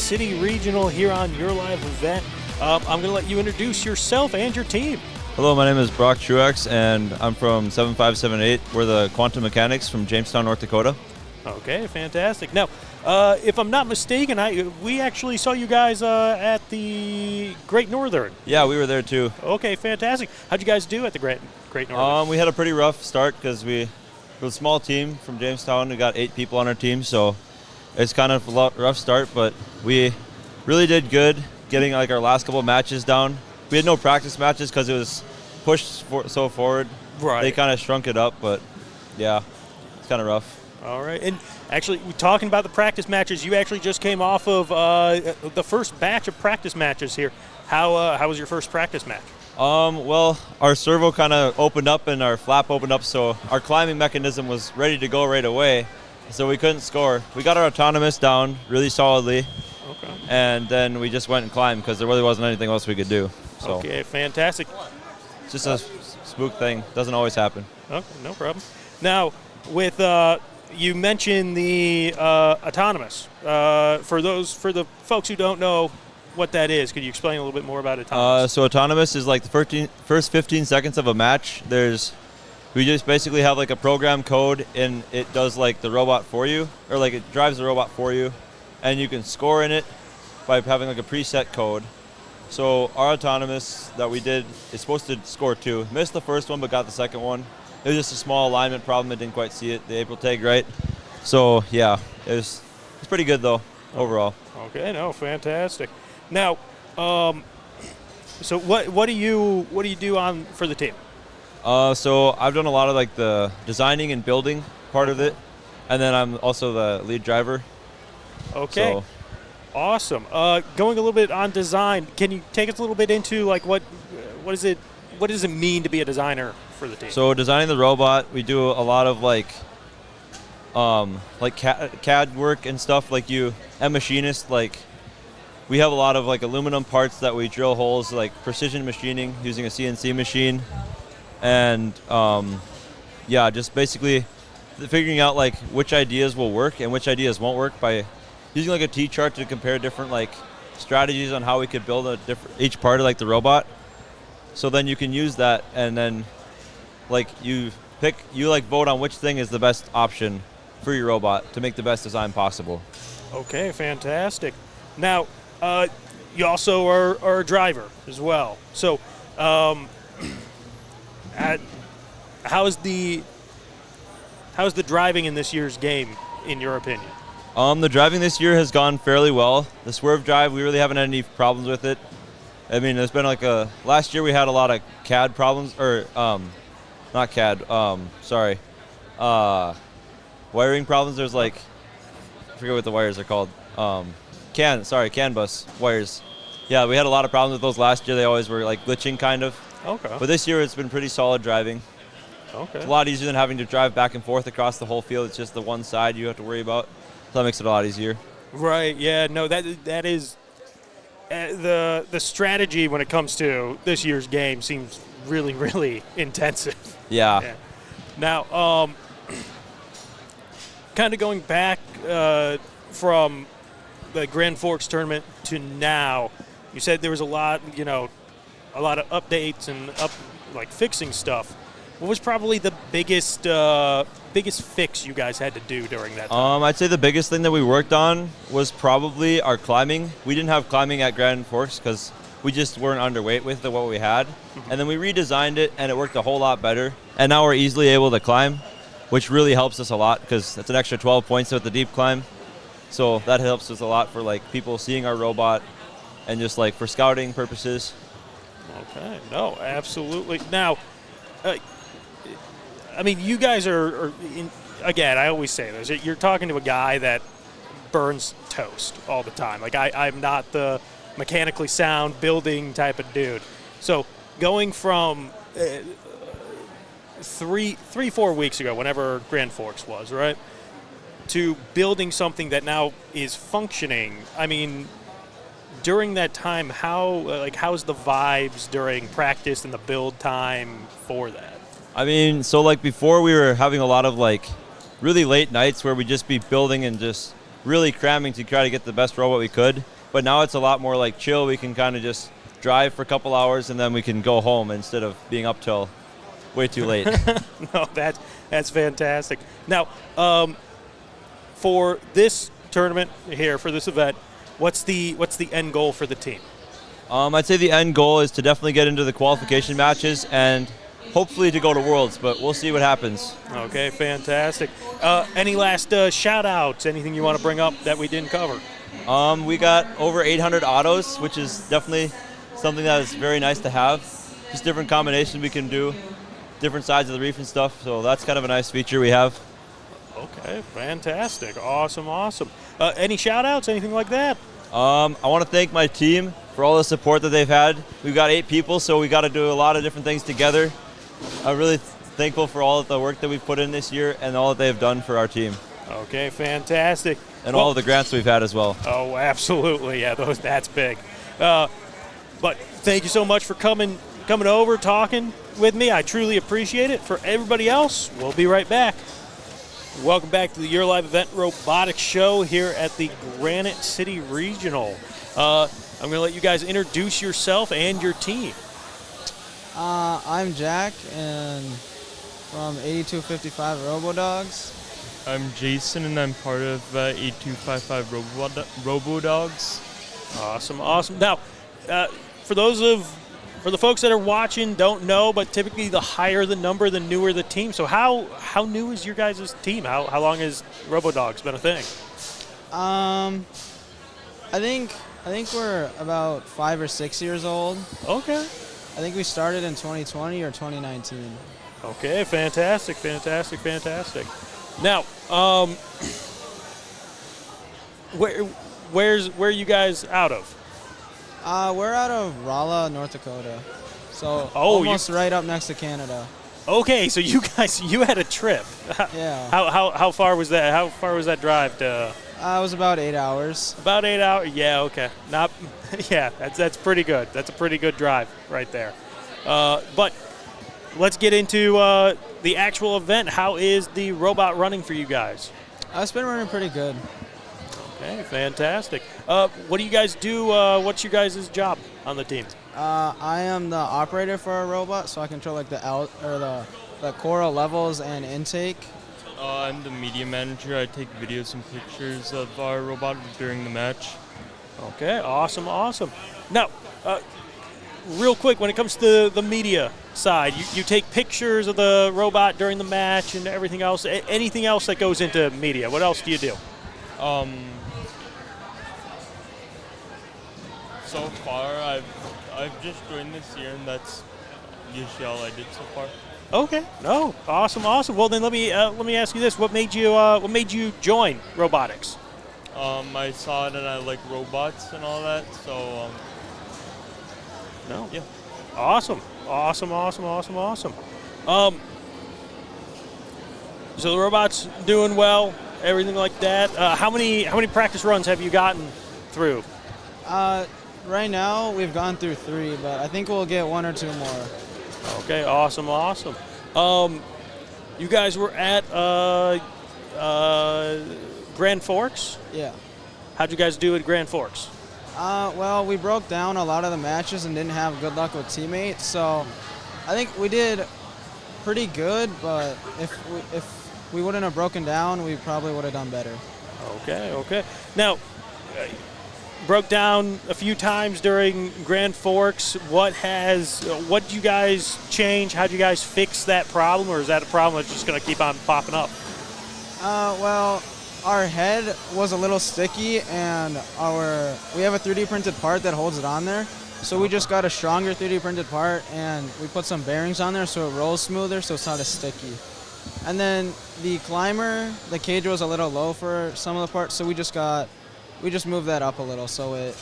City Regional here on your live event. I'm going to let you introduce yourself and your team. Hello, my name is Brock Truex, and I'm from 7578. We're the Quantum Mechanics from Jamestown, North Dakota. Okay, fantastic. Now, if I'm not mistaken, we actually saw you guys at the Great Northern. Yeah, we were there too. Okay, fantastic. How'd you guys do at the Great Northern? We had a pretty rough start because we were a small team from Jamestown. We got 8 people on our team, so it's kind of a rough start, but we really did good getting like our last couple of matches down. We had no practice matches because it was pushed so forward. Right. They kind of shrunk it up, but yeah, it's kind of rough. All right. And actually, talking about the practice matches, you actually just came off of the first batch of practice matches here. How was your first practice match? Well, our servo kind of opened up and our flap opened up, so our climbing mechanism was ready to go right away, so we couldn't score. We got our autonomous down really solidly. Okay. And then we just went and climbed because there really wasn't anything else we could do. So okay, fantastic. It's just a spook thing. Doesn't always happen. Okay, no problem. Now, with you mentioned the autonomous. For the folks who don't know what that is, could you explain a little bit more about autonomous? So autonomous is like the first 15 seconds of a match. We just basically have like a program code, and it does like the robot for you, or like it drives the robot for you, and you can score in it by having like a preset code. So our autonomous that we did is supposed to score 2. Missed the first one, but got the second one. It was just a small alignment problem. It didn't quite see it, the April tag right. So yeah, it's pretty good though overall. Okay, no, fantastic. Now, so what do you do for the team? So I've done a lot of like the designing and building part of it, and then I'm also the lead driver. Okay. So. Awesome. Going a little bit on design, can you take us a little bit into like what does it mean to be a designer for the team? So designing the robot, we do a lot of like CAD work and stuff. Like a machinist, like we have a lot of like aluminum parts that we drill holes, like precision machining using a CNC machine, and just basically figuring out like which ideas will work and which ideas won't work by using like a T-chart to compare different like strategies on how we could build each part of like the robot. So then you can use that, and then like you vote on which thing is the best option for your robot to make the best design possible. Okay, fantastic. Now, you also are a driver as well. So, how's the driving in this year's game, in your opinion? The driving this year has gone fairly well. The swerve drive, we really haven't had any problems with it. I mean, there's been like last year we had a lot of CAD problems, or not CAD, wiring problems. There's like, I forget what the wires are called. CAN bus wires. Yeah, we had a lot of problems with those last year. They always were like glitching kind of. Okay. But this year it's been pretty solid driving. Okay. It's a lot easier than having to drive back and forth across the whole field. It's just the one side you have to worry about. So that makes it a lot easier. Right. Yeah. No. That is the strategy when it comes to this year's game seems really, really intensive. Yeah. Now, kind of going back from the Grand Forks tournament to now, you said there was a lot of updates and fixing stuff. What was probably the biggest fix you guys had to do during that time? I'd say the biggest thing that we worked on was probably our climbing. We didn't have climbing at Granite Forks because we just weren't underweight with what we had. Mm-hmm. And then we redesigned it, and it worked a whole lot better. And now we're easily able to climb, which really helps us a lot because that's an extra 12 points with the deep climb. So that helps us a lot for like people seeing our robot and just like for scouting purposes. Okay. No, absolutely. Now, I mean, you guys again, I always say this, you're talking to a guy that burns toast all the time. Like, I'm not the mechanically sound building type of dude. So going from 4 weeks ago, whenever Grand Forks was, right, to building something that now is functioning, I mean, during that time, how's the vibes during practice and the build time for that? I mean, so like before we were having a lot of like really late nights where we'd just be building and just really cramming to try to get the best robot we could. But now it's a lot more like chill. We can kind of just drive for a couple hours and then we can go home instead of being up till way too late. No, that's fantastic. Now, for this tournament here, for this event, what's the end goal for the team? I'd say the end goal is to definitely get into the qualification matches and hopefully to go to Worlds, but we'll see what happens. Okay, fantastic. Any last shout-outs, anything you want to bring up that we didn't cover? We got over 800 autos, which is definitely something that is very nice to have. Just different combinations we can do, different sides of the reef and stuff, so that's kind of a nice feature we have. Okay, fantastic. Awesome. Any shout-outs, anything like that? I want to thank my team for all the support that they've had. We've got 8 people, so we got to do a lot of different things together. I'm really thankful for all of the work that we've put in this year and all that they've done for our team. Okay, fantastic. And all of the grants we've had as well. Oh, absolutely. Yeah, that's big. But thank you so much for coming over, talking with me. I truly appreciate it. For everybody else, we'll be right back. Welcome back to the Your Live Event Robotics Show here at the Granite City Regional. I'm going to let you guys introduce yourself and your team. I'm Jack, and from 8255 Robodogs. I'm Jason, and I'm part of 8255 Robodogs. Awesome. Now, for the folks that are watching, don't know, but typically the higher the number, the newer the team. So how new is your guys' team? How long has Robodogs been a thing? I think we're about 5 or 6 years old. Okay. I think we started in 2020 or 2019. Okay, fantastic. Now, where are you guys out of? We're out of Rolla, North Dakota. So almost right up next to Canada. Okay, so you had a trip. Yeah. How far was that? How far was that drive to? It was about 8 hours. About 8 hours. Yeah. Okay. Yeah. That's pretty good. That's a pretty good drive right there. But let's get into the actual event. How is the robot running for you guys? It's been running pretty good. Okay, fantastic. What do you guys do? What's your guys' job on the team? I am the operator for our robot, so I control like the coral levels and intake. I'm the media manager. I take videos and pictures of our robot during the match. Okay, awesome. Now, real quick, when it comes to the media side, you take pictures of the robot during the match and everything else. Anything else that goes into media? What else do you do? So far, I've just joined this year, and that's usually all I did so far. Okay. No. Awesome. Well, then let me ask you this: What made you join robotics? I saw it and I like robots and all that. So. No. Yeah. Awesome. So the robot's doing well, everything like that. How many practice runs have you gotten through? Right now we've gone through 3, but I think we'll get 1 or 2 more. Okay, awesome. You guys were at Grand Forks? Yeah. How'd you guys do at Grand Forks? Well, we broke down a lot of the matches and didn't have good luck with teammates, so I think we did pretty good, but if we wouldn't have broken down, we probably would have done better. Okay. Now, broke down a few times during Grand Forks. What did you guys change? How did you guys fix that problem, or is that a problem that's just going to keep on popping up? Well, our head was a little sticky, and we have a 3D printed part that holds it on there. So we just got a stronger 3D printed part, and we put some bearings on there so it rolls smoother, so it's not as sticky. And then the climber, the cage was a little low for some of the parts, so we just moved that up a little so it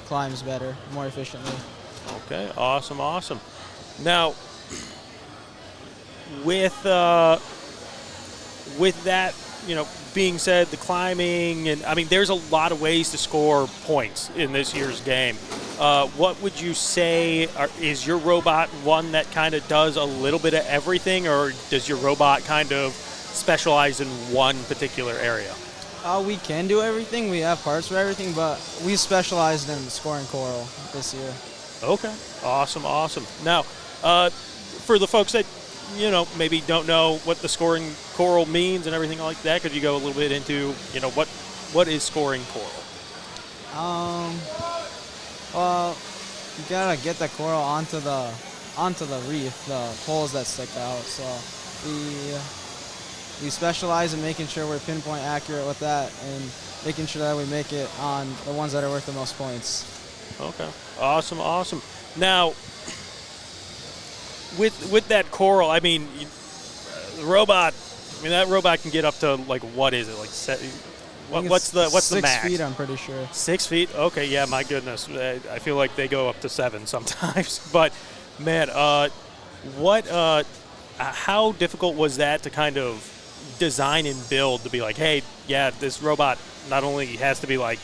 climbs better, more efficiently. Okay, awesome. Now, with that, being said, the climbing, and there's a lot of ways to score points in this year's game. What would you say is your robot one that kind of does a little bit of everything, or does your robot kind of specialize in one particular area? We can do everything. We have parts for everything, but we specialized in scoring coral this year. Okay. Awesome, awesome. Now, for the folks that, maybe don't know what the scoring coral means and everything like that, could you go a little bit into, what is scoring coral? Well, you gotta get the coral onto the reef, the poles that stick out. So we specialize in making sure we're pinpoint accurate with that and making sure that we make it on the ones that are worth the most points. Okay. Awesome, awesome. Now, with that coral, I mean, the robot. I mean, that robot can get up to like, what is it, like? What's the max? 6 feet, I'm pretty sure. 6 feet? Okay, yeah. My goodness, I feel like they go up to 7 sometimes. But man, how difficult was that to kind of design and build to be like, hey, yeah, this robot not only has to be like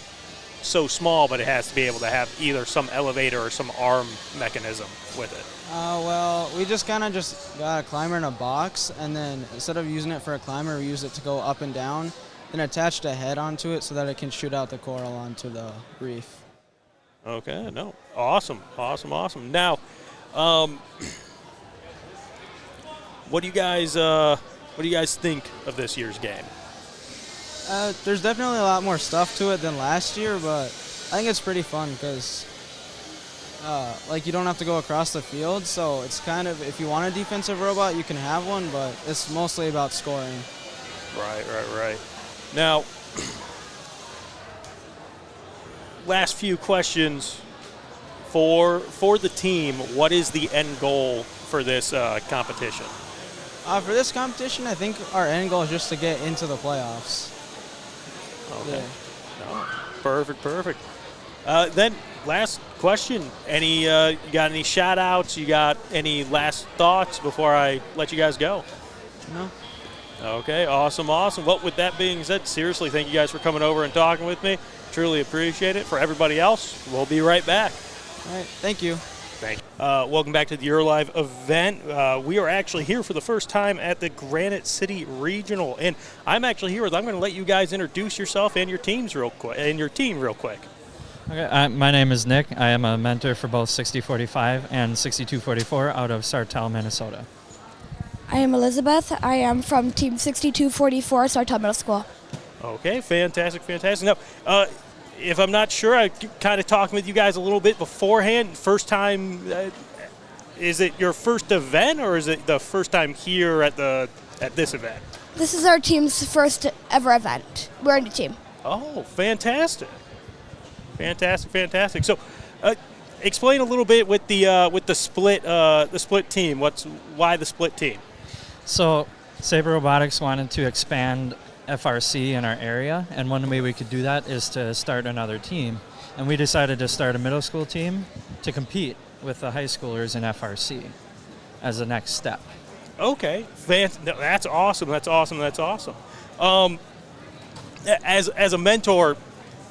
so small, but it has to be able to have either some elevator or some arm mechanism with it. Well, we just got a climber in a box, and then instead of using it for a climber, we use it to go up and down, then attached a head onto it so that it can shoot out the coral onto the reef. Okay, no, awesome. Now, what do you guys think of this year's game? There's definitely a lot more stuff to it than last year, but I think it's pretty fun because you don't have to go across the field, so it's kind of, if you want a defensive robot, you can have one, but it's mostly about scoring. Right. Now, last few questions for the team. What is the end goal for this competition? For this competition, I think our end goal is just to get into the playoffs. Okay. Yeah. No. Perfect. Then last question. You got any shout outs? You got any last thoughts before I let you guys go? No. Okay, awesome. Well, with that being said, seriously, thank you guys for coming over and talking with me. Truly appreciate it. For everybody else, we'll be right back. All right, thank you. Thank you. Welcome back to the Eurolive event. We are actually here for the first time at the Granite City Regional, and I'm actually here. I'm going to let you guys introduce yourself and your teams real quick. Okay, my name is Nick. I am a mentor for both 6045 and 6244 out of Sartell, Minnesota. I am Elizabeth. I am from Team 6244, Sartell Middle School. Okay, fantastic. Now, if I'm not sure, I kind of talking with you guys a little bit beforehand. First time, is it your first event, or is it the first time here at this event? This is our team's first ever event. We're a new team. Oh, fantastic. So, explain a little bit with the split team. Why the split team? So, Sabre Robotics wanted to expand FRC in our area, and one way we could do that is to start another team. And we decided to start a middle school team to compete with the high schoolers in FRC as the next step. Okay, that's awesome. As a mentor,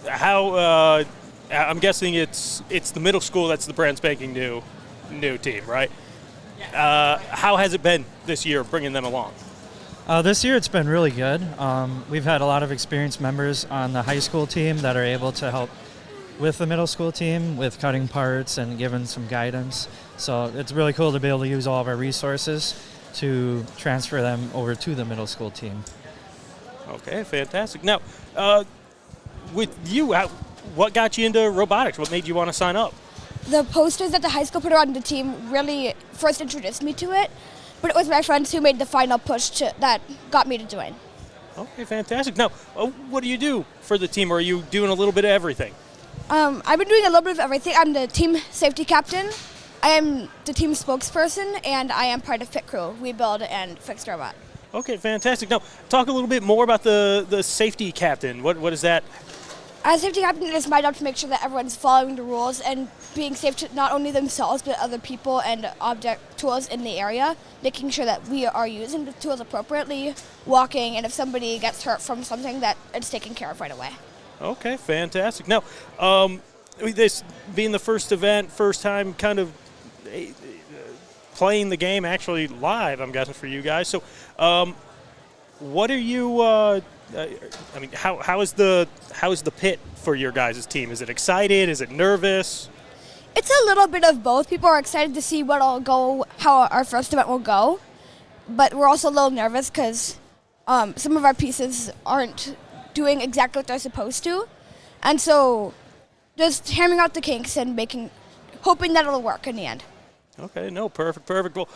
how I'm guessing it's the middle school that's the brand spanking new team, right? How has it been this year bringing them along? This year it's been really good. We've had a lot of experienced members on the high school team that are able to help with the middle school team with cutting parts and giving some guidance. So it's really cool to be able to use all of our resources to transfer them over to the middle school team. Okay, fantastic. Now, with you, what got you into robotics? What made you want to sign up? The posters that the high school put on the team really first introduced me to it, but it was my friends who made the final push that got me to join. Okay, fantastic. Now, what do you do for the team, or are you doing a little bit of everything? I've been doing a little bit of everything. I'm the team safety captain. I am the team spokesperson, and I am part of Fit Crew. We build and fix the robot. Okay, fantastic. Now, talk a little bit more about the safety captain. What is that? As safety captain, it is my job to make sure that everyone's following the rules and being safe to not only themselves, but other people and object tools in the area, making sure that we are using the tools appropriately, walking, and if somebody gets hurt from something, that it's taken care of right away. Okay, fantastic. Now, this being the first event, first time kind of playing the game actually live, I'm guessing, for you guys. So, what are you I mean, how is the pit for your guys' team? Is it excited? Is it nervous? It's a little bit of both. People are excited to see how our first event will go, but we're also a little nervous because some of our pieces aren't doing exactly what they're supposed to, and so just hammering out the kinks and hoping that it'll work in the end. Okay, no, perfect. Well,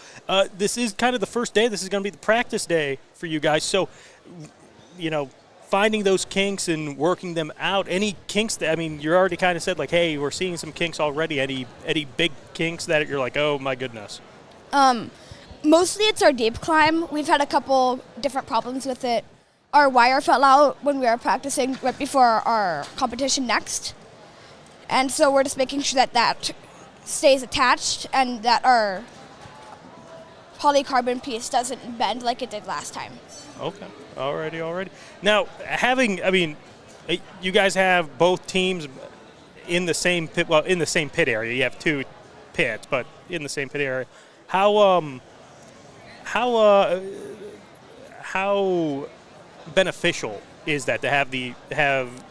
this is kind of the first day. This is going to be the practice day for you guys. So, finding those kinks and working them out. Any kinks that, I mean, you already kind of said, like, hey, we're seeing some kinks already. Any big kinks that you're like, oh, my goodness? Mostly it's our deep climb. We've had a couple different problems with it. Our wire fell out when we were practicing right before our competition next. And so we're just making sure that stays attached and that our polycarbon piece doesn't bend like it did last time. Okay, alrighty. Now, you guys have both teams in the same pit. Well, in the same pit area. You have two pits, but in the same pit area. How beneficial is that to have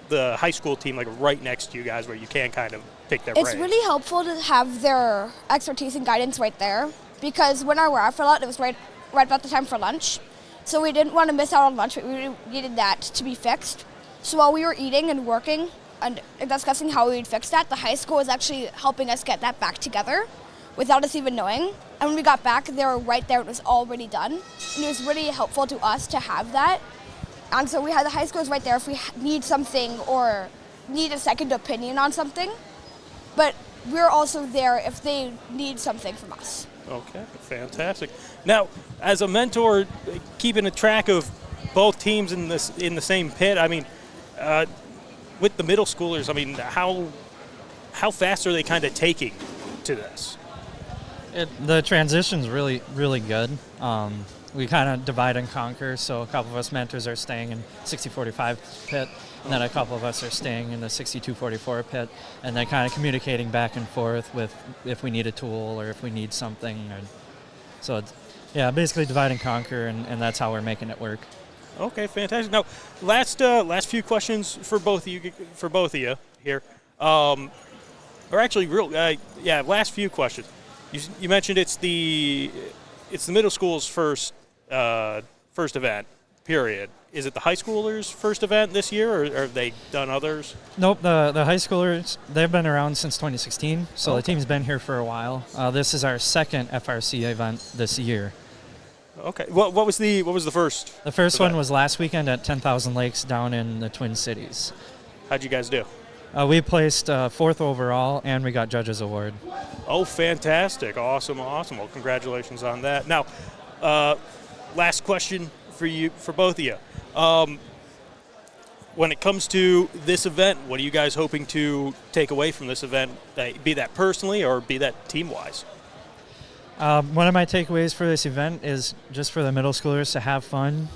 the high school team like right next to you guys, where you can kind of pick their brains? It's really helpful to have their expertise and guidance right there, because when our wire fell out, it was right about the time for lunch. So we didn't want to miss out on lunch, but we needed that to be fixed. So while we were eating and working and discussing how we would fix that, the high school was actually helping us get that back together without us even knowing. And when we got back, they were right there. It was already done. And it was really helpful to us to have that. And so we had the high schools right there if we need something or need a second opinion on something. But we're also there if they need something from us. Okay, fantastic. Now, as a mentor, keeping a track of both teams in the same pit, I mean, with the middle schoolers, I mean, how fast are they kind of taking to this? The transition's really, really good. We kind of divide and conquer, so a couple of us mentors are staying in 60-45 pit, and then a couple of us are staying in the 62-44 pit, and then kind of communicating back and forth with if we need a tool or if we need something. So, basically divide and conquer, and that's how we're making it work. Okay, fantastic. Now, last few questions for both of you here, or actually, last few questions. You mentioned it's the middle school's first event, period. Is it the high schoolers' first event this year, or have they done others? Nope, the high schoolers, they've been around since 2016, so Okay. The team's been here for a while. This is our second FRC event this year. Okay. What was the first? The first event? one was last weekend at 10,000 Lakes down in the Twin Cities. How'd you guys do? We placed fourth overall, and we got Judges Award. Oh, fantastic. Awesome. Well, congratulations on that. Now, last question for both of you. When it comes to this event, what are you guys hoping to take away from this event, be that personally or be that team-wise? One of my takeaways for this event is just for the middle schoolers to have fun,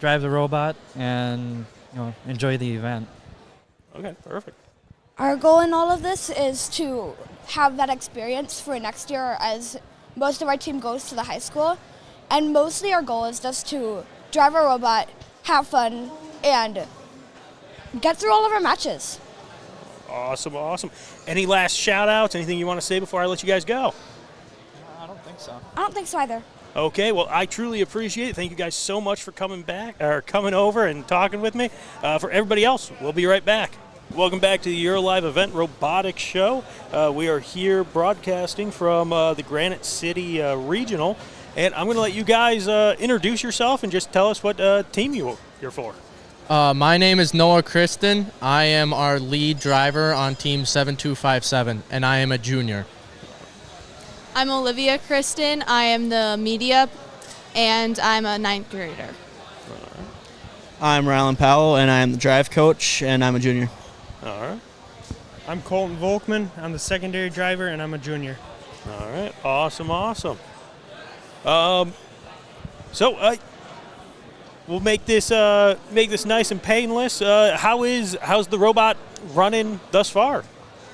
drive the robot and, enjoy the event. Okay, perfect. Our goal in all of this is to have that experience for next year, as most of our team goes to the high school. And mostly our goal is just to drive a robot, have fun, and get through all of our matches. Awesome. Any last shout-outs, anything you want to say before I let you guys go? I don't think so. I don't think so either. Okay, well, I truly appreciate it. Thank you guys so much for coming over and talking with me. For everybody else, we'll be right back. Welcome back to the Eurolive Event Robotics Show. We are here broadcasting from the Granite City Regional, and I'm going to let you guys introduce yourself and just tell us what team you're for. My name is Noah Kristen. I am our lead driver on Team 7257, and I am a junior. I'm Olivia Kristen. I am the media, and I'm a 9th grader. I'm Rylan Powell, and I'm the drive coach, and I'm a junior. All right. I'm Colton Volkman. I'm the secondary driver, and I'm a junior. All right. Awesome. We'll make this nice and painless. How's the robot running thus far?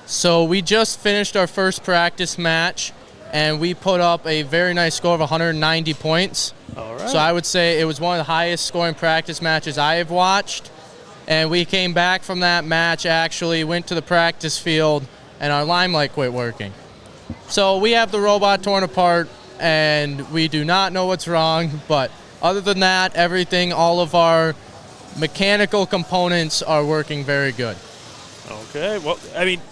So we just finished our first practice match, and we put up a very nice score of 190 points. All right. So I would say it was one of the highest scoring practice matches I have watched. And we came back from that match, actually went to the practice field, and our limelight quit working. So we have the robot torn apart, and we do not know what's wrong. But other than that, everything, all of our mechanical components are working very good. Okay. Well, I mean,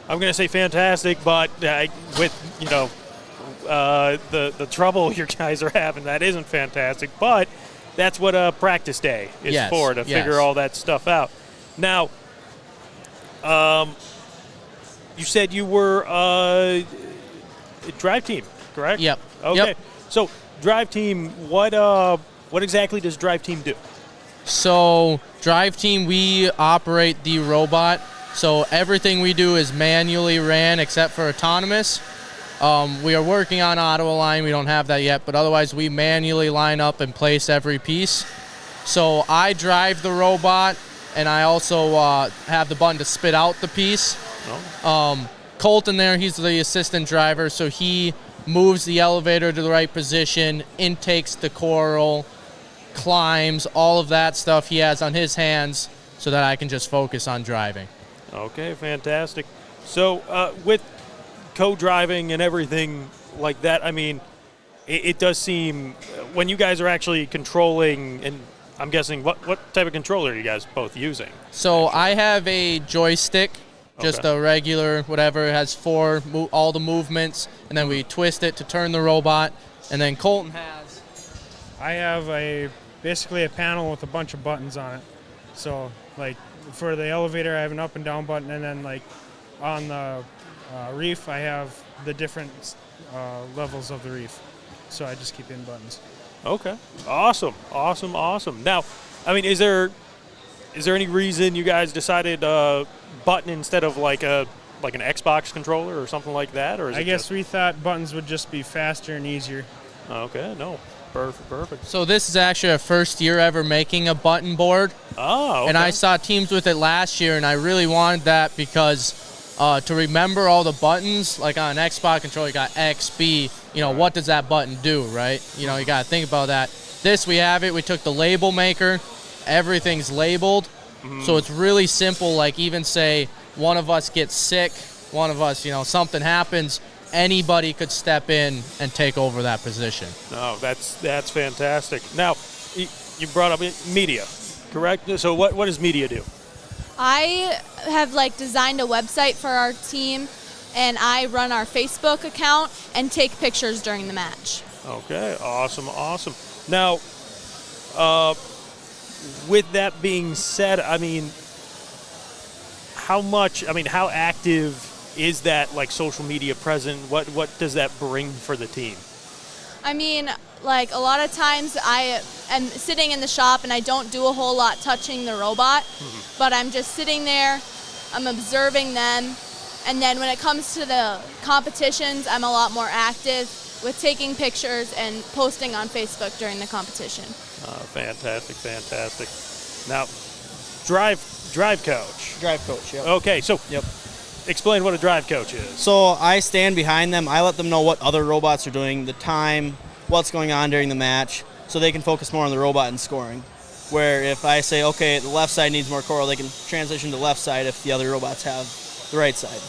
I'm going to say fantastic, but with, the trouble your guys are having, that isn't fantastic. But that's what a practice day is for, to figure all that stuff out. Now, you said you were a drive team, correct? Yep. Okay. Yep. So, drive team, what exactly does drive team do? So drive team, we operate the robot. So everything we do is manually ran except for autonomous. We are working on auto align. We don't have that yet, but otherwise we manually line up and place every piece. So I drive the robot, and I also have the button to spit out the piece. Colton there, he's the assistant driver, so he moves the elevator to the right position, intakes the coral, climbs, all of that stuff he has on his hands so that I can just focus on driving. Okay, fantastic. So with co-driving and everything like that, I mean, it does seem, when you guys are actually controlling, and I'm guessing, what type of controller are you guys both using? So I have a joystick, just a regular whatever. It has all the movements, and then we twist it to turn the robot. And then Colton has... I have basically a panel with a bunch of buttons on it. So, like, for the elevator, I have an up and down button, and then, like, on the reef, I have the different levels of the reef. So I just keep in buttons. Okay. Awesome. Now, I mean, is there any reason you guys decided button instead of like an Xbox controller or something like that? Or is I guess we thought buttons would just be faster and easier. Okay. No. Perfect. So this is actually our first year ever making a button board. Oh, okay. And I saw teams with it last year, and I really wanted that because to remember all the buttons, like on an Xbox controller, you got X, B, what does that button do, right? You got to think about that. This, we have it. We took the label maker. Everything's labeled. So it's really simple. Like, even say one of us gets sick, one of us, something happens, anybody could step in and take over that position. No, that's fantastic. Now, you brought up media, correct? So what does media do? I have designed a website for our team, and I run our Facebook account and take pictures during the match. Okay, awesome. Now, with that being said, I mean, how active is that social media present? What does that bring for the team? I mean, a lot of times I am sitting in the shop and I don't do a whole lot touching the robot, but I'm just sitting there, I'm observing them, and then when it comes to the competitions, I'm a lot more active with taking pictures and posting on Facebook during the competition. Fantastic. Now, drive coach. Drive coach, yep. Okay, so Yep. Explain what a drive coach is. So I stand behind them. I let them know what other robots are doing, the time, what's going on during the match, so they can focus more on the robot and scoring. Where if I say, okay, the left side needs more coral, they can transition to the left side if the other robots have the right side.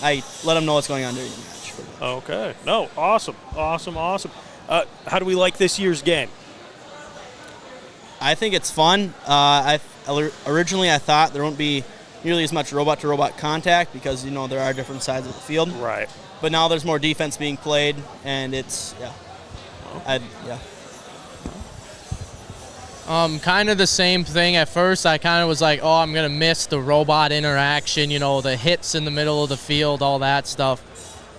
I let them know what's going on during the match. Okay. No, awesome. How do we like this year's game? I think it's fun. Originally I thought there won't be nearly as much robot-to-robot contact because, there are different sides of the field. Right. But now there's more defense being played, and it's, Kind of the same thing. At first, I kind of was like, I'm going to miss the robot interaction, the hits in the middle of the field, all that stuff.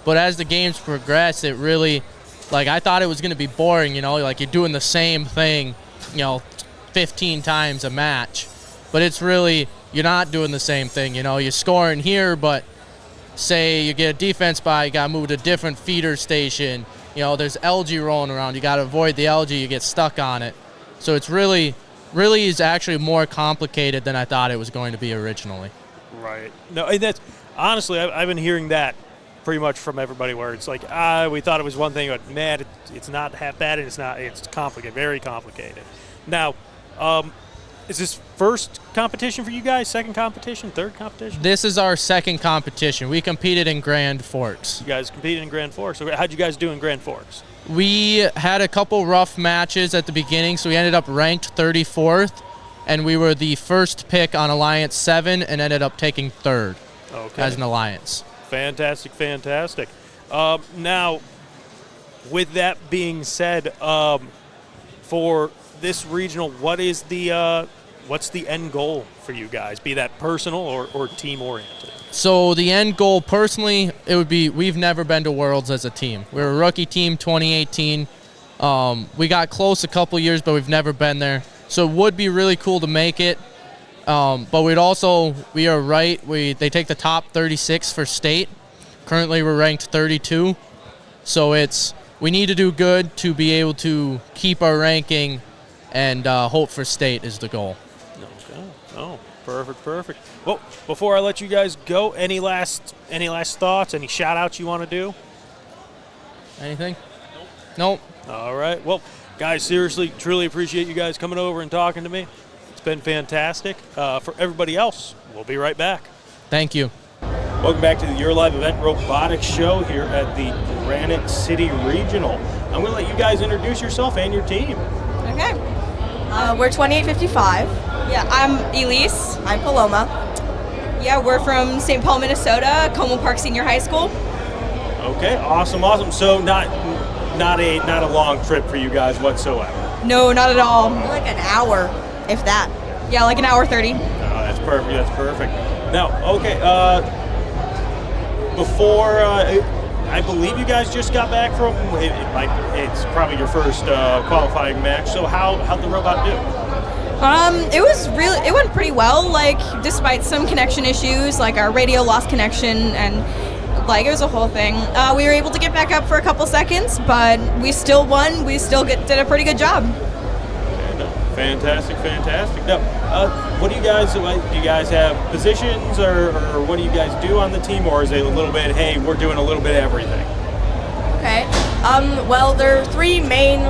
But as the games progress, it really, I thought it was going to be boring, you're doing the same thing, 15 times a match. But it's really, you're not doing the same thing, you're scoring here, but say you get a defense by, you got to move to a different feeder station. There's algae rolling around. You got to avoid the algae, you get stuck on it. So it's really is actually more complicated than I thought it was going to be originally. Right. No, and that's honestly, I've been hearing that pretty much from everybody where it's like, we thought it was one thing, but man, it's not half bad, and it's complicated, very complicated. Now, is this first competition for you guys, second competition, third competition? This is our second competition. We competed in Grand Forks. You guys competed in Grand Forks. So how'd you guys do in Grand Forks? We had a couple rough matches at the beginning, so we ended up ranked 34th, and we were the first pick on Alliance 7 and ended up taking third as an alliance. Fantastic, fantastic. Now, with that being said, for this regional, what's the end goal for you guys? Be that personal or team oriented? So the end goal, personally, it would be, we've never been to Worlds as a team. We're a rookie team, 2018. We got close a couple years, but we've never been there. So it would be really cool to make it. But we are right. They take the top 36 for state. Currently, we're ranked 32. So we need to do good to be able to keep our ranking, and hope for state is the goal. Okay. Oh, perfect. Well, before I let you guys go, any last thoughts? Any shout outs you want to do? Anything? Nope. All right. Well, guys, seriously, truly appreciate you guys coming over and talking to me. It's been fantastic. For everybody else, we'll be right back. Thank you. Welcome back to the Your Live Event Robotics Show here at the Granite City Regional. I'm going to let you guys introduce yourself and your team. Okay. We're 2855. Yeah, I'm Elise. I'm Paloma. Yeah, we're from St. Paul, Minnesota, Como Park Senior High School. Okay, awesome. So not a long trip for you guys whatsoever. No, not at all. Like an hour, if that. Yeah, like an hour 30. That's perfect. Now, okay, before I believe you guys just got back from it's probably your first qualifying match. So how'd the robot do? It went pretty well, like, despite some connection issues, like our radio lost connection, and like it was a whole thing. We were able to get back up for a couple seconds, but we still won. We still did a pretty good job. Fantastic. Now, what do you guys do? You guys have positions, or what do you guys do on the team, or is it a little bit, hey, we're doing a little bit of everything? Okay. Well, there are three main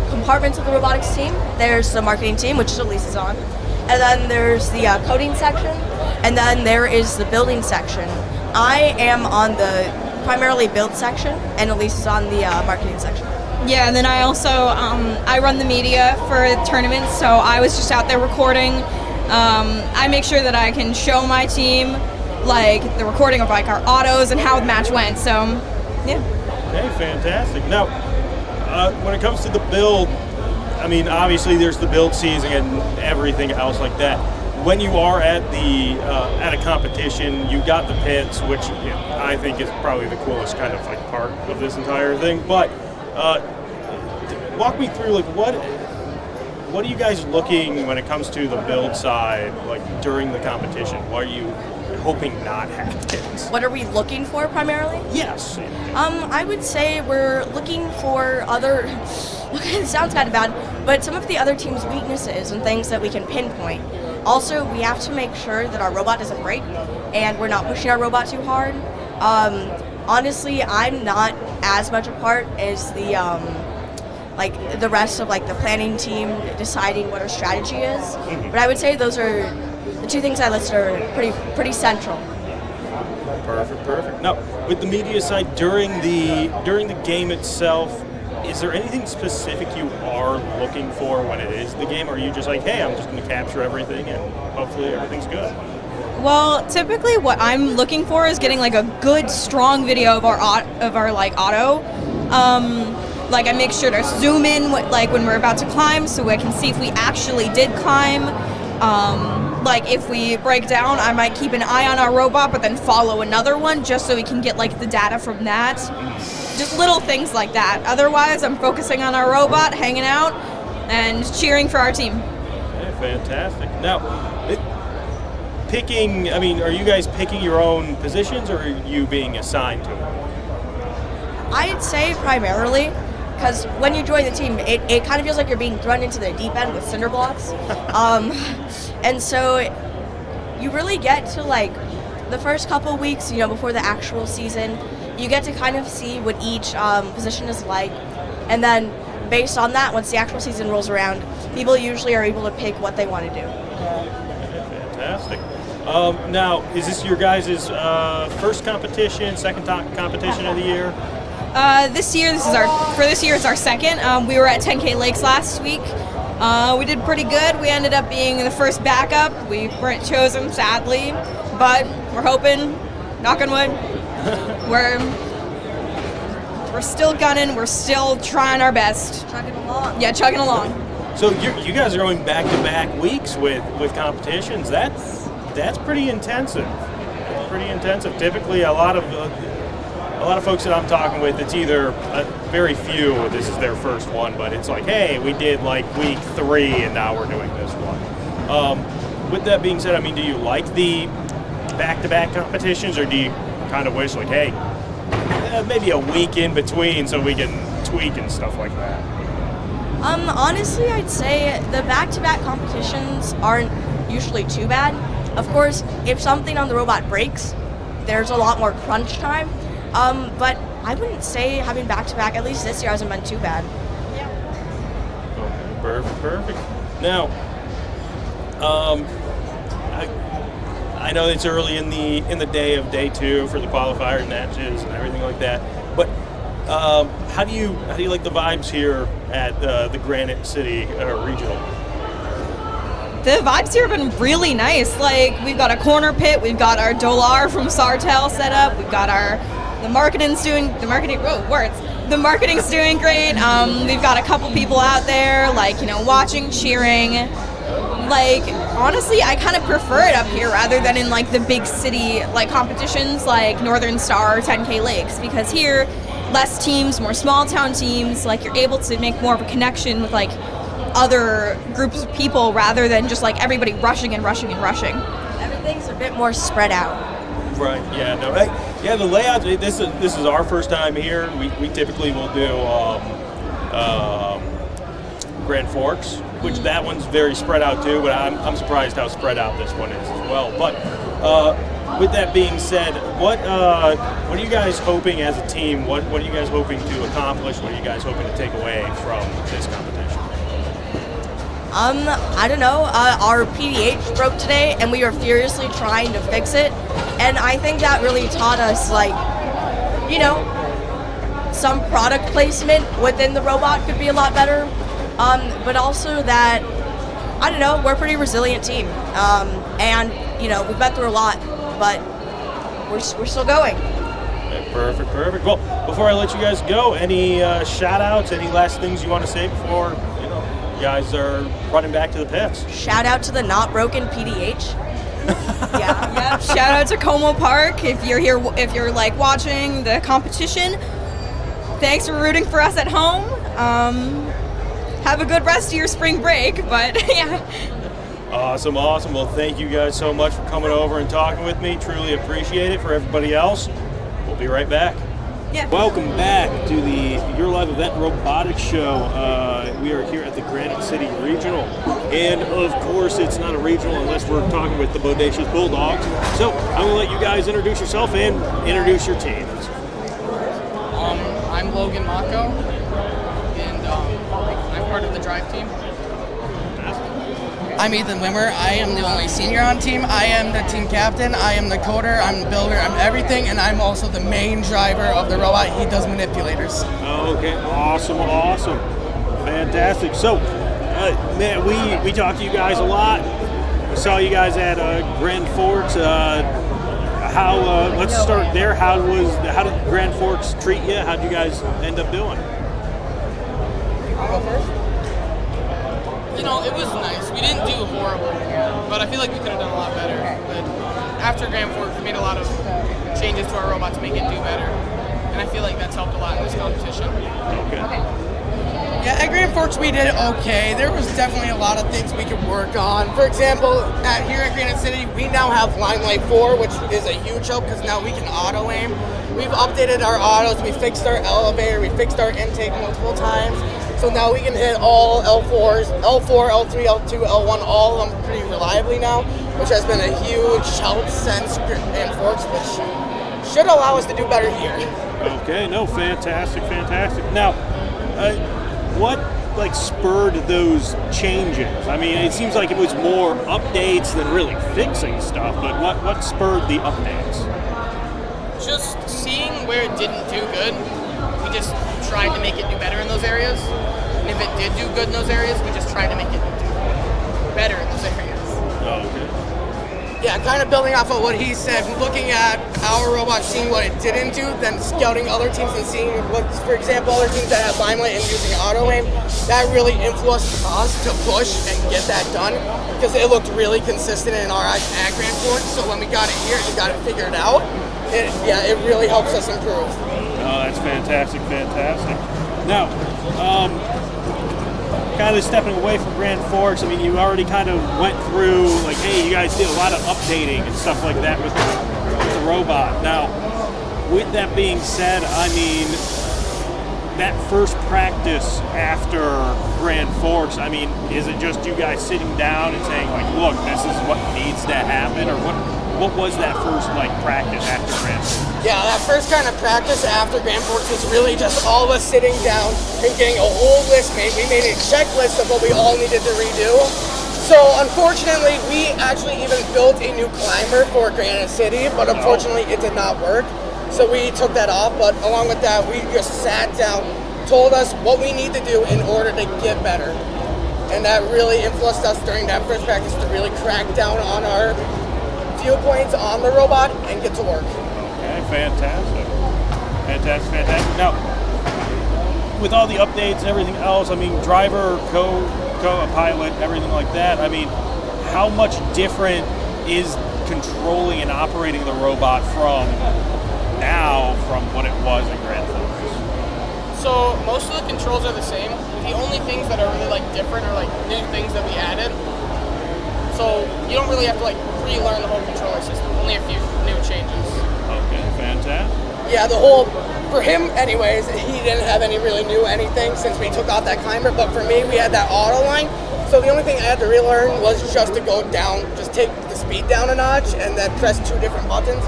compartments of the robotics team. There's the marketing team, which Elise is on, and then there's the coding section, and then there is the building section. I am on the primarily build section, and Elise is on the marketing section. Yeah, and then I also I run the media for tournaments, so I was just out there recording. I make sure that I can show my team the recording of our autos and how the match went. So, yeah. Okay, fantastic. Now, when it comes to the build, I mean, obviously there's the build season and everything else like that. When you are at a competition, you got the pits, which I think is probably the coolest kind of part of this entire thing. But walk me through what are you guys looking when it comes to the build side during the competition? What are you hoping not happens? What are we looking for primarily? Yes. I would say we're looking for other. It sounds kind of bad, but some of the other teams' weaknesses and things that we can pinpoint. Also, we have to make sure that our robot doesn't break, and we're not pushing our robot too hard. Honestly, I'm not as much a part as the rest of the planning team deciding what our strategy is. Mm-hmm. But I would say those are the two things I listed are pretty central. Perfect. Now, with the media side during the game itself, is there anything specific you are looking for when it is the game, or are you just hey, I'm just going to capture everything and hopefully everything's good? Well, typically what I'm looking for is getting a good, strong video of our auto. I make sure to zoom in when we're about to climb, so I can see if we actually did climb. If we break down, I might keep an eye on our robot, but then follow another one just so we can get the data from that. Just little things like that. Otherwise, I'm focusing on our robot, hanging out, and cheering for our team. Okay, fantastic. Now, are you guys picking your own positions, or are you being assigned to them? I'd say primarily, because when you join the team, it kind of feels like you're being thrown into the deep end with cinder blocks. And so you really get to the first couple weeks, before the actual season, you get to kind of see what each position is like, and then based on that, once the actual season rolls around, people usually are able to pick what they want to do. Fantastic. Now, is this your guys' first competition, second competition of the year? This year it's our second. We were at 10K Lakes last week. We did pretty good. We ended up being the first backup. We weren't chosen, sadly, but we're hoping, knock on wood, we're still gunning. We're still trying our best. Chugging along. Yeah, chugging along. So you guys are going back-to-back weeks with competitions. That's pretty intensive. Pretty intensive. Typically, a lot of folks that I'm talking with, it's either very few. This is their first one, but it's like, hey, we did like week 3, and now we're doing this one. With that being said, I mean, do you like the back-to-back competitions, or do you kind of wish like, hey, maybe a week in between so we can tweak and stuff like that? Honestly, I'd say the back-to-back competitions aren't usually too bad. Of course, if something on the robot breaks, there's a lot more crunch time. But I wouldn't say having back-to-back, at least this year, hasn't been too bad. Yeah. Okay, perfect. Now, I know it's early in the day of day 2 for the qualifier matches and everything like that, but how do you like the vibes here at the Granite City Regional? The vibes here have been really nice. Like, we've got a corner pit, we've got our Dolar from Sartell set up, we've got the marketing's doing great. We've got a couple people out there, like, watching, cheering. Like, honestly, I kind of prefer it up here rather than in like the big city like competitions like Northern Star or 10K Lakes, because here, less teams, more small town teams, like you're able to make more of a connection with like other groups of people rather than just like everybody rushing and rushing and rushing. Everything's a bit more spread out. Right. Yeah. No. Yeah. The layout. This is our first time here. We typically will do Grand Forks, which that one's very spread out too. But I'm surprised how spread out this one is as well. But with that being said, what are you guys hoping as a team? What are you guys hoping to accomplish? What are you guys hoping to take away from this competition? I don't know. Our PDH broke today, and we were furiously trying to fix it. And I think that really taught us, like, some product placement within the robot could be a lot better. But also that, I don't know, we're a pretty resilient team. And, we've been through a lot, but we're still going. Okay, perfect. Well, before I let you guys go, any shout-outs, any last things you want to say before you guys are running back to the pits? Shout out to the not broken PDH. Yeah. Shout out to Como Park if you're here, if you're like watching the competition. Thanks for rooting for us at home. Have a good rest of your spring break, but yeah. Awesome. Well, thank you guys so much for coming over and talking with me. Truly appreciate it. For everybody else, we'll be right back. Yeah. Welcome back to the Your Live Event Robotics Show. We are here at the Granite City Regional. And of course, it's not a regional unless we're talking with the Bodacious Bulldogs. So I'm going to let you guys introduce yourself and introduce your teams. I'm Logan Mako, and I'm part of the drive team. I'm Ethan Wimmer. I am the only senior on team. I am the team captain. I am the coder. I'm the builder. I'm everything, and I'm also the main driver of the robot. He does manipulators. Okay, awesome. Fantastic. So, man, we talked to you guys a lot. We saw you guys at Grand Forks. Let's start there. How did Grand Forks treat you? How did you guys end up doing? I'll go first. It was nice. We didn't do horrible, but I feel like we could have done a lot better. But after Grand Forks, we made a lot of changes to our robot to make it do better, and I feel like that's helped a lot in this competition. Okay. Yeah, at Grand Forks we did okay. There was definitely a lot of things we could work on. For example, here at Granite City, we now have Limelight 4, which is a huge help because now we can auto aim. We've updated our autos, we fixed our elevator, we fixed our intake multiple times. So now we can hit all L4s, L4, L3, L2, L1, all of them pretty reliably now. which has been a huge help since Grand Forks, which should allow us to do better here. Okay, no, fantastic. Now, what spurred those changes? I mean, it seems like it was more updates than really fixing stuff, but what spurred the updates? Just seeing where it didn't do good, we just tried to make it do better in those areas. And if it did do good in those areas, we just tried to make it do better in those areas. Oh, okay. Yeah, kind of building off of what he said, looking at our robot, seeing what it didn't do, then scouting other teams and seeing what, for example, other teams that have limelight and using auto aim, that really influenced us to push and get that done because it looked really consistent in our eyes at Grand Forks. So when we got it here and got it figured out, it really helps us improve. Oh, that's fantastic. Now, kind of stepping away from Grand Forks, I mean, you already kind of went through, like, hey, you guys did a lot of updating and stuff like that with the robot. Now, with that being said, I mean, that first practice after Grand Forks, I mean, is it just you guys sitting down and saying, like, look, this is what needs to happen, or what was that first, practice after Grand Forks? Yeah, that first kind of practice after Grand Forks was really just all of us sitting down and getting a whole list made. We made a checklist of what we all needed to redo. So unfortunately, we actually even built a new climber for Granite City, but unfortunately it did not work. So we took that off, but along with that, we just sat down, told us what we need to do in order to get better. And that really influenced us during that first practice to really crack down on our viewpoints on the robot and get to work. Okay, fantastic. Now, with all the updates and everything else, I mean, driver, co-pilot, everything like that, I mean, how much different is controlling and operating the robot from now from what it was in Grand Forks? So most of the controls are the same. The only things that are really different are new things that we added. So you don't really have to relearn the whole controller system. Only a few new changes. Okay, fantastic. Yeah, for him anyways, he didn't have any really new anything since we took off that climber, but for me, we had that auto line. So the only thing I had to relearn was just to go down, just take the speed down a notch and then press 2 different buttons.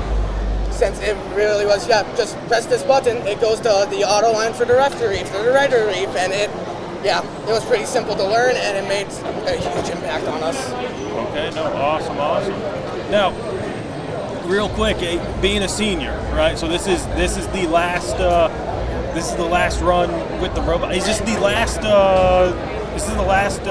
Since it really was, just press this button, it goes to the auto line for the left reef, for the right reef, and it was pretty simple to learn, and it made a huge impact on us. Okay, no, awesome. Now, real quick, being a senior, right? So this is the last run with the robot. Is this the last? This is the last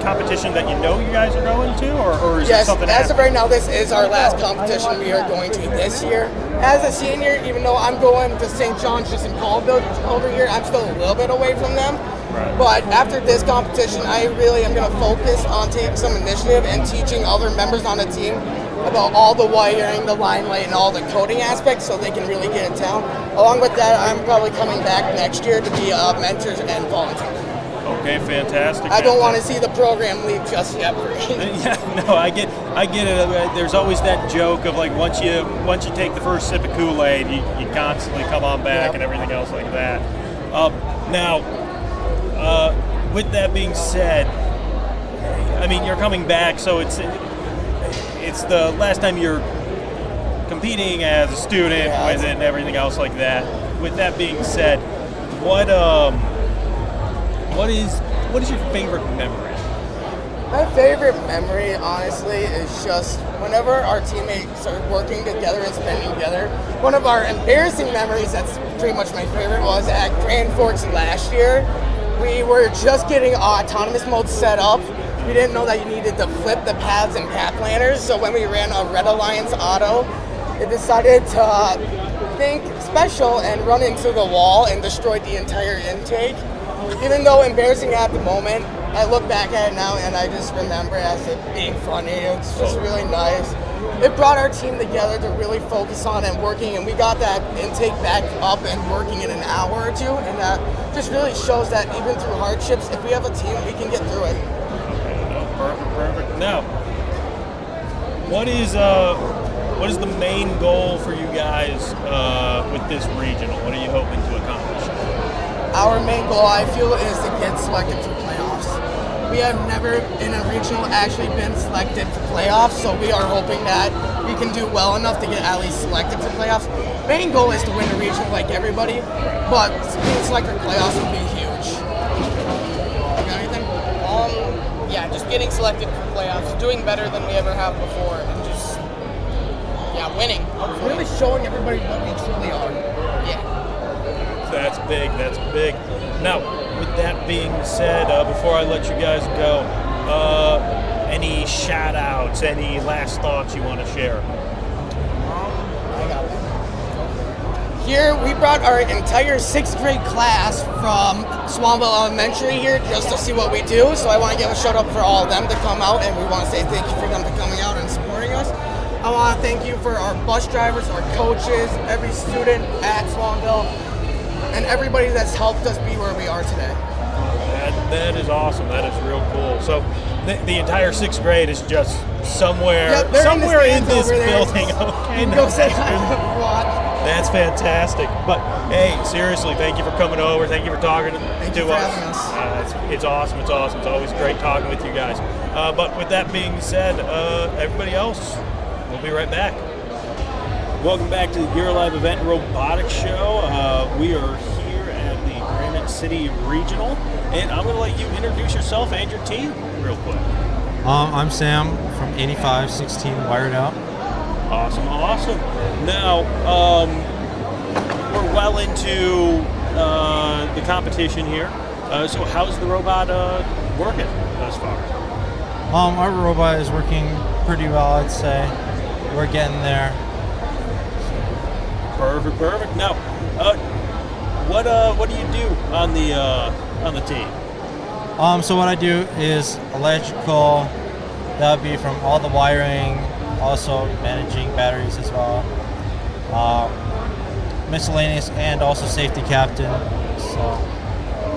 competition that you guys are going to, or is it something? Yes, as of right now, this is our last competition we are going to this year. As a senior, even though I'm going to St. John's just in Colville over here, I'm still a little bit away from them. Right. But after this competition, I really am going to focus on taking some initiative and teaching other members on the team about all the wiring, the line light, and all the coding aspects so they can really get it down. Along with that, I'm probably coming back next year to be a mentor and volunteer. Okay, fantastic. I don't want to see the program leave just yet for me. Yeah, no, I get it. There's always that joke of once you take the first sip of Kool-Aid, you constantly come on back and everything else like that. Now, with that being said, I mean, you're coming back, so it's the last time you're competing as a student with it and everything else like that. With that being said, what is your favorite memory? My favorite memory, honestly, is just whenever our teammates are working together and spending together. One of our embarrassing memories that's pretty much my favorite was at Grand Forks last year. We were just getting autonomous mode set up. We didn't know that you needed to flip the paths and path planners, so when we ran a Red Alliance auto, it decided to think special and run into the wall and destroyed the entire intake. Even though embarrassing at the moment, I look back at it now and I just remember it as it being funny. It's just really nice. It brought our team together to really focus on and working, and we got that intake back up and working in an hour or two, and that just really shows that even through hardships, if we have a team, we can get through it. Perfect. Now, what is the main goal for you guys with this regional? What are you hoping to accomplish? Our main goal, I feel, is to get selected for playoffs. we have never in a regional actually been selected for playoffs, so we are hoping that we can do well enough to get at least selected for playoffs. Main goal is to win the regional like everybody, but being selected for playoffs would be huge. You got anything? Yeah, just getting selected for playoffs, doing better than we ever have before, and just, winning. Really showing everybody what we truly are. Yeah. That's big. That's big. Now, with that being said, before I let you guys go, any shout outs, any last thoughts you want to share? Here, we brought our entire 6th grade class from Swanville Elementary here just to see what we do. So I want to give a shout out for all of them to come out, and we want to say thank you for them for coming out and supporting us. I want to thank you for our bus drivers, our coaches, every student at Swanville, and everybody that's helped us be where we are today. That is awesome. That is real cool. So the entire 6th grade is just somewhere in this building. Okay, go say hi to everyone. That's fantastic. But hey, seriously, thank you for coming over. Thank you for talking to us. It's awesome. It's awesome. It's always great talking with you guys. But with that being said, everybody else, we'll be right back. Welcome back to the Gear Live Event Robotics Show. We are here at the Granite City Regional, and I'm going to let you introduce yourself and your team real quick. I'm Sam from 8516 Wired Out. Awesome. Now, we're well into the competition here. So how's the robot working thus far? Our robot is working pretty well, I'd say. We're getting there. Perfect. Now, what do you do on the team? So what I do is electrical. That would be from all the wiring, also managing batteries as well. Miscellaneous and also safety captain. So.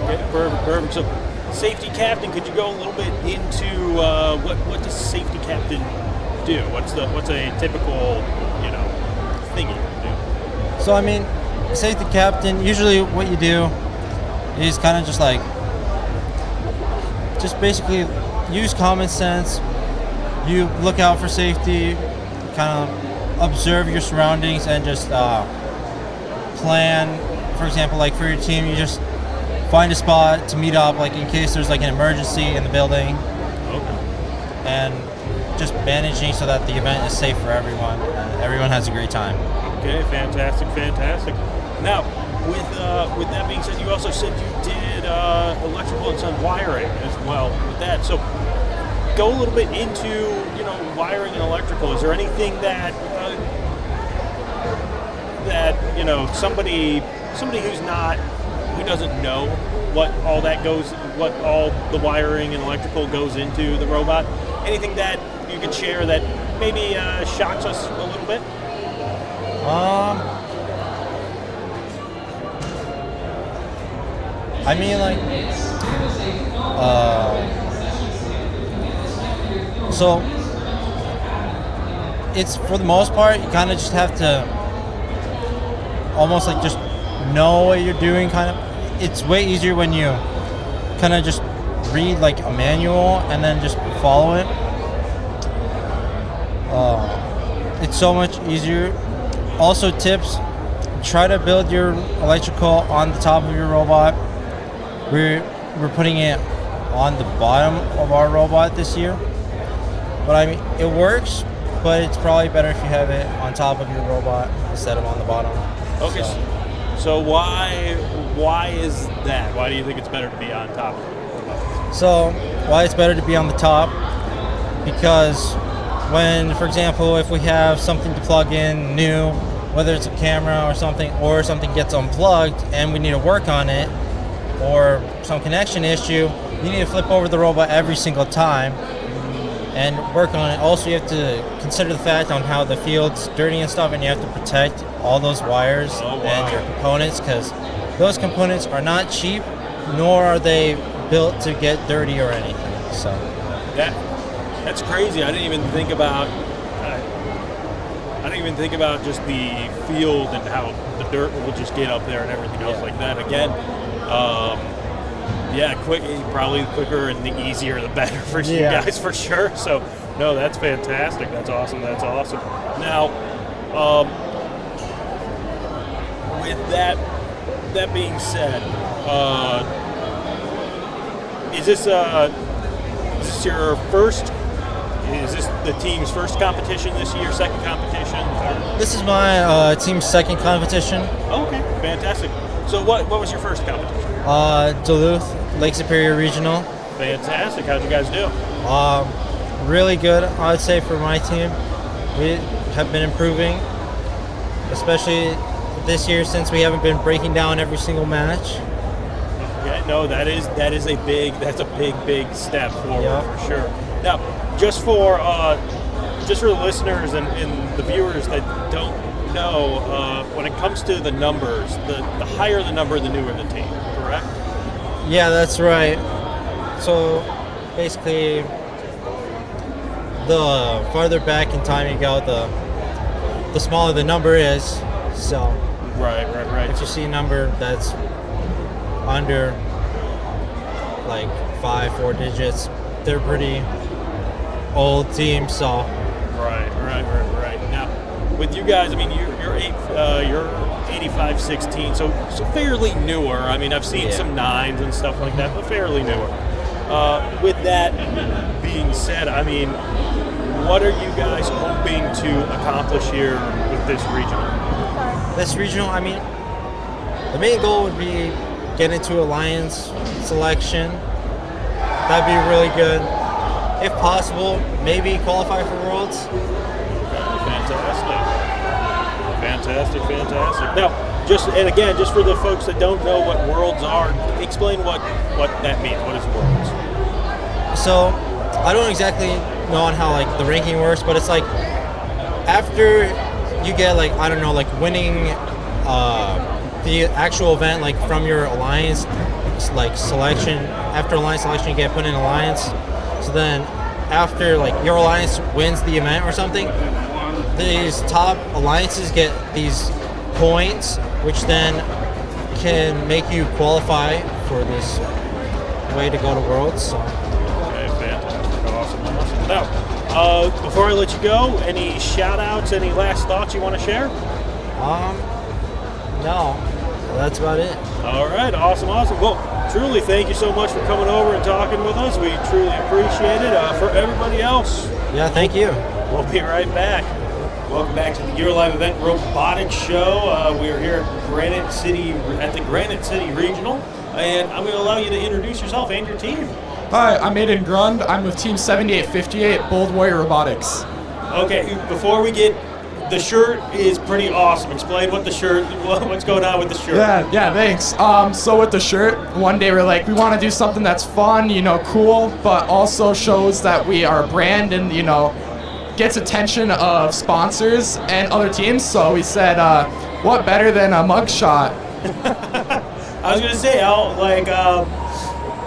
Okay, perfect. So, safety captain, could you go a little bit into what does safety captain do? What's a typical thing you can do? So safety captain. Usually, what you do is kind of just basically use common sense. You look out for safety, kind of observe your surroundings, and just plan. For example, like for your team, you just find a spot to meet up, like in case there's like an emergency in the building. Okay. And just managing so that the event is safe for everyone and everyone has a great time. Okay, fantastic. Now, with that being said, you also said you did electrical and some wiring as well with that. So, go a little bit into wiring and electrical. Is there anything that somebody who doesn't know what all the wiring and electrical goes into the robot? Anything that you could share that maybe shocks us a little bit? So it's, for the most part, you kind of just have to almost like just know what you're doing. It's way easier when you kind of just read like a manual and then just follow it. It's so much easier. Also, tips: try to build your electrical on the top of your robot. We're putting it on the bottom of our robot this year, but it works. But it's probably better if you have it on top of your robot instead of on the bottom. Okay. So why is that? Why do you think it's better to be on top of your robot? So why it's better to be on the top? Because when, for example, if we have something to plug in new, whether it's a camera or something gets unplugged and we need to work on it, or some connection issue, you need to flip over the robot every single time and work on it. Also, you have to consider the fact on how the field's dirty and stuff, and you have to protect all those wires and your components, because those components are not cheap, nor are they built to get dirty or anything. So that's crazy. I didn't even think about just the field and how the dirt will just get up there and everything else like that. Again, Yeah, probably quicker and the easier the better for you Yeah. guys for sure. So, no, that's fantastic. That's awesome. That's awesome. Now, with that being said, is this your first? Is this the team's first competition this year? Second competition? Third? This is my team's second competition. Oh, okay, fantastic. So, what was your first competition? Duluth, Lake Superior Regional. Fantastic. How'd you guys do? Really good, I would say, for my team. We have been improving, especially this year since we haven't been breaking down every single match. Yeah, no, that's a big step forward for sure. Now, just for the listeners and the viewers that don't know, when it comes to the numbers, the higher the number, the newer the team, correct? Yeah, that's right. So basically, the farther back in time you go, the smaller the number is. So right. If you see a number that's under like 4 digits, they're pretty old team. So Right. Now, with you guys, I mean, you're 85-16, so fairly newer. I mean, I've seen some 9s and stuff like that, but fairly newer. With that being said, I mean, what are you guys hoping to accomplish here with this regional? This regional, I mean, the main goal would be get into Alliance selection. That'd be really good. If possible, maybe qualify for Worlds. Fantastic. Now, just for the folks that don't know what Worlds are, explain what that means. What is Worlds? So, I don't exactly know on how like the ranking works, but it's like after you get winning the actual event from your Alliance selection. After Alliance selection, you get put in Alliance. So then after your Alliance wins the event or something, these top alliances get these points, which then can make you qualify for this way to go to Worlds. So. Okay, fantastic, awesome. Now, before I let you go, any shout-outs, any last thoughts you want to share? No, that's about it. All right, awesome. Well, truly, thank you so much for coming over and talking with us. We truly appreciate it. For everybody else, thank you. We'll be right back. Welcome back to the Year Live Event Robotics Show. We are here at the Granite City Regional, and I'm going to allow you to introduce yourself and your team. Hi, I'm Aiden Grund. I'm with Team 7858, Bold Warrior Robotics. Okay, before we get, the shirt is pretty awesome. Explain what's going on with the shirt. Yeah, thanks. So with the shirt, one day we're like, we want to do something that's fun, cool, but also shows that we are a brand and, gets attention of sponsors and other teams. So we said, what better than a mugshot? I was gonna say,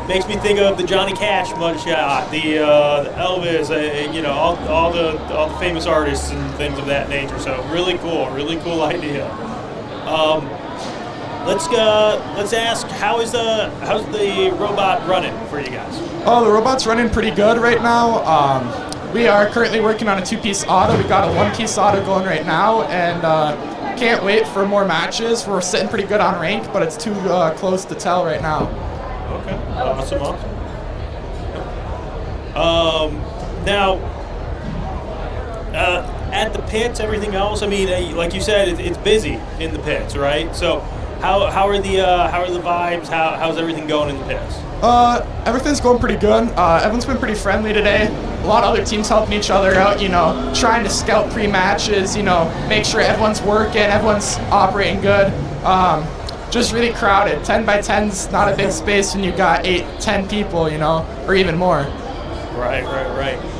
makes me think of the Johnny Cash mugshot, the Elvis, all the famous artists and things of that nature. So really cool idea. Let's ask, how's the robot running for you guys? Oh, the robot's running pretty good right now. We are currently working on a 2-piece auto. We got a 1-piece auto going right now, and can't wait for more matches. We're sitting pretty good on rank, but it's too close to tell right now. Okay, awesome. Now, at the pits, everything else. I mean, like you said, it's busy in the pits, right? So, how are the vibes? How's everything going in the pits? Everything's going pretty good. Everyone's been pretty friendly today. A lot of other teams helping each other out, trying to scout pre-matches, make sure everyone's working, everyone's operating good. Just really crowded. 10 by 10's not a big space when you got 8-10 people, or even more. Right.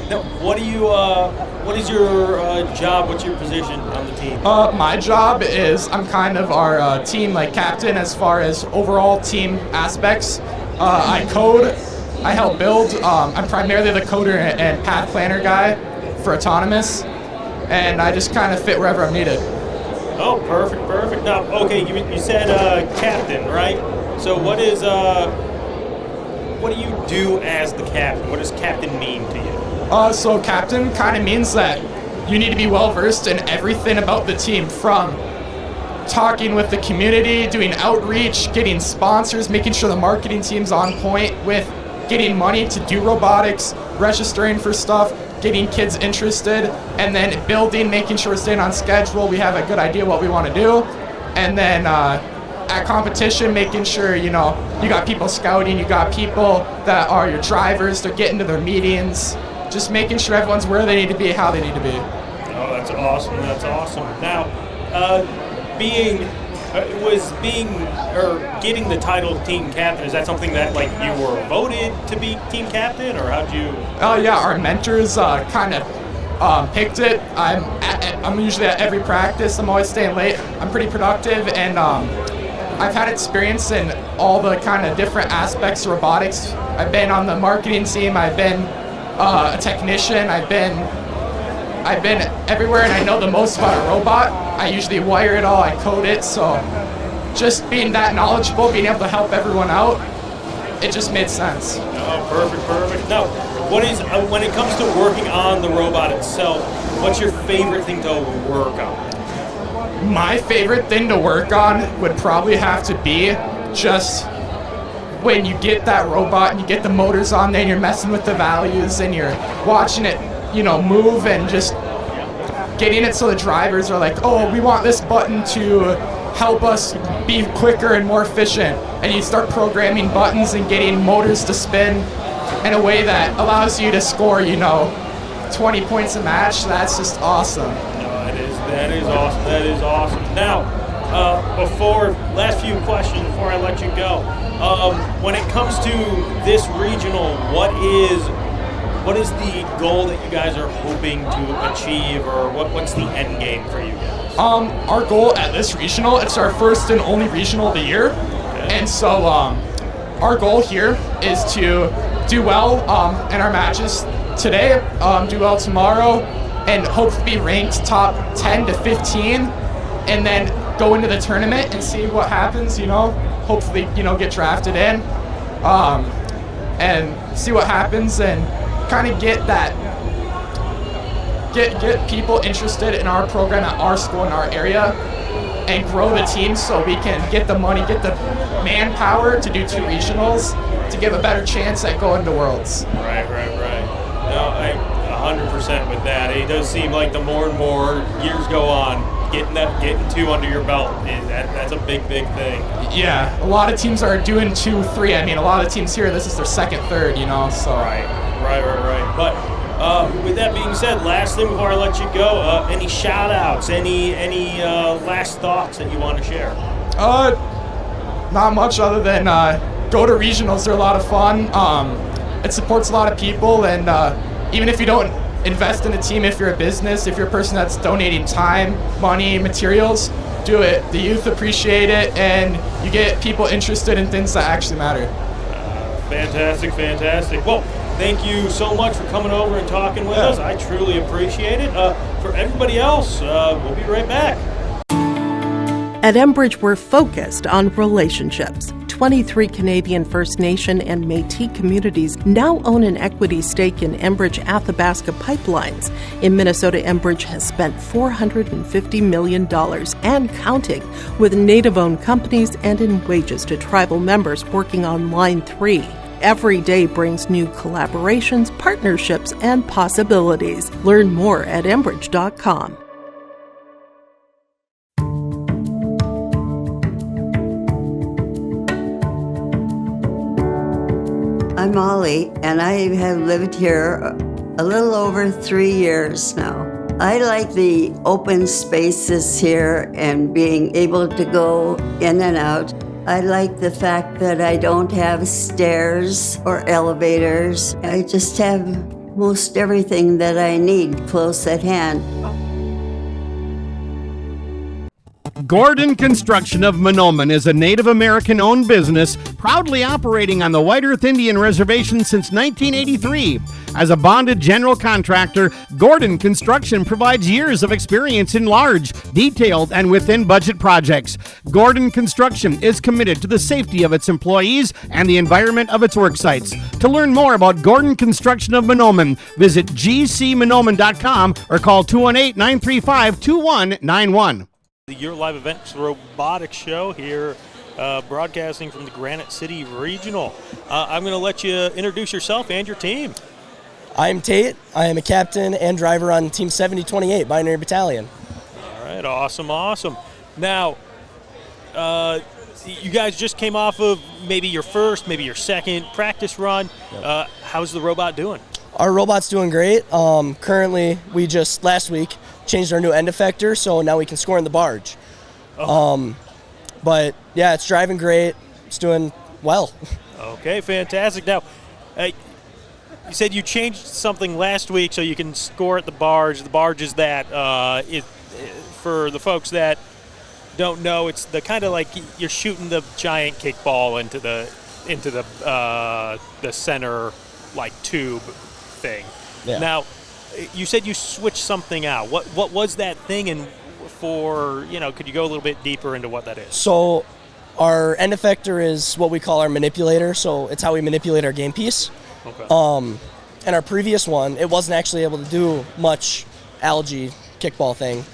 Now, what is your job? What's your position on the team? My job is I'm kind of our team captain as far as overall team aspects. I code, I help build. I'm primarily the coder and path planner guy for Autonomous, and I just kind of fit wherever I'm needed. Oh, perfect. Now, okay, you said captain, right? So what is what do you do as the captain? What does captain mean to you? So captain kind of means that you need to be well versed in everything about the team, from talking with the community, doing outreach, getting sponsors, making sure the marketing team's on point with getting money to do robotics, registering for stuff, getting kids interested, and then building, making sure we're staying on schedule, we have a good idea what we want to do, and then at competition, making sure, you got people scouting, you got people that are your drivers, they're getting to their meetings, just making sure everyone's where they need to be, how they need to be. Oh, that's awesome. That's awesome. Now, getting the title of team captain, is that something that you were voted to be team captain, or how'd you? Oh yeah, our mentors kind of picked it. I'm usually at every practice. I'm always staying late. I'm pretty productive, and I've had experience in all the kind of different aspects of robotics. I've been on the marketing team. I've been a technician. I've been everywhere, and I know the most about a robot. I usually wire it all, I code it, so just being that knowledgeable, being able to help everyone out, it just made sense. Oh, perfect. Now, what is when it comes to working on the robot itself, what's your favorite thing to work on? My favorite thing to work on would probably have to be just when you get that robot and you get the motors on there and you're messing with the values and you're watching it move, and just getting it so the drivers are like, oh, we want this button to help us be quicker and more efficient. And you start programming buttons and getting motors to spin in a way that allows you to score, 20 points a match. That's just awesome. That is awesome. That is awesome. Now, last few questions before I let you go. When it comes to this regional, what is the goal that you guys are hoping to achieve, or what's the end game for you guys? Our goal at this regional, it's our first and only regional of the year. Okay. And so our goal here is to do well in our matches today, do well tomorrow, and hope to be ranked top 10 to 15, and then go into the tournament and see what happens, hopefully, get drafted in, and see what happens, and kind of get people interested in our program at our school in our area, and grow the team so we can get the money, get the manpower to do 2 regionals to give a better chance at going to Worlds. Right. No, I 100% with that. It does seem like the more and more years go on, getting 2 under your belt, that's a big thing. Yeah, a lot of teams are doing 2, 3. I mean, a lot of teams here, this is their second, third, so. Right. But with that being said, last thing before I let you go, any shout-outs, any last thoughts that you want to share? Not much other than go to regionals. They're a lot of fun. It supports a lot of people, and even if you don't invest in a team, if you're a business, if you're a person that's donating time, money, materials, do it. The youth appreciate it, and you get people interested in things that actually matter. Fantastic. Well, thank you so much for coming over and talking with us. I truly appreciate it. For everybody else, we'll be right back. At Enbridge, we're focused on relationships. 23 Canadian First Nation and Métis communities now own an equity stake in Enbridge Athabasca Pipelines. In Minnesota, Enbridge has spent $450 million and counting with Native-owned companies and in wages to tribal members working on Line 3. Every day brings new collaborations, partnerships, and possibilities. Learn more at Enbridge.com. I'm Molly, and I have lived here a little over 3 years now. I like the open spaces here and being able to go in and out. I like the fact that I don't have stairs or elevators. I just have most everything that I need close at hand. Gordon Construction of Mahnomen is a Native American-owned business proudly operating on the White Earth Indian Reservation since 1983. As a bonded general contractor, Gordon Construction provides years of experience in large, detailed, and within-budget projects. Gordon Construction is committed to the safety of its employees and the environment of its work sites. To learn more about Gordon Construction of Mahnomen, visit gcmahnomen.com or call 218-935-2191. Your live events robotics show here, broadcasting from the Granite City Regional. I'm going to let you introduce yourself and your team. I'm Tate. I am a captain and driver on Team 7028, Binary Battalion. All right, awesome. Now, you guys just came off of maybe your first, maybe your second practice run. Yep. How's the robot doing? Our robot's doing great. Currently, we just last week changed our new end effector, so now we can score in the barge. Oh. But yeah, it's driving great. It's doing well. Okay, fantastic. Now, you said you changed something last week so you can score at the barge. The barge is that, for the folks that don't know, it's the kind of like you're shooting the giant kickball into the center like tube thing. Yeah. Now, you said you switched something out. What was that thing, and could you go a little bit deeper into what that is? So our end effector is what we call our manipulator, so it's how we manipulate our game piece. Okay. And our previous one, it wasn't actually able to do much algae kickball thing.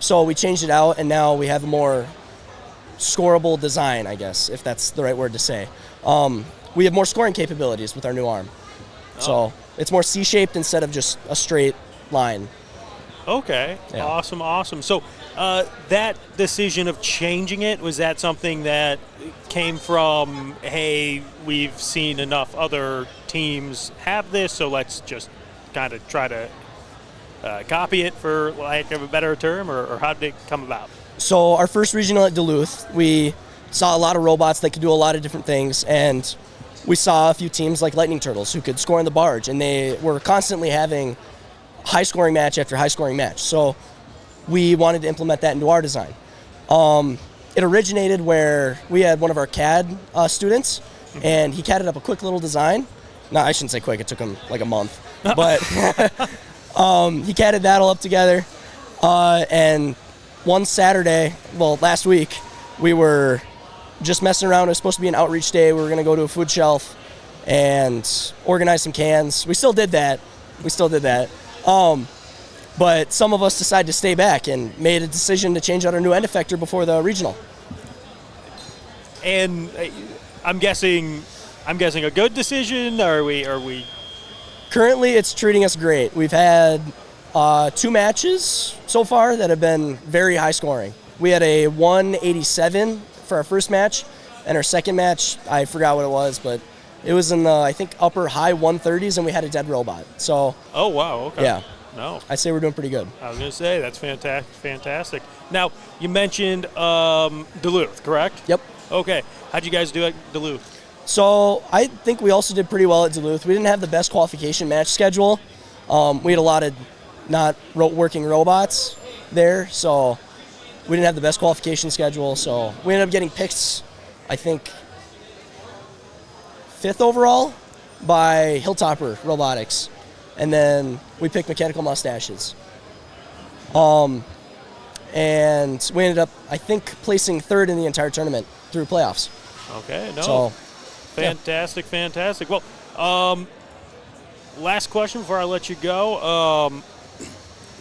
So we changed it out, and now we have a more scoreable design, I guess, if that's the right word to say. We have more scoring capabilities with our new arm. So it's more C-shaped instead of just a straight line. Okay, yeah. Awesome. So that decision of changing it, was that something that came from, hey, we've seen enough other teams have this, so let's just kind of try to copy it, for lack of a better term, or how did it come about? So our first regional at Duluth, we saw a lot of robots that could do a lot of different things, and we saw a few teams like Lightning Turtles who could score in the barge, and they were constantly having high-scoring match after high-scoring match. So we wanted to implement that into our design. It originated where we had one of our CAD students, and he CAD'd up a quick little design. No, I shouldn't say quick. It took him like a month. But he CAD'd that all up together. And one Saturday, last week, we were just messing around. It was supposed to be an outreach day. We were going to go to a food shelf and organize some cans. We still did that. But some of us decided to stay back and made a decision to change out our new end effector before the regional. And I'm guessing a good decision. Are we? Currently, it's treating us great. We've had 2 matches so far that have been very high scoring. We had a 187 for our first match, and our second match, I forgot what it was, but it was in the, I think, upper high 130s, and we had a dead robot. So. Oh wow! Okay. Yeah. No. I'd say we're doing pretty good. I was going to say that's fantastic. Now you mentioned Duluth, correct? Yep. Okay. How'd you guys do at Duluth? So I think we also did pretty well at Duluth. We didn't have the best qualification match schedule. We had a lot of not working robots there, so we didn't have the best qualification schedule. So we ended up getting picked, I think, 5th overall by Hilltopper Robotics. And then we picked Mechanical Mustaches. And we ended up, I think, placing 3rd in the entire tournament through playoffs. Okay, no. So, fantastic. Well, last question before I let you go.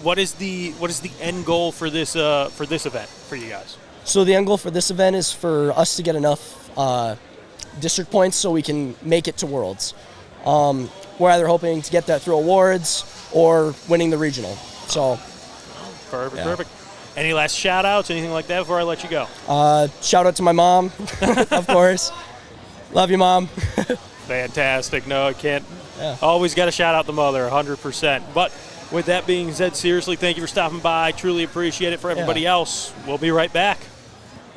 What is the end goal for this event for you guys? So the end goal for this event is for us to get enough district points so we can make it to Worlds. We're either hoping to get that through awards or winning the regional. So, perfect. Any last shout outs, anything like that before I let you go? Shout out to my mom, of course. Love you, Mom. Fantastic. No, I can't. Yeah. Always got to shout out the mother, 100%. But with that being said, seriously, thank you for stopping by. Truly appreciate it. For everybody else, we'll be right back.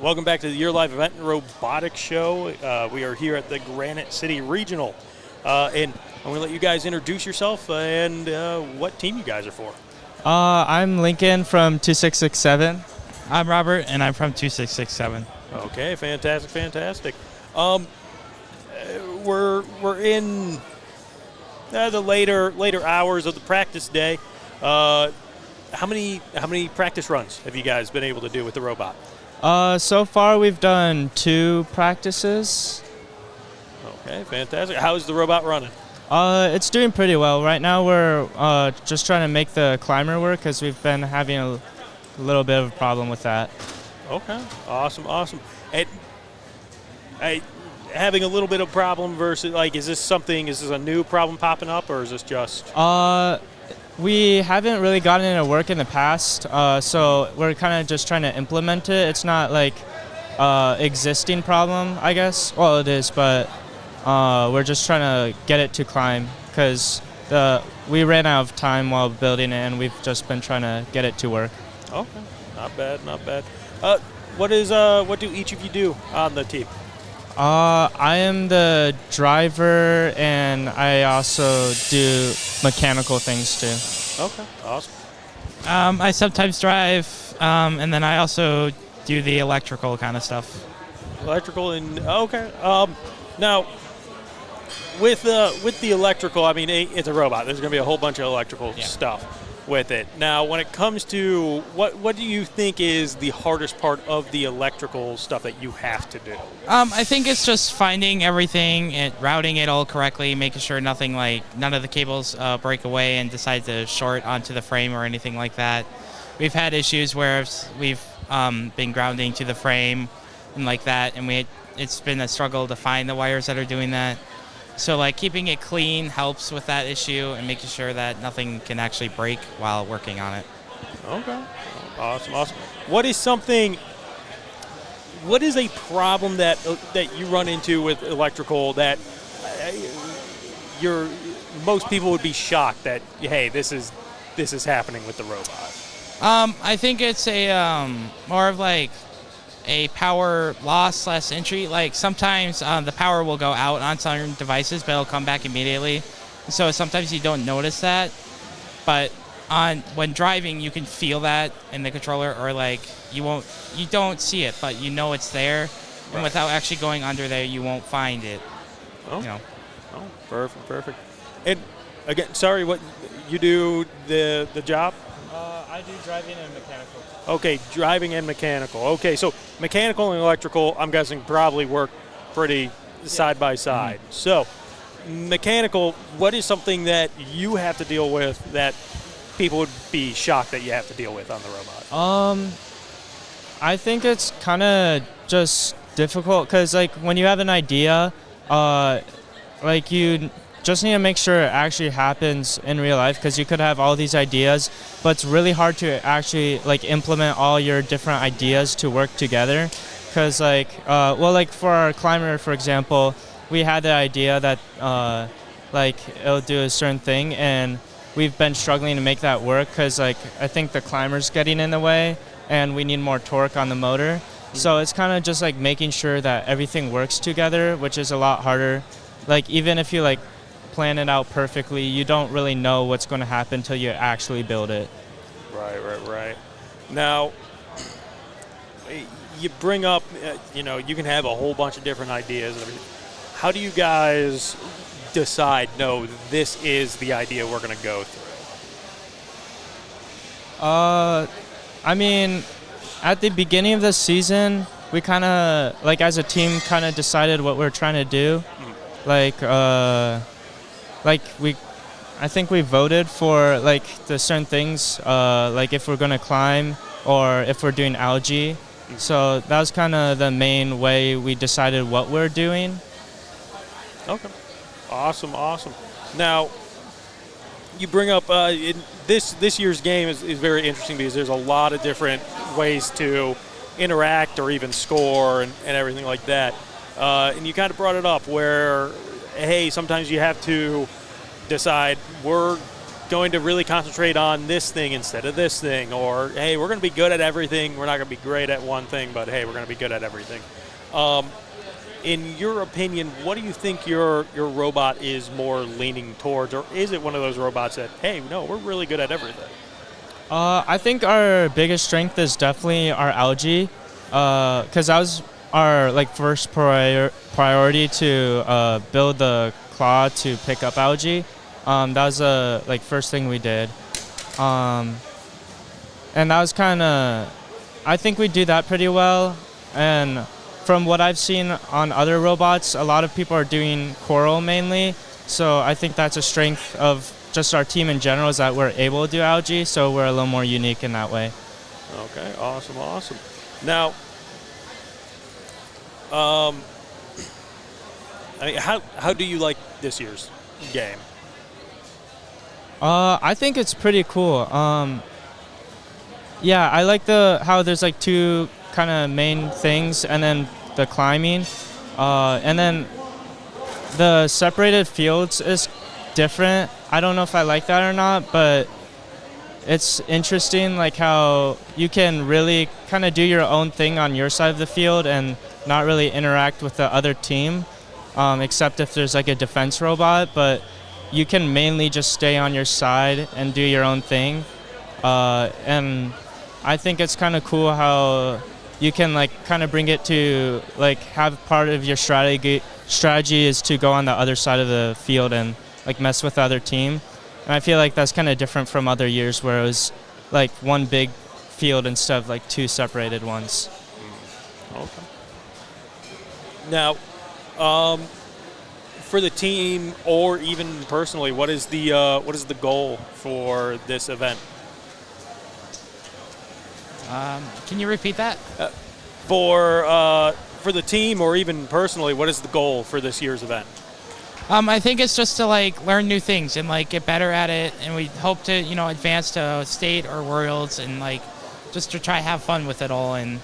Welcome back to the Your Live Event and Robotics Show. We are here at the Granite City Regional. And I'm going to let you guys introduce yourself and what team you guys are for. I'm Lincoln from 2667. I'm Robert, and I'm from 2667. Okay, fantastic. We're in the later hours of the practice day. How many practice runs have you guys been able to do with the robot? So far, we've done 2 practices. Okay, fantastic. How's the robot running? It's doing pretty well. Right now, we're just trying to make the climber work because we've been having a little bit of a problem with that. Okay, awesome. And having a little bit of problem versus is this a new problem popping up, or is this just? We haven't really gotten it to work in the past, so we're kind of just trying to implement it. It's not like existing problem, I guess. Well, it is, but we're just trying to get it to climb because we ran out of time while building it, and we've just been trying to get it to work. Okay, not bad. What do each of you do on the team? I am the driver, and I also do mechanical things too. Okay, awesome. I sometimes drive, and then I also do the electrical kind of stuff. Electrical and okay. Now, with the electrical, I mean, it's a robot. There's going to be a whole bunch of electrical stuff with it. Now, when it comes to what do you think is the hardest part of the electrical stuff that you have to do? I think it's just finding everything and routing it all correctly, making sure none of the cables break away and decide to short onto the frame or anything like that. We've had issues where we've been grounding to the frame and like that, and it's been a struggle to find the wires that are doing that. So keeping it clean helps with that issue and making sure that nothing can actually break while working on it. Okay. Awesome. What is a problem that you run into with electrical that most people would be shocked that, hey, this is happening with the robot? I think it's a more of a power loss / entry. Sometimes the power will go out on certain devices, but it'll come back immediately. So sometimes you don't notice that, but when driving, you can feel that in the controller, or you don't see it, but you know it's there, and without actually going under there, you won't find it. Oh, perfect. And again, sorry, what you do the job? I do driving and mechanical. Okay, driving and mechanical. Okay, so mechanical and electrical, I'm guessing, probably work pretty side by side. Mm-hmm. So, mechanical, what is something that you have to deal with that people would be shocked that you have to deal with on the robot? I think it's kind of just difficult because, when you have an idea, you just need to make sure it actually happens in real life, because you could have all these ideas, but it's really hard to actually implement all your different ideas to work together. Because for our climber, for example, we had the idea that it'll do a certain thing, and we've been struggling to make that work because I think the climber's getting in the way, and we need more torque on the motor. Mm-hmm. So it's kind of just making sure that everything works together, which is a lot harder. Even if you plan it out perfectly, you don't really know what's going to happen until you actually build it. Right. Now, you bring up, you can have a whole bunch of different ideas and everything. How do you guys decide, no, this is the idea we're going to go through? I mean, at the beginning of the season, we kind of, as a team, kind of decided what we're trying to do. I think we voted for the certain things, if we're gonna climb or if we're doing algae. So that was kind of the main way we decided what we're doing. Okay, awesome. Now, you bring up this year's game is very interesting because there's a lot of different ways to interact or even score and everything like that. And you kind of brought it up where, hey, sometimes you have to decide we're going to really concentrate on this thing instead of this thing, or hey, we're going to be good at everything. We're not going to be great at one thing, but hey, we're going to be good at everything. In your opinion, what do you think your robot is more leaning towards, or is it one of those robots that, hey, no, we're really good at everything? I think our biggest strength is definitely our algae, because that was our first priority to build the claw to pick up algae. That was the first thing we did, and that was kind of, I think we do that pretty well. And from what I've seen on other robots, a lot of people are doing coral mainly. So I think that's a strength of just our team in general, is that we're able to do algae, so we're a little more unique in that way. Okay, awesome. Now, I mean, how do you like this year's game? I think it's pretty cool. Yeah, I like how there's two kind of main things, and then the climbing, and then the separated fields is different. I don't know if I like that or not, but it's interesting how you can really kind of do your own thing on your side of the field and not really interact with the other team, except if there's a defense robot, but you can mainly just stay on your side and do your own thing. And I think it's kind of cool how you can kind of bring it to have part of your strategy is to go on the other side of the field and mess with the other team. And I feel that's kind of different from other years where it was one big field instead of two separated ones. Okay. Now, for the team or even personally, what is the goal for this event? Can you repeat that? For the team or even personally, what is the goal for this year's event? I think it's just to learn new things and get better at it, and we hope to advance to state or worlds, and just to try to have fun with it all and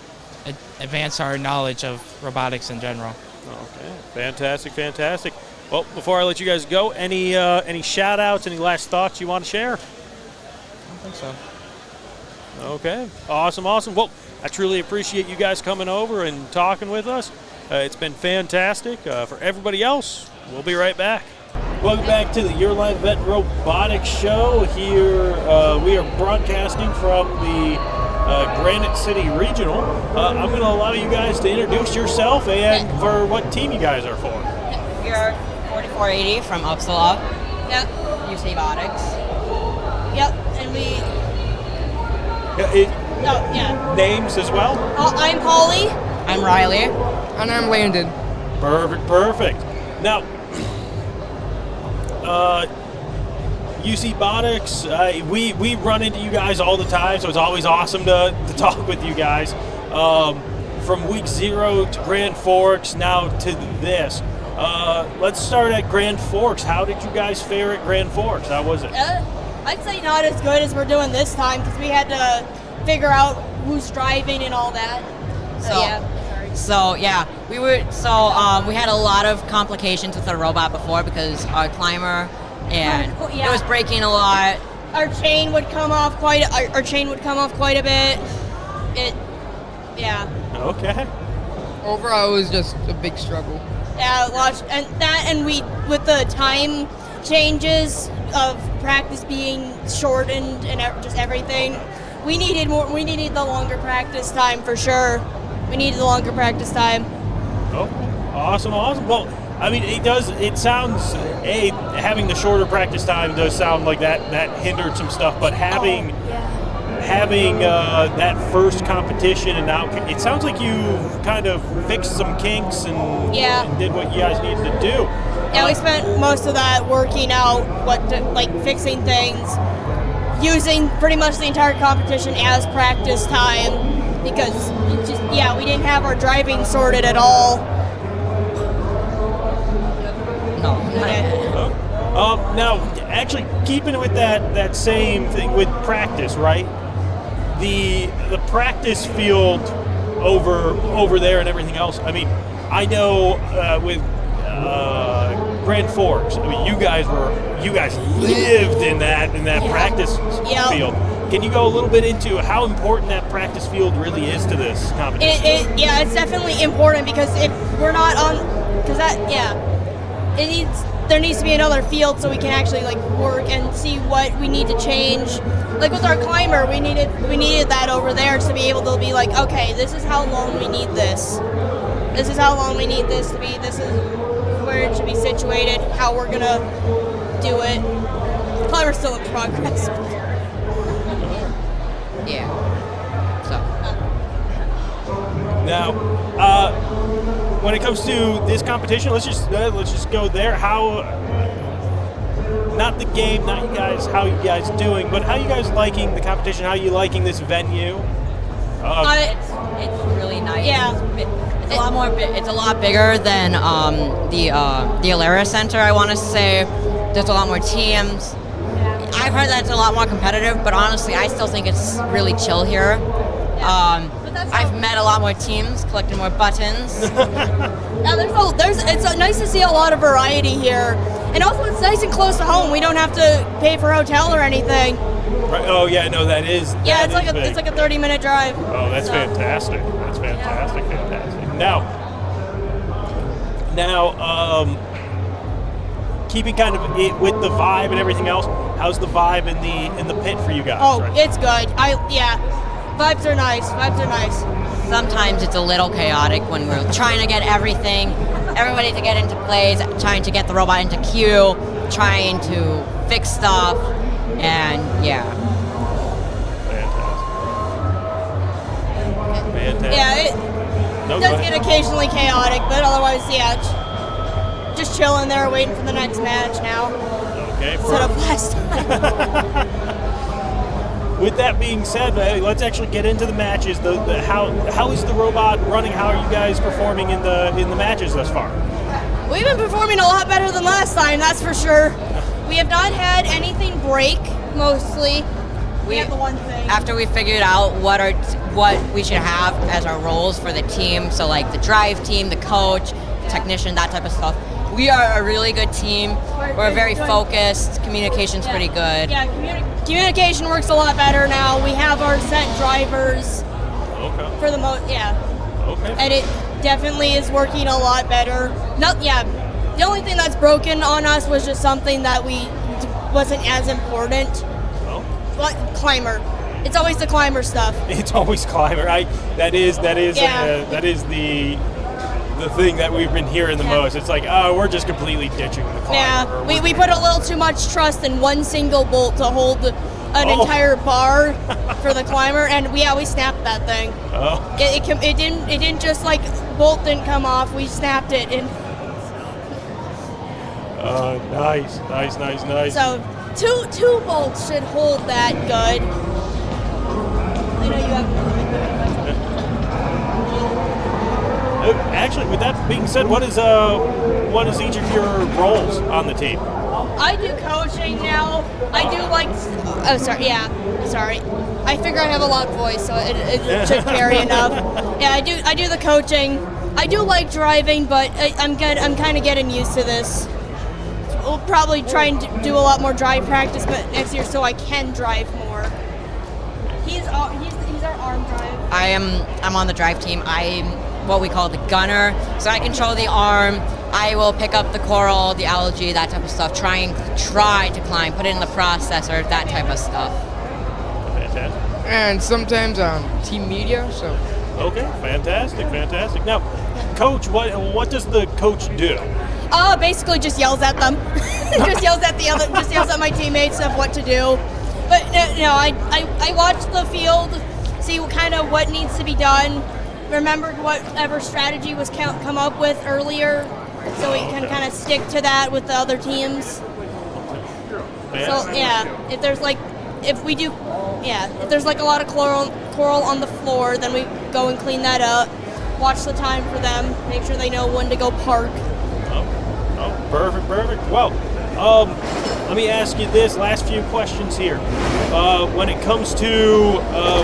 advance our knowledge of robotics in general. Okay, fantastic. Well, before I let you guys go, any shout outs, any last thoughts you want to share? I don't think so. Okay, awesome. Well, I truly appreciate you guys coming over and talking with us. It's been fantastic. For everybody else, we'll be right back. Welcome back to the Your Line Vet Robotics Show. Here we are broadcasting from the Granite City Regional. I'm going to allow you guys to introduce yourself and for what team you guys are for. We are 4480 from Uppsala. Yep. UC Robotics. Yep, and we... Yeah. Names as well? I'm Holly. I'm Riley. And I'm Landon. Perfect. Now, UC Robotics, we run into you guys all the time, so it's always awesome to talk with you guys. From week 0 to Grand Forks, now to this. Let's start at Grand Forks. How did you guys fare at Grand Forks? How was it? I'd say not as good as we're doing this time because we had to figure out who's driving and all that. We had a lot of complications with the robot before because our climber and it was breaking a lot. Our chain would come off quite a bit. Okay. Overall, it was just a big struggle. And we with the time changes of practice being shortened and just everything, we needed the longer practice time for sure. We needed the longer practice time. Oh, awesome. Well, I mean, it sounds, having the shorter practice time does sound like that hindered some stuff, but having that first competition, and now it sounds like you kind of fixed some kinks and did what you guys needed to do. Yeah, we spent most of that working out fixing things, using pretty much the entire competition as practice time because we didn't have our driving sorted at all. No. Now, actually, keeping with that same thing with practice, right? The practice field over there and everything else. I mean, I know with Grand Forks. I mean, you guys lived in that practice field. Can you go a little bit into how important that practice field really is to this competition? It's definitely important because if we're not on, it needs there needs to be another field so we can actually like work and see what we need to change. Like with our climber, we needed that over there to be able to be like, okay, this is how long we need this. This is how long we need this to be. This is where it should be situated. How we're gonna do it. Climber's still in progress. Yeah. So. Now, when it comes to this competition, let's just go there. How, not the game, not you guys, how you guys doing, but how you guys liking the competition? How you liking this venue? It's really nice. Yeah. It's a lot more. It's a lot bigger than the Alara Center. I want to say there's a lot more teams. I've heard that it's a lot more competitive, but honestly, I still think it's really chill here. I've met a lot more teams, collected more buttons. Yeah, it's nice to see a lot of variety here, and also it's nice and close to home. We don't have to pay for a hotel or anything. Right. Oh yeah, no, that is. Yeah, that it's like a 30-minute drive. Oh, that's fantastic. That's fantastic. Fantastic. Now, keeping kind of it with the vibe and everything else. How's the vibe in the pit for you guys? Oh, right? it's good. Vibes are nice. Sometimes it's a little chaotic when we're trying to get everybody to get into plays, trying to get the robot into queue, trying to fix stuff, and yeah. Fantastic. Yeah, it does get occasionally chaotic, but otherwise, yeah, just chilling there, waiting for the next match now. Okay. Instead of last time. With that being said, let's actually get into the matches. How is the robot running? How are you guys performing in the matches thus far? We've been performing a lot better than last time, that's for sure. We have not had anything break, mostly. We have the one thing. After we figured out what we should have as our roles for the team, so like the drive team, the coach, the technician, that type of stuff. We are a really good team. We're very focused. Communication's pretty good. Yeah, communication works a lot better now. We have our set drivers. Okay. For the most, yeah. Okay. And it definitely is working a lot better. The only thing that's broken on us was just something that wasn't as important. Oh. But climber. It's always the climber stuff. It's always climber. That is the thing that we've been hearing the most. It's like, oh, we're just completely ditching the climber. Yeah, we put a little too much trust in one single bolt to hold an entire bar for the climber, and we snapped that thing. Oh. It didn't just like bolt didn't come off. We snapped it and. Nice. So two bolts should hold that good. I know you have. Actually, with that being said, what is each of your roles on the team? I do coaching now. I do like. Oh, sorry. Yeah, sorry. I figure I have a loud voice, so it should carry enough. Yeah, I do the coaching. I do like driving, but I'm kind of getting used to this. We'll probably try and do a lot more drive practice, but next year so I can drive more. He's our arm drive. I'm on the drive team. I'm what we call the gunner, so I control the arm. I will pick up the coral, the algae, that type of stuff. Try to climb, put it in the processor, that type of stuff. Fantastic. And sometimes team media. So. Okay, fantastic. Now, coach, what does the coach do? Basically just yells at them. just yells at my teammates of what to do. But I watch the field, see what needs to be done. Remember whatever strategy was come up with earlier, so we can kind of stick to that with the other teams. So yeah, if there's like a lot of coral on the floor, then we go and clean that up. Watch the time for them, make sure they know when to go park. Oh, perfect. Well, let me ask you this last few questions here. When it comes to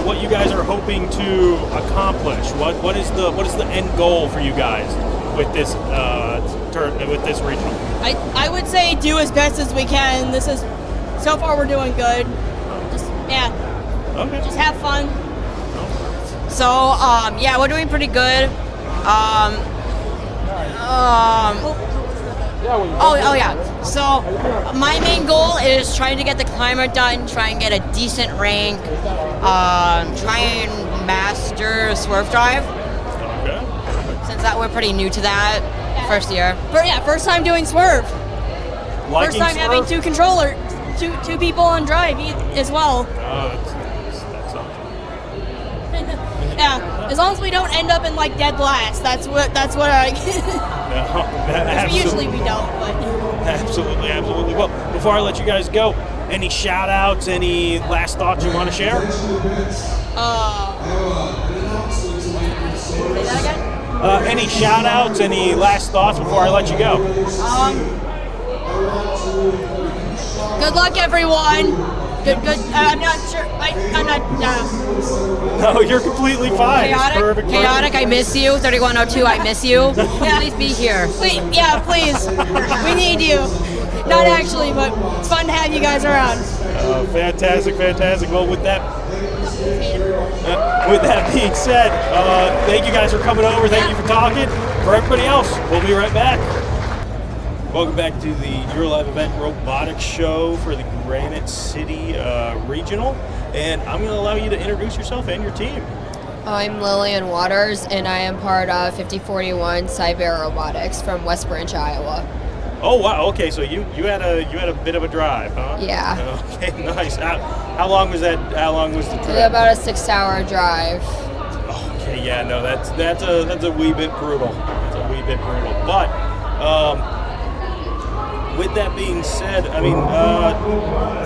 what you guys are hoping to accomplish, what is the end goal for you guys with this regional? I would say do as best as we can. So far we're doing good. Okay. Just have fun. So we're doing pretty good. So my main goal is trying to get the climber done, try and get a decent rank, try and master swerve drive. Okay. Since that we're pretty new to that, first year. First time doing swerve. Liking First time having two people on drive as well. That's awesome. Yeah, as long as we don't end up in like dead last. That's what I. Usually we don't, but. Absolutely. Well, before I let you guys go, any shout outs, any last thoughts you want to share? Say that again? Any shout outs, any last thoughts before I let you go? Good luck, everyone. Good. I'm not sure. I'm not. No, you're completely fine. Chaotic, It's perfect. Chaotic, I miss you. 3102, I miss you. Please be here. Please, we need you. Not actually, but it's fun to have you guys around. Fantastic. Well, with that being said, thank you guys for coming over. Thank you for talking. For everybody else, we'll be right back. Welcome back to the Your Live Event Robotics Show for the Granite City Regional. And I'm going to allow you to introduce yourself and your team. I'm Lillian Waters, and I am part of 5041 Cyber Robotics from West Branch, Iowa. Oh wow! Okay, so you had a bit of a drive, huh? Yeah. Okay, nice. How long was that? How long was the trip? About a 6-hour drive. Okay, yeah, no, that's a wee bit brutal. But with that being said, I mean,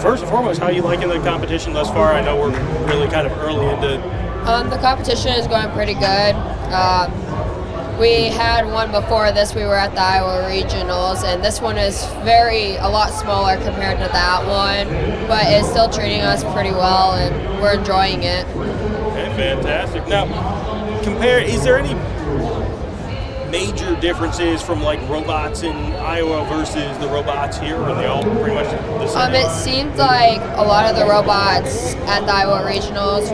first and foremost, how are you liking the competition thus far? I know we're really kind of early into. The competition is going pretty good. We had one before this. We were at the Iowa Regionals, and this one is a lot smaller compared to that one, but it's still treating us pretty well, and we're enjoying it. Okay, fantastic. Now, is there any major differences from like robots in Iowa versus the robots here, or are they all pretty much the same? It seemed like a lot of the robots at the Iowa Regionals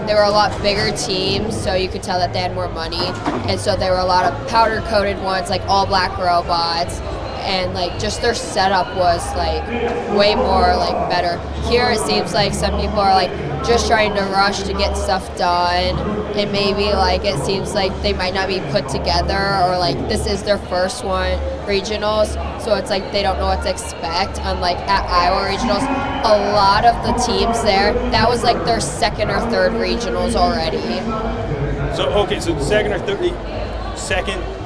they were a lot bigger teams, so you could tell that they had more money, and so there were a lot of powder-coated ones, like all black robots, and like just their setup was like way more like better. Here it seems like some people are like just trying to rush to get stuff done, and maybe like it seems like they might not be put together, or like this is their first regionals, so it's like they don't know what to expect. Unlike at Iowa Regionals, a lot of the teams there, that was like their second or third regionals already. So the second or third,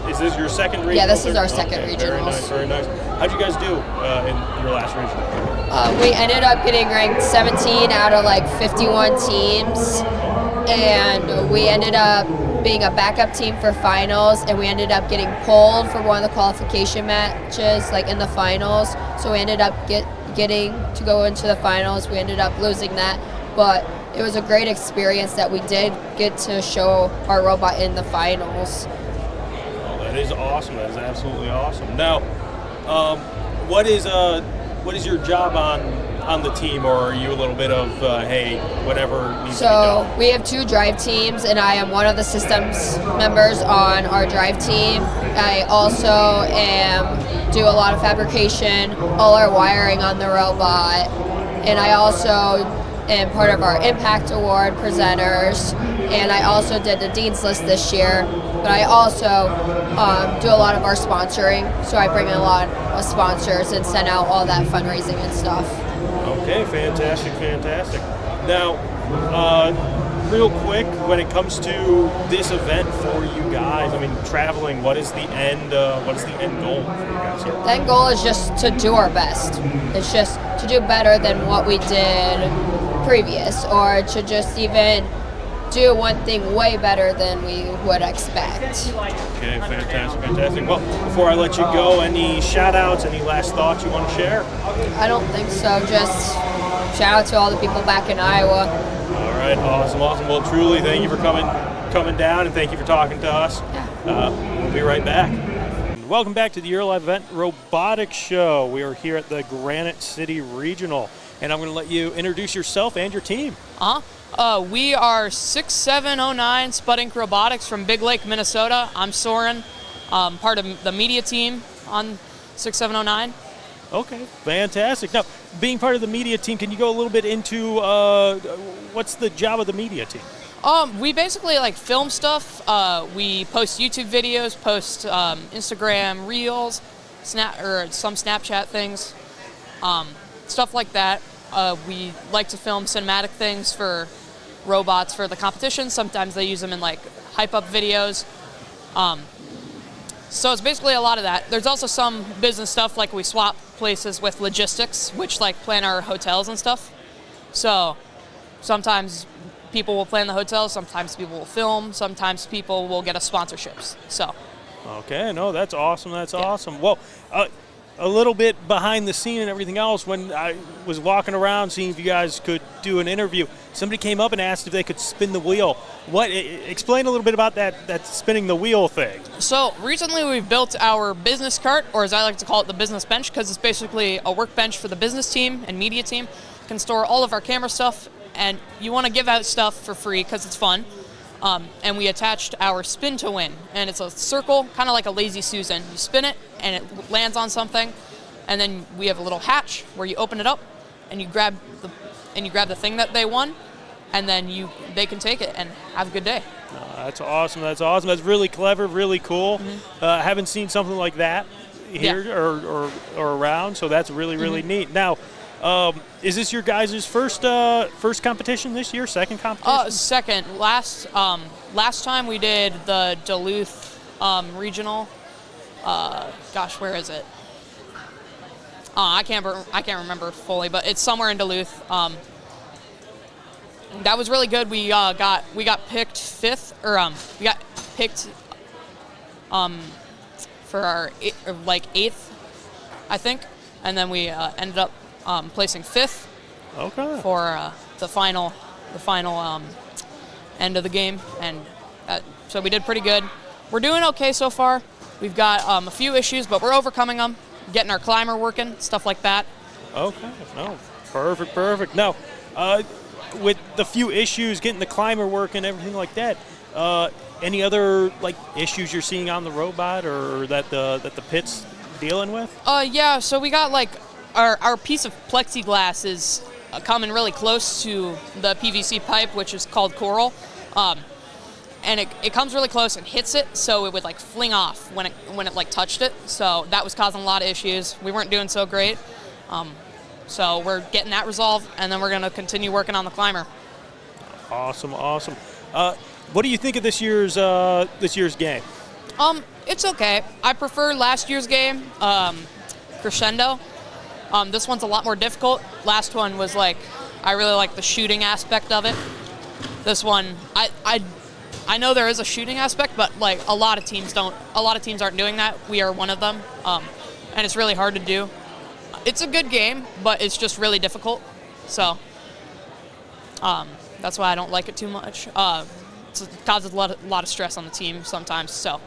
is this your second regional? Yeah, this is our second regionals. Very nice. How'd you guys do in your last regional? We ended up getting ranked 17 out of like 51 teams, and we ended up being a backup team for finals, and we ended up getting pulled for one of the qualification matches, like in the finals. So we ended up getting to go into the finals. We ended up losing that, but it was a great experience that we did get to show our robot in the finals. That is awesome. That is absolutely awesome. Now, what is your job on the team, or are you a little bit of hey, whatever needs to be done? So we have 2 drive teams, and I am one of the systems members on our drive team. I also do a lot of fabrication, all our wiring on the robot, and I also am part of our Impact Award presenters, and I also did the Dean's List this year, but I also do a lot of our sponsoring, so I bring in a lot of sponsors and send out all that fundraising and stuff. Okay, fantastic. Now, real quick, when it comes to this event for you guys, I mean, traveling, what is the end goal for you guys here? The end goal is just to do our best. It's just to do better than what we did previous, or to just even do one thing way better than we would expect. Okay, fantastic. Well, before I let you go, any shout outs, any last thoughts you want to share? I don't think so. Just shout out to all the people back in Iowa. All right, awesome. Well, truly, thank you for coming down, and thank you for talking to us. We'll be right back. Welcome back to the Your Live Event Robotics Show. We are here at the Granite City Regional, and I'm going to let you introduce yourself and your team. We are 6709 Spud Inc. Robotics from Big Lake, Minnesota. I'm Soren, part of the media team on 6709. Okay, fantastic. Now, being part of the media team, can you go a little bit into what's the job of the media team? We basically like film stuff. We post YouTube videos, post Instagram Reels, some Snapchat things, stuff like that. We like to film cinematic things for robots for the competition. Sometimes they use them in like hype up videos. So it's basically a lot of that. There's also some business stuff, like we swap places with logistics, which like plan our hotels and stuff. So sometimes people will plan the hotels, sometimes people will film, sometimes people will get us sponsorships. So. Okay, no, that's awesome. That's awesome. Well, a little bit behind the scene and everything else, when I was walking around seeing if you guys could do an interview, somebody came up and asked if they could spin the wheel. Explain a little bit about that spinning the wheel thing. So recently we've built our business cart, or as I like to call it, the business bench, because it's basically a workbench for the business team and media team. It can store all of our camera stuff, and you want to give out stuff for free because it's fun. And we attached our spin to win, and it's a circle, kind of like a Lazy Susan. You spin it, and it lands on something, and then we have a little hatch where you open it up, and you grab the thing that they won, and then they can take it and have a good day. That's awesome. That's awesome. That's really clever, really cool. Haven't seen something like that here or around, so that's really, really neat. Now, is this your guys' first competition this year? Second competition? Second. Last time we did the Duluth regional. Where is it? I can't remember fully, but it's somewhere in Duluth. That was really good. We got picked fifth, or we got picked for our eighth, I think, and then we ended up placing fifth. Okay. For the final end of the game, and so we did pretty good. We're doing okay so far. We've got a few issues, but we're overcoming them. Getting our climber working, stuff like that. Okay. No. Perfect. Now, with the few issues, getting the climber working, everything like that. Any other issues you're seeing on the robot, or that the pit's dealing with? Yeah. So we got our piece of plexiglass is coming really close to the PVC pipe, which is called coral, and it comes really close and hits it, so it would fling off when it touched it. So that was causing a lot of issues. We weren't doing so great. So we're getting that resolved, and then we're going to continue working on the climber. Awesome. What do you think of this year's game? It's okay. I prefer last year's game, Crescendo. This one's a lot more difficult. Last one was I really like the shooting aspect of it. This one, I know there is a shooting aspect, but a lot of teams don't. A lot of teams aren't doing that. We are one of them, and it's really hard to do. It's a good game, but it's just really difficult. So that's why I don't like it too much. It causes a lot of stress on the team sometimes. So.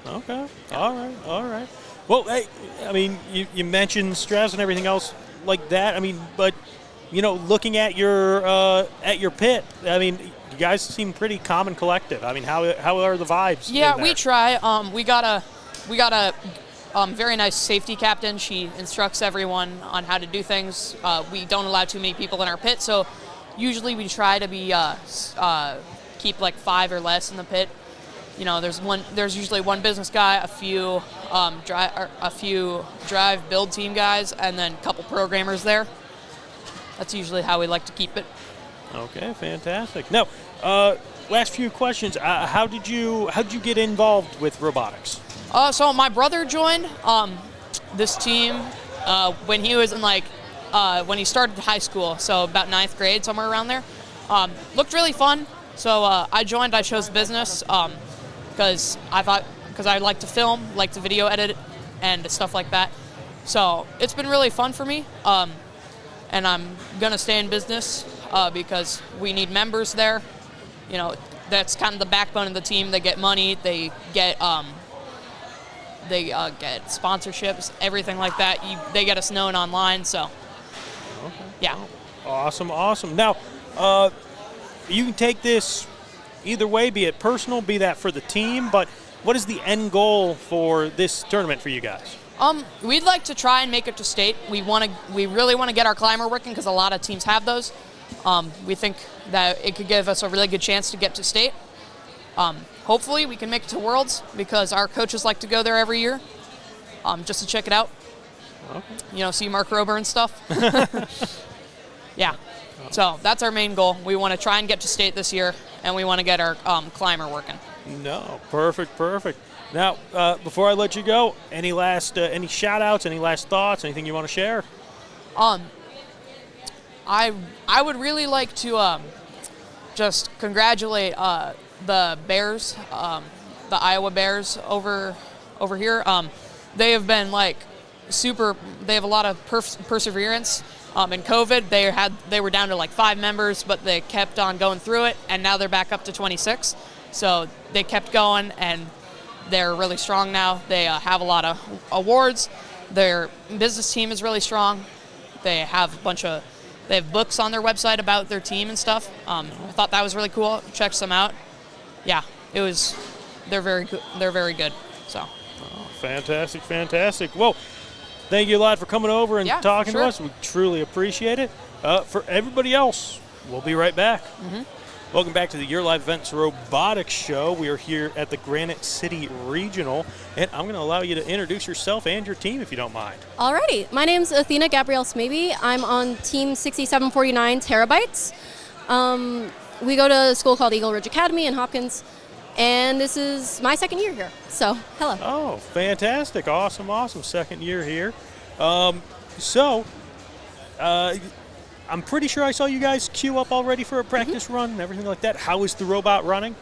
Okay. All right. Well, hey, I mean, you mentioned stress and everything else like that. I mean, but looking at your pit, I mean, you guys seem pretty calm and collective. I mean, how are the vibes? Yeah, we try. We got a very nice safety captain. She instructs everyone on how to do things. We don't allow too many people in our pit, so usually we try to be keep 5 or less in the pit. There's usually one business guy, a few drive build team guys, and then a couple programmers there. That's usually how we like to keep it. Okay, fantastic. Now, last few questions. How did you get involved with robotics? So my brother joined this team when he was in when he started high school, so about 9th grade, somewhere around there. Looked really fun, so I joined. I chose business because I like to film, like to video edit, and stuff like that. So it's been really fun for me, and I'm gonna stay in business because we need members there. That's kind of the backbone of the team. They get money, they get sponsorships, everything like that. They get us known online, so yeah. Awesome. Now, you can take this either way, be it personal, be that for the team, but what is the end goal for this tournament for you guys? We'd like to try and make it to state. We really want to get our climber working because a lot of teams have those. We think that it could give us a really good chance to get to state. Hopefully we can make it to Worlds because our coaches like to go there every year, just to check it out. Okay. See Mark Rober and stuff. Yeah. So that's our main goal. We want to try and get to state this year, and we want to get our climber working. No, perfect. Now, before I let you go, any last any shout-outs, any last thoughts, anything you want to share? I would really like to just congratulate the Bears, the Iowa Bears over here. They have been they have a lot of perseverance. In COVID, they were down to 5 members, but they kept on going through it, and now they're back up to 26. So they kept going, and they're really strong now. They have a lot of awards. Their business team is really strong. They have they have books on their website about their team and stuff. I thought that was really cool. Check them out. Yeah, they're very good. They're very good. So. Oh, fantastic. Well, thank you a lot for coming over and talking to us. We truly appreciate it. For everybody else, we'll be right back. Mm-hmm. Welcome back to the Your Live Events Robotics Show. We are here at the Granite City Regional, and I'm going to allow you to introduce yourself and your team if you don't mind. Alrighty, my name's Athena Gabrielle Smaby. I'm on Team 6749 Terabytes. We go to a school called Eagle Ridge Academy in Hopkins, and this is my second year here. So, hello. Oh, fantastic! Awesome! Second year here. I'm pretty sure I saw you guys queue up already for a practice run and everything like that. How is the robot running?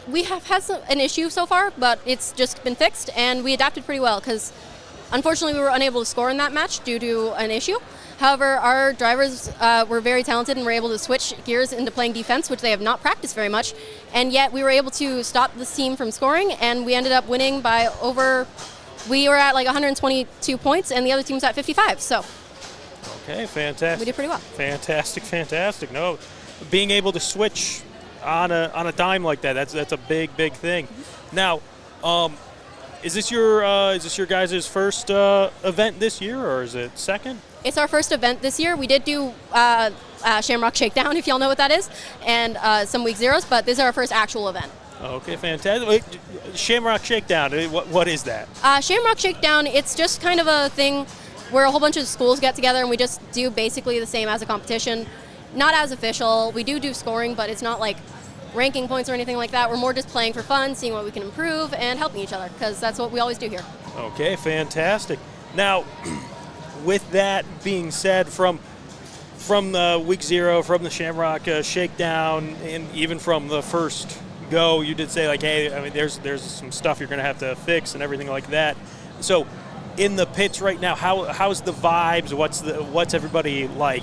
We have had an issue so far, but it's just been fixed, and we adapted pretty well because unfortunately we were unable to score in that match due to an issue. However, our drivers were very talented and were able to switch gears into playing defense, which they have not practiced very much, and yet we were able to stop this team from scoring, and we ended up winning by we were at 122 points, and the other team was at 55, so. Okay, fantastic. We did pretty well. Fantastic. No, being able to switch on a dime like that's a big thing. Now, is this your guys' first event this year, or is it second? It's our first event this year. We did do Shamrock Shakedown, if y'all know what that is, and some week zeros, but this is our first actual event. Okay, fantastic. Wait, Shamrock Shakedown, what is that? Shamrock Shakedown, it's just kind of a thing where a whole bunch of schools get together and we just do basically the same as a competition. Not as official. We do scoring, but it's not like ranking points or anything like that. We're more just playing for fun, seeing what we can improve, and helping each other, because that's what we always do here. Okay, fantastic. Now, with that being said, from week zero, from the Shamrock Shakedown, and even from the first go, you did say hey, I mean, there's some stuff you're going to have to fix and everything like that. So, in the pits right now, how's the vibes? What's everybody like?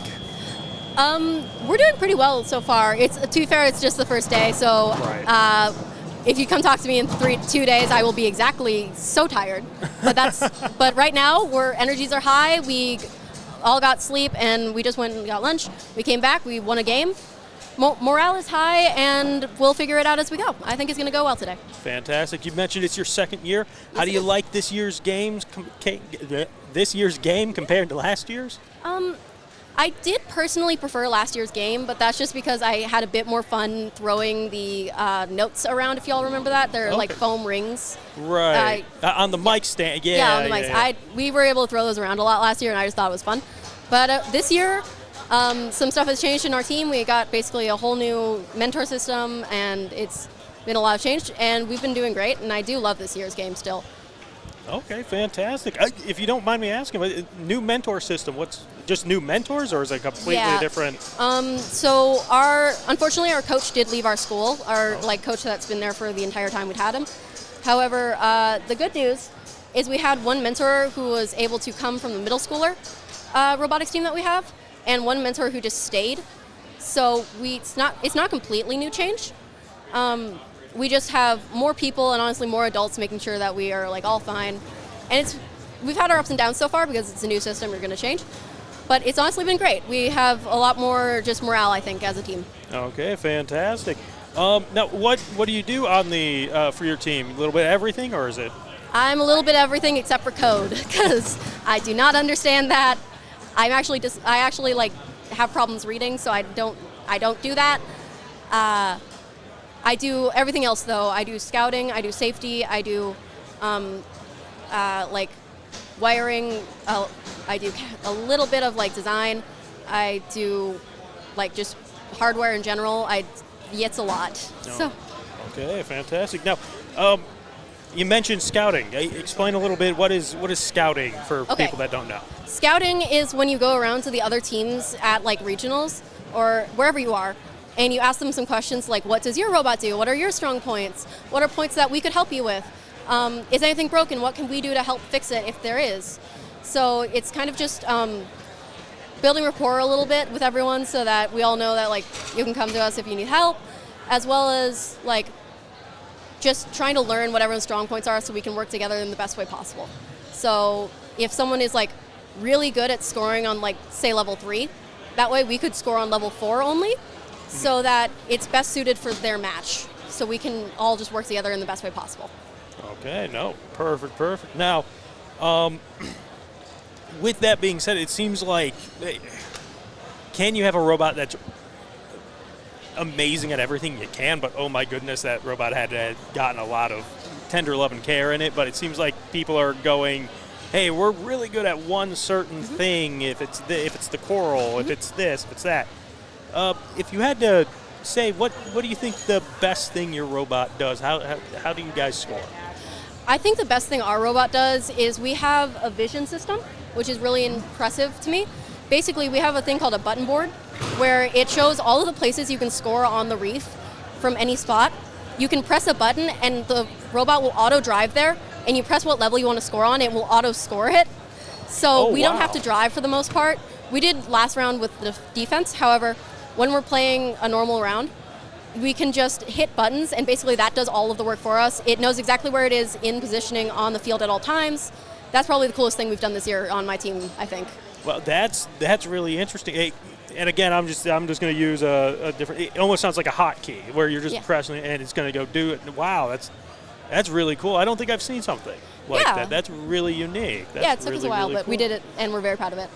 We're doing pretty well so far. To be fair, it's just the first day, so right. If you come talk to me in 2 days, I will be exactly so tired. But right now, energies are high. We all got sleep, and we just went and got lunch. We came back. We won a game. Morale is high, and we'll figure it out as we go. I think it's going to go well today. Fantastic. You mentioned it's your second year. How do you like this year's game compared to last year's? I did personally prefer last year's game, but that's just because I had a bit more fun throwing the notes around, if y'all remember that. They're like foam rings. Right. On the mic stand. Yeah, on the mics. Yeah. We were able to throw those around a lot last year, and I just thought it was fun. But this year, some stuff has changed in our team. We got basically a whole new mentor system, and it's been a lot of change, and we've been doing great, and I do love this year's game still. Okay, fantastic. If you don't mind me asking, new mentor system, what's just new mentors, or is it completely different? So unfortunately our coach did leave our school, our coach that's been there for the entire time we'd had him. However, the good news is we had one mentor who was able to come from the middle schooler robotics team that we have, and one mentor who just stayed. So it's not completely new change. We just have more people and honestly more adults making sure that we are all fine. And we've had our ups and downs so far because it's a new system, we're going to change. But it's honestly been great. We have a lot more just morale, I think, as a team. Okay, fantastic. Now, what do you do on the for your team? A little bit of everything, or is it? I'm a little bit of everything except for code because I do not understand that. I actually like have problems reading, so I don't do that. I do everything else though. I do scouting, I do safety, I do like wiring. I do a little bit of like design. I do like just hardware in general. It's a lot. So. Okay, fantastic. Now, you mentioned scouting. Explain a little bit. What is scouting for people that don't know? Scouting is when you go around to the other teams at like regionals or wherever you are, and you ask them some questions like, what does your robot do? What are your strong points? What are points that we could help you with? Is anything broken? What can we do to help fix it if there is? So it's kind of just building rapport a little bit with everyone so that we all know that like you can come to us if you need help, as well as like just trying to learn what everyone's strong points are so we can work together in the best way possible. So if someone is like really good at scoring on like say level 3, that way we could score on level 4 only, so that it's best suited for their match. So we can all just work together in the best way possible. Okay, no, perfect. Now, with that being said, it seems like, can you have a robot that's amazing at everything? You can, but oh my goodness, that robot had gotten a lot of tender love and care in it, but it seems like people are going, hey, we're really good at one certain thing, if it's the coral, if it's this, if it's that. If you had to say, what do you think the best thing your robot does? How do you guys score? I think the best thing our robot does is we have a vision system, which is really impressive to me. Basically, we have a thing called a button board, where it shows all of the places you can score on the reef from any spot. You can press a button and the robot will auto drive there, and you press what level you want to score on, it will auto score it. So we don't have to drive for the most part. We did last round with the defense. However, when we're playing a normal round, we can just hit buttons, and basically that does all of the work for us. It knows exactly where it is in positioning on the field at all times. That's probably the coolest thing we've done this year on my team, I think. Well, that's really interesting. Hey, and again, I'm just going to use a different. It almost sounds like a hotkey where you're just pressing it and it's going to go do it. Wow, that's really cool. I don't think I've seen something like that. That's really unique. That's it took us a while, but we did it, and we're very proud of it.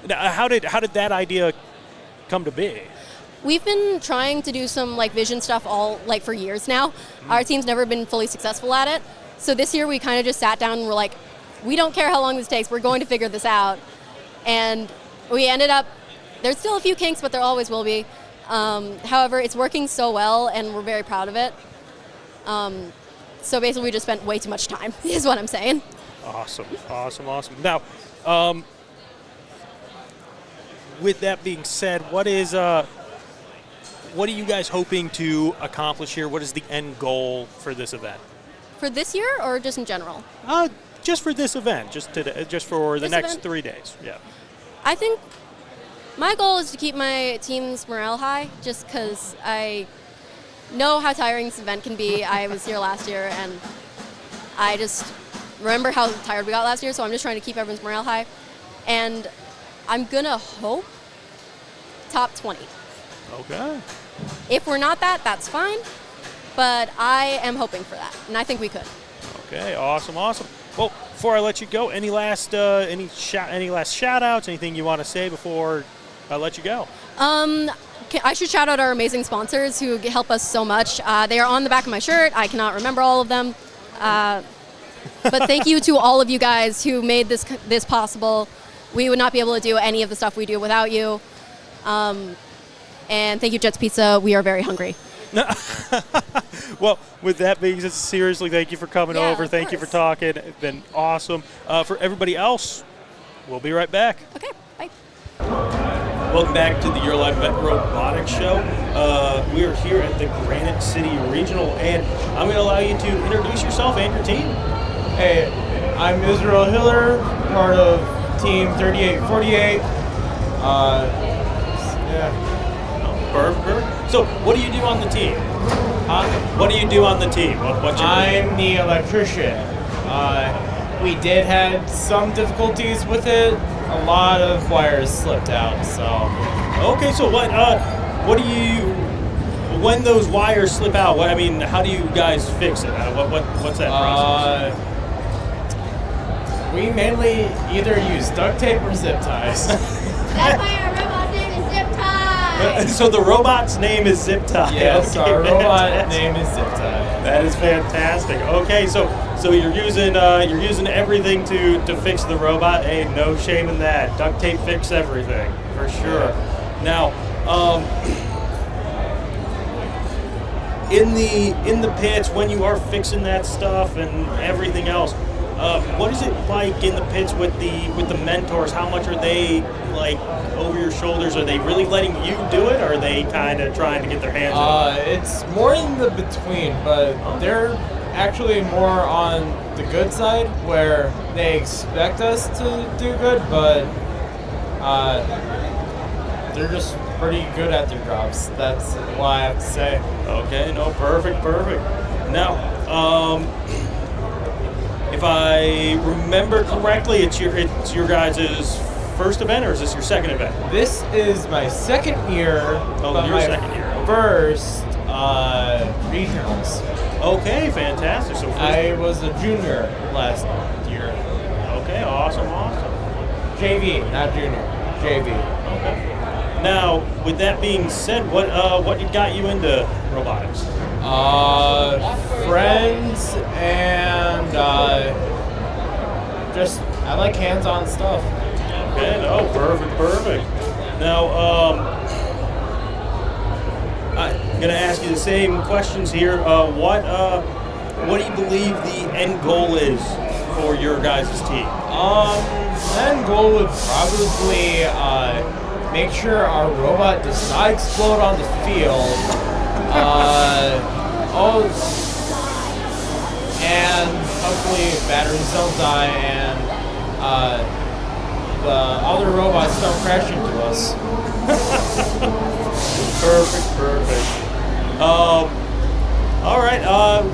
Now, how did that idea come to be? We've been trying to do some like vision stuff all like for years now. Our team's never been fully successful at it. So this year we kind of just sat down and we're like, we don't care how long this takes. We're going to figure this out. And we ended up, there's still a few kinks, but there always will be. However, it's working so well and we're very proud of it. So basically we just spent way too much time is what I'm saying. Awesome. Now, with that being said, what are you guys hoping to accomplish here? What is the end goal for this event? For this year or just in general? Just for this event, just for the next event? 3 days. Yeah. I think my goal is to keep my team's morale high, just because I know how tiring this event can be. I was here last year, and I just remember how tired we got last year, so I'm just trying to keep everyone's morale high. And I'm going to hope top 20. Okay. If we're not that, that's fine, but I am hoping for that, and I think we could. Okay, awesome. Well, before I let you go, any last shout outs, anything you want to say before I let you go? I should shout out our amazing sponsors who help us so much. They are on the back of my shirt. I cannot remember all of them. But thank you to all of you guys who made this possible. We would not be able to do any of the stuff we do without you. And thank you, Jets Pizza. We are very hungry. Well, with that being said, seriously, thank you for coming over. Thank you for talking. It's been awesome. For everybody else, we'll be right back. Okay, bye. Welcome back to the Your Life Robotics Show. We are here at the Granite City Regional, and I'm going to allow you to introduce yourself and your team. Hey, I'm Israel Hiller, part of Team 3848. Perfect. So, what do you do on the team? What do you do on the team? What's your I'm the electrician. We did have some difficulties with it. A lot of wires slipped out. So. Okay. So what do you? When those wires slip out, how do you guys fix it? What's that process? We mainly either use duct tape or zip ties. That's why our robot name is Zip Tie. So the robot's name is Zip Tie. Yes, Okay, our robot fantastic. name is Zip Tie. That is fantastic. Okay, so you're using everything to fix the robot. Hey, no shame in that. Duct tape fix everything for sure. Now, in the pits when you are fixing that stuff and everything else, what is it like in the pits with the mentors? How much are they like over your shoulders? Are they really letting you do it, or are they kind of trying to get their hands on it? It's more in the between, but they're actually more on the good side where they expect us to do good, but they're just pretty good at their jobs. That's what I have to say. Okay, no, perfect. Now, if I remember correctly, it's your guys' first event, or is this your second event? This is my second year. Oh, but your my second year. First regionals. Okay, fantastic. So I was a junior last year. Okay, awesome. JV, not junior. JV. Okay. Now, with that being said, what got you into robotics? Friends and just I like hands-on stuff. Okay, no, perfect. Now, I'm gonna ask you the same questions here. What do you believe the end goal is for your guys' team? The end goal would probably make sure our robot does not explode on the field. And hopefully batteries don't die and the other robots don't crash into us. Perfect. All right.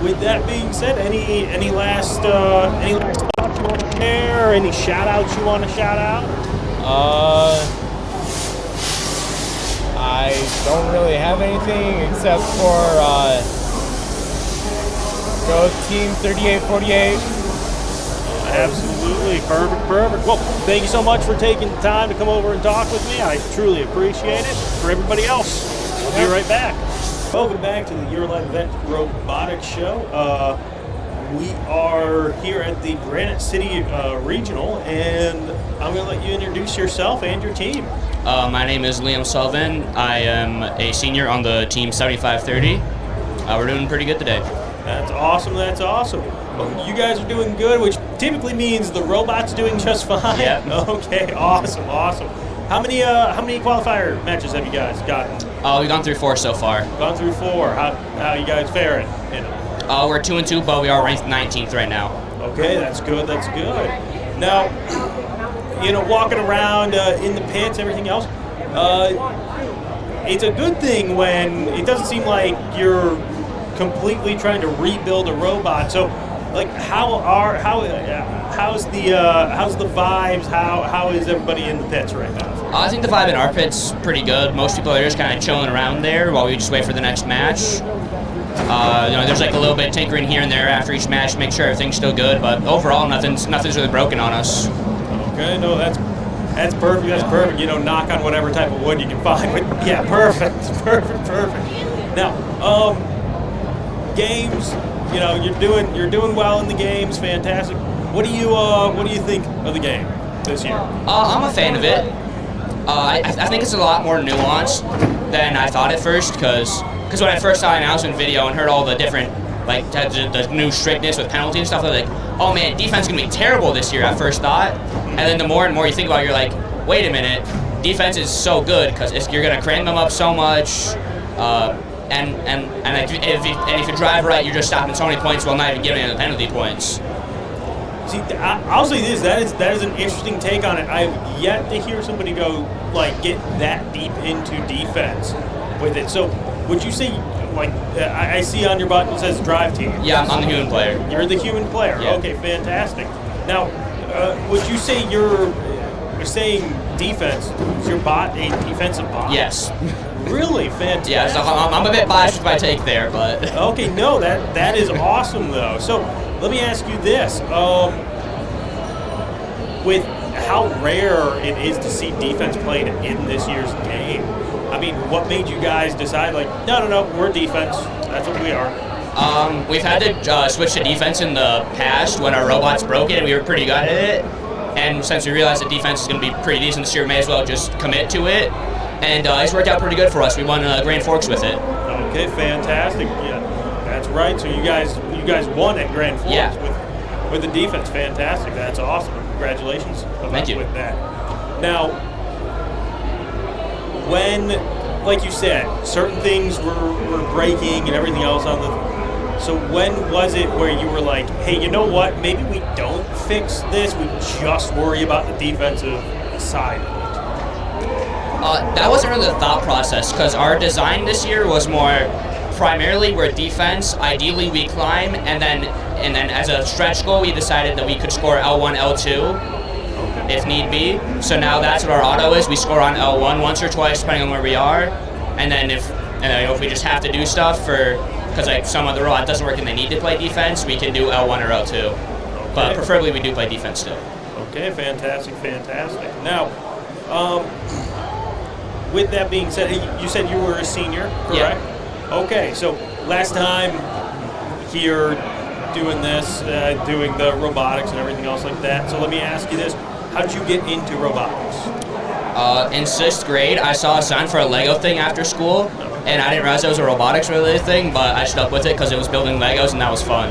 With that being said, any last thoughts you want to share? Any shout outs you want to shout out? I don't really have anything except for go Team 3848. Absolutely. Perfect. Well, thank you so much for taking the time to come over and talk with me. I truly appreciate it. For everybody else, we'll be right back. Welcome back to the Your Life Event Robotics Show. We are here at the Granite City Regional, and I'm going to let you introduce yourself and your team. My name is Liam Sullivan. I am a senior on the team 7530. We're doing pretty good today. That's awesome. Well, you guys are doing good, which typically means the robot's doing just fine. Yep. Okay, awesome. How many qualifier matches have you guys gotten? We've gone through 4 so far. Gone through 4. How you guys faring? We're 2-2, but we are ranked 19th right now. Okay, that's good. Now, walking around in the pits, everything else, it's a good thing when it doesn't seem like you're completely trying to rebuild a robot. So, like, how's the vibes? How is everybody in the pits right now? I think the vibe in our pit's pretty good. Most people are just kind of chilling around there while we just wait for the next match. There's like a little bit of tinkering here and there after each match to make sure everything's still good, but overall nothing's really broken on us. Okay, no, that's perfect. That's perfect. Knock on whatever type of wood you can find. Yeah, perfect. Now, games. You're doing well in the games. Fantastic. What do you think of the game this year? I'm a fan of it. I think it's a lot more nuanced than I thought at first, because when I first saw an announcement video and heard all the different, like, the new strictness with penalties and stuff, I was like, oh man, defense is going to be terrible this year at first thought. And then the more and more you think about it, you're like, wait a minute, defense is so good because you're going to crank them up so much. And if you drive right, you're just stopping so many points while not even giving any of the penalty points. See, I'll say this: that is an interesting take on it. I've yet to hear somebody get that deep into defense with it. So, would you say, I see on your button it says drive team? Yeah, I'm the human player. You're the human player. Yeah. Okay, fantastic. Now, would you say you're saying defense? Is your bot a defensive bot? Yes. Really fantastic. Yeah, so I'm a bit biased with my take there, but okay, no, that is awesome though. So let me ask you this: with how rare it is to see defense played in this year's game, I mean, what made you guys decide, like, no, we're defense. That's what we are. We've had to switch to defense in the past when our robots broke it, and we were pretty good at it. And since we realized that defense is going to be pretty decent this year, we may as well just commit to it. And it's worked out pretty good for us. We won Grand Forks with it. Okay, fantastic. Yeah, that's right. So you guys won at Grand Forks with the defense. Fantastic. That's awesome. Congratulations Thank you. with that. Now, when, like you said, certain things were breaking and everything else on the. So when was it where you were like, hey, you know what? Maybe we don't fix this. We just worry about the defensive side of it. That wasn't really the thought process, because our design this year was more primarily we're defense. Ideally, we climb, and then as a stretch goal, we decided that we could score L1, L2 if need be. So now that's what our auto is. We score on L1 once or twice, depending on where we are, and then if we just have to do stuff because like some other robot doesn't work and they need to play defense, we can do L1 or L2. Okay. But preferably we do play defense still. Okay, fantastic. Now, with that being said, you said you were a senior, correct? Yeah. Okay, so last time here doing this, doing the robotics and everything else like that. So let me ask you this: how did you get into robotics? In 6th grade, I saw a sign for a Lego thing after school, and I didn't realize it was a robotics related thing, but I stuck with it because it was building Legos and that was fun.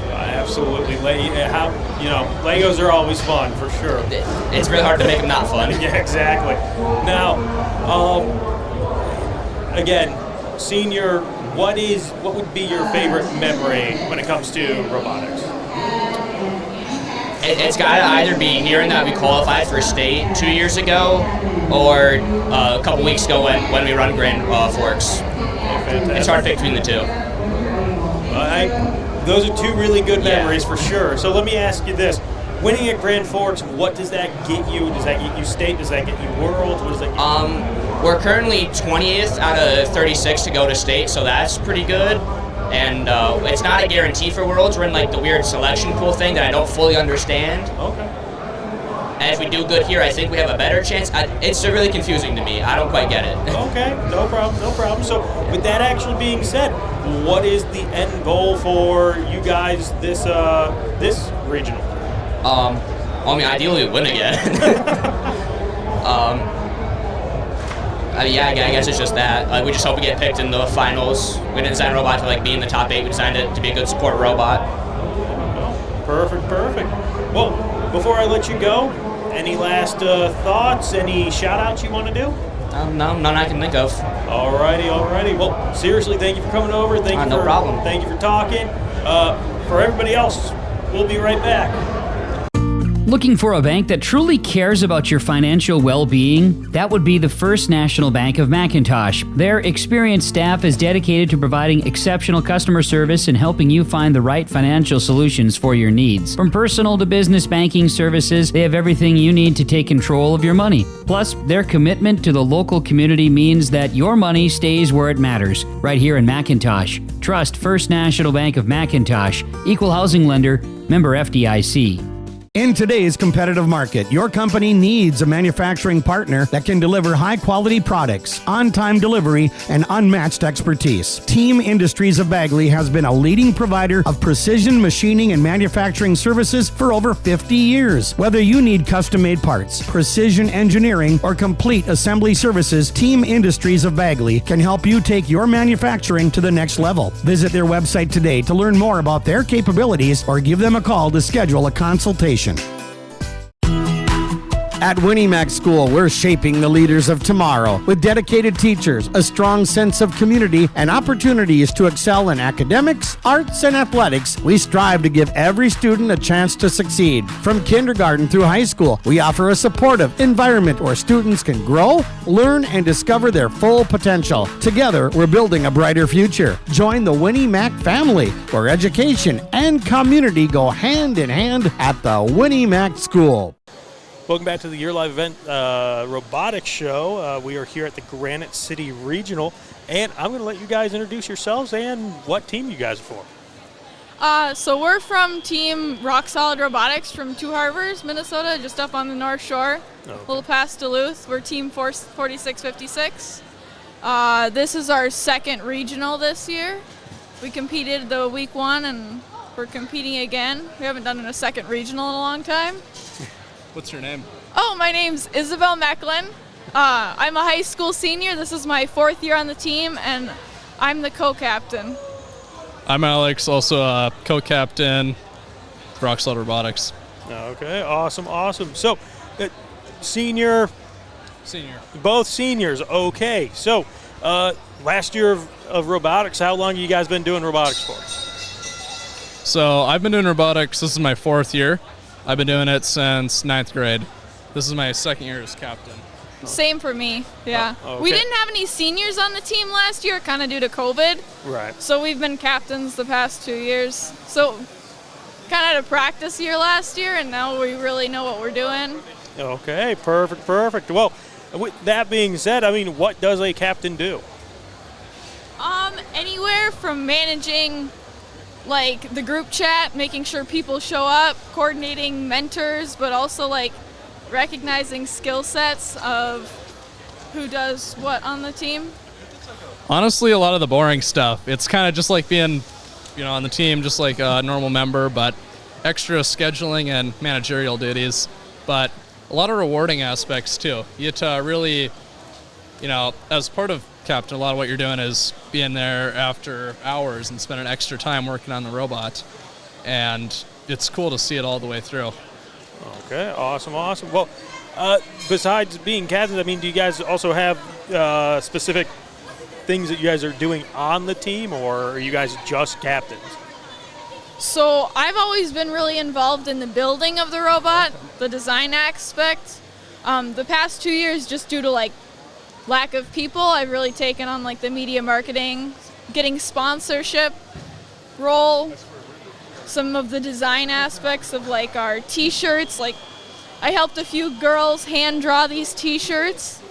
Absolutely. Legos are always fun, for sure. It's really hard to make them not fun. Yeah, exactly. Now, again, senior, what would be your favorite memory when it comes to robotics? It's got to either be hearing that we qualified for state 2 years ago, or a couple weeks ago when we run Grand Forks. Fantastic. It's hard to pick between the two. Those are two really good memories for sure. So let me ask you this. Winning at Grand Forks, what does that get you? Does that get you state? Does that get you world? What does that get you? We're currently 20th out of 36 to go to state, so that's pretty good. And it's not a guarantee for worlds. We're in like the weird selection pool thing that I don't fully understand. Okay. And if we do good here, I think we have a better chance. It's really confusing to me. I don't quite get it. Okay, no problem. So with that actually being said, what is the end goal for you guys this regional? I mean, ideally we win again. I guess it's just that. We just hope we get picked in the finals. We didn't design a robot to be in the top 8. We designed it to be a good support robot. Perfect. Well, before I let you go, any last thoughts? Any shout-outs you want to do? No, none I can think of. Alrighty. Well, seriously, thank you for coming over. No problem. Thank you for talking. For everybody else, we'll be right back. Looking for a bank that truly cares about your financial well-being? That would be the First National Bank of McIntosh. Their experienced staff is dedicated to providing exceptional customer service and helping you find the right financial solutions for your needs. From personal to business banking services, they have everything you need to take control of your money. Plus, their commitment to the local community means that your money stays where it matters, right here in McIntosh. Trust First National Bank of McIntosh, Equal Housing Lender, member FDIC. In today's competitive market, your company needs a manufacturing partner that can deliver high-quality products, on-time delivery, and unmatched expertise. Team Industries of Bagley has been a leading provider of precision machining and manufacturing services for over 50 years. Whether you need custom-made parts, precision engineering, or complete assembly services, Team Industries of Bagley can help you take your manufacturing to the next level. Visit their website today to learn more about their capabilities or give them a call to schedule a consultation. At Winnie Mac School, we're shaping the leaders of tomorrow with dedicated teachers, a strong sense of community, and opportunities to excel in academics, arts, and athletics. We strive to give every student a chance to succeed. From kindergarten through high school, we offer a supportive environment where students can grow, learn, and discover their full potential. Together, we're building a brighter future. Join the Winnie Mac family, where education and community go hand in hand at the Winnie Mac School. Welcome back to the Year Live event robotics show. We are here at the Granite City Regional, and I'm going to let you guys introduce yourselves and what team you guys are for. So we're from Team Rock Solid Robotics from Two Harbors, Minnesota, just up on the North Shore, a little past Duluth. We're Team 4656. This is our second regional this year. We competed the week 1 and we're competing again. We haven't done a second regional in a long time. What's your name? Oh, my name's Isabel Mecklin. I'm a high school senior. This is my 4th year on the team, and I'm the co-captain. I'm Alex, also a co-captain for Rock Solid Robotics. Okay, awesome. So, senior, both seniors. Okay, so last year of robotics, how long have you guys been doing robotics for? So I've been doing robotics. This is my 4th year. I've been doing it since 9th grade. This is my 2nd year as captain. Same for me, yeah. Oh, okay. We didn't have any seniors on the team last year, kind of due to COVID. Right. So we've been captains the past 2 years. So kind of had a practice year last year, and now we really know what we're doing. Okay, perfect. Well, with that being said, I mean, what does a captain do? Anywhere from managing like the group chat, making sure people show up, coordinating mentors, but also like recognizing skill sets of who does what on the team. Honestly, a lot of the boring stuff. It's kind of just like being, on the team, just like a normal member, but extra scheduling and managerial duties. But a lot of rewarding aspects too. You get to really, as part of captain, a lot of what you're doing is being there after hours and spending extra time working on the robot. And it's cool to see it all the way through. Okay, awesome. Well, besides being captains, I mean, do you guys also have specific things that you guys are doing on the team, or are you guys just captains? So I've always been really involved in the building of the robot, the design aspect. The past 2 years, just due to like lack of people, I've really taken on like the media marketing, getting sponsorship role, some of the design aspects of like our t-shirts. Like I helped a few girls hand draw these t-shirts.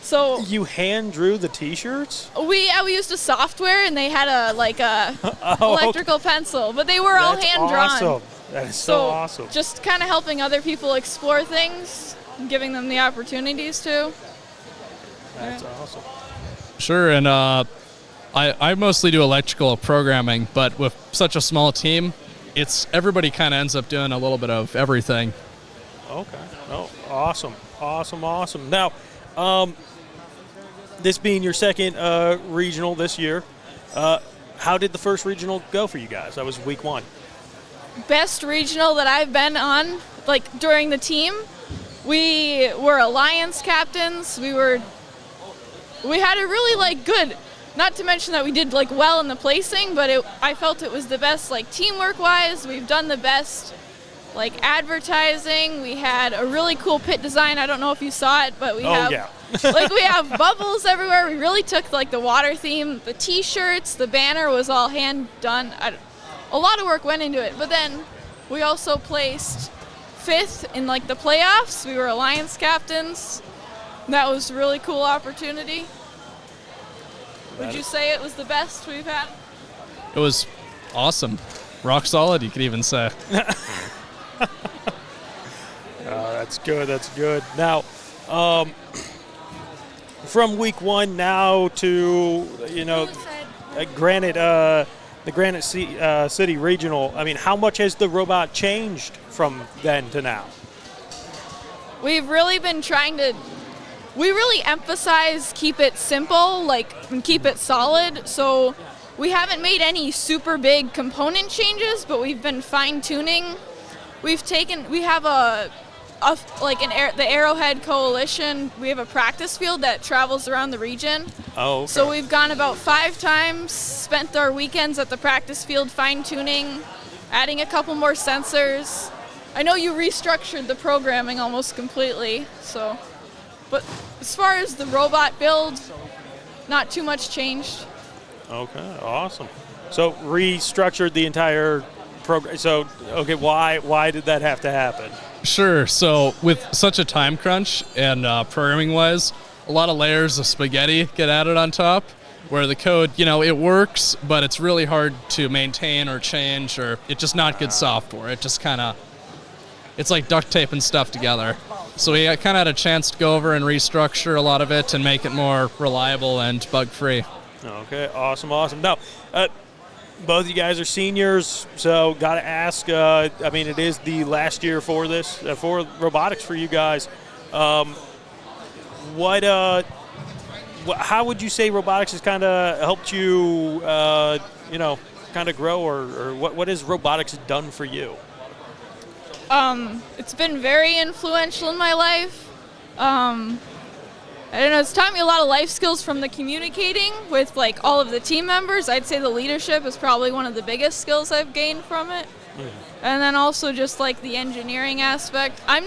So you hand drew the t-shirts? We used a software and they had a electrical pencil, but they were all hand drawn. Awesome. That is so awesome. Just kind of helping other people explore things, and giving them the opportunities to. That's awesome. Sure, and I mostly do electrical programming, but with such a small team, everybody kind of ends up doing a little bit of everything. Okay. Oh, awesome. Now, this being your second regional this year, how did the first regional go for you guys? That was week 1. Best regional that I've been on, like during the team. We were alliance captains. We had a really like good. Not to mention that we did like well in the placing, but I felt it was the best like teamwork wise. We've done the best like advertising. We had a really cool pit design. I don't know if you saw it, but we have we have bubbles everywhere. We really took like the water theme, the t-shirts, the banner was all hand done. A lot of work went into it, but then we also placed 5th in like the playoffs. We were alliance captains. That was a really cool opportunity. Would you say it was the best we've had? It was awesome. Rock solid, you could even say. That's good. Now, from week 1 now to, Granite, the Granite City Regional, I mean, how much has the robot changed from then to now? We've really been trying to... We really emphasize keep it simple, and keep it solid. So we haven't made any super big component changes, but we've been fine-tuning. We have the Arrowhead Coalition. We have a practice field that travels around the region. Oh, okay. So we've gone about 5 times, spent our weekends at the practice field fine-tuning, adding a couple more sensors. I know you restructured the programming almost completely, so... But as far as the robot build, not too much changed. Okay, awesome. So restructured the entire program. So, okay, why did that have to happen? Sure. So with such a time crunch and programming-wise, a lot of layers of spaghetti get added on top. where the code, it works, but it's really hard to maintain or change, or it's just not good software. It just kind of, it's like duct taping stuff together. So we kind of had a chance to go over and restructure a lot of it and make it more reliable and bug-free. Okay, awesome. Now, both of you guys are seniors, so got to ask, it is the last year for this, for robotics for you guys. How would you say robotics has kind of helped you, kind of grow, or what has robotics done for you? It's been very influential in my life. I don't know, it's taught me a lot of life skills from the communicating with like all of the team members. I'd say the leadership is probably one of the biggest skills I've gained from it. And then also just like the engineering aspect. I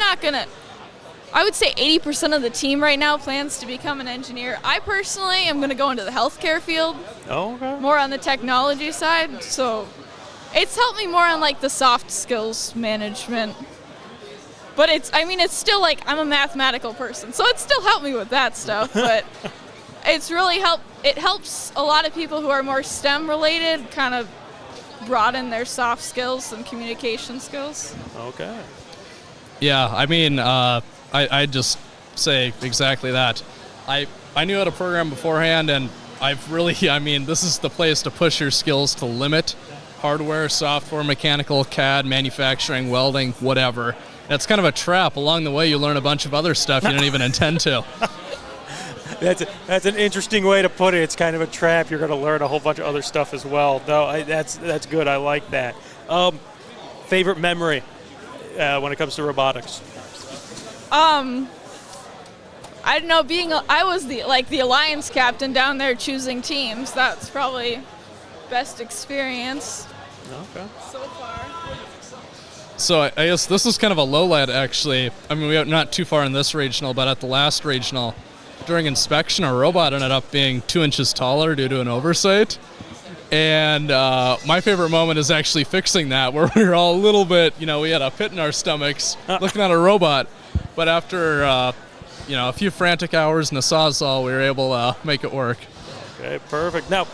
would say 80% of the team right now plans to become an engineer. I personally am going to go into the healthcare field. Oh, okay. More on the technology side. So it's helped me more on like the soft skills management. But it's still like I'm a mathematical person, so it still helped me with that stuff. But it's really it helps a lot of people who are more STEM related kind of broaden their soft skills and communication skills. Okay. Yeah, I just say exactly that. I knew how to program beforehand, and I've really, this is the place to push your skills to limit. Hardware, software, mechanical, CAD, manufacturing, welding, whatever. That's kind of a trap. Along the way, you learn a bunch of other stuff you didn't even intend to. That's an interesting way to put it. It's kind of a trap. You're going to learn a whole bunch of other stuff as well. No, that's good. I like that. Favorite memory when it comes to robotics? I don't know. I was the alliance captain down there choosing teams. That's probably best experience. Okay. So far. So I guess this is kind of a lowlight, actually. We are not too far in this regional, but at the last regional, during inspection, our robot ended up being 2 inches taller due to an oversight. And my favorite moment is actually fixing that, where we were all a little bit, we had a pit in our stomachs looking at a robot. But after, a few frantic hours and a Sawzall, we were able to make it work. Okay, perfect. Now,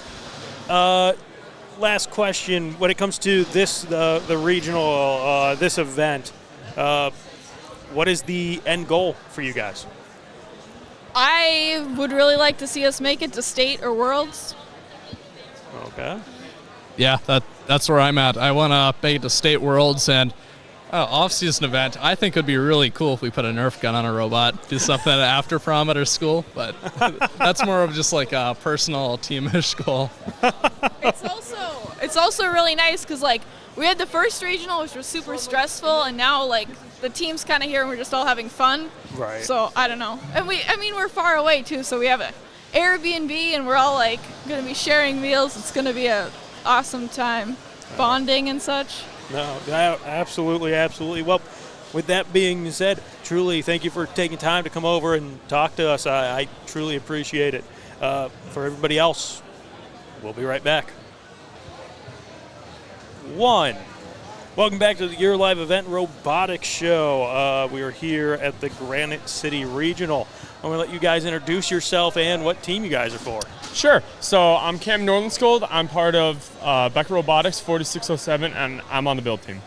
last question. When it comes to the regional, this event, what is the end goal for you guys? I would really like to see us make it to state or worlds. Okay. Yeah, that's where I'm at. I want to make it to state worlds, and off-season event, I think it would be really cool if we put a Nerf gun on a robot, do something after prom at our school, but that's more of just like a personal team-ish goal. It's also really nice because like we had the first regional, which was super stressful, and now like the team's kind of here and we're just all having fun. Right. So I don't know, and we're far away too, so we have an Airbnb and we're all like going to be sharing meals. It's going to be an awesome time, bonding and such. No, absolutely. Well, with that being said, truly thank you for taking time to come over and talk to us. I truly appreciate it. For everybody else, we'll be right back. Welcome back to your live event robotics show. We are here at the Granite City Regional. I'm going to let you guys introduce yourself and what team you guys are for. Sure. So I'm Cam Norlandskold. I'm part of Becker Robotics 4607, and I'm on the build team.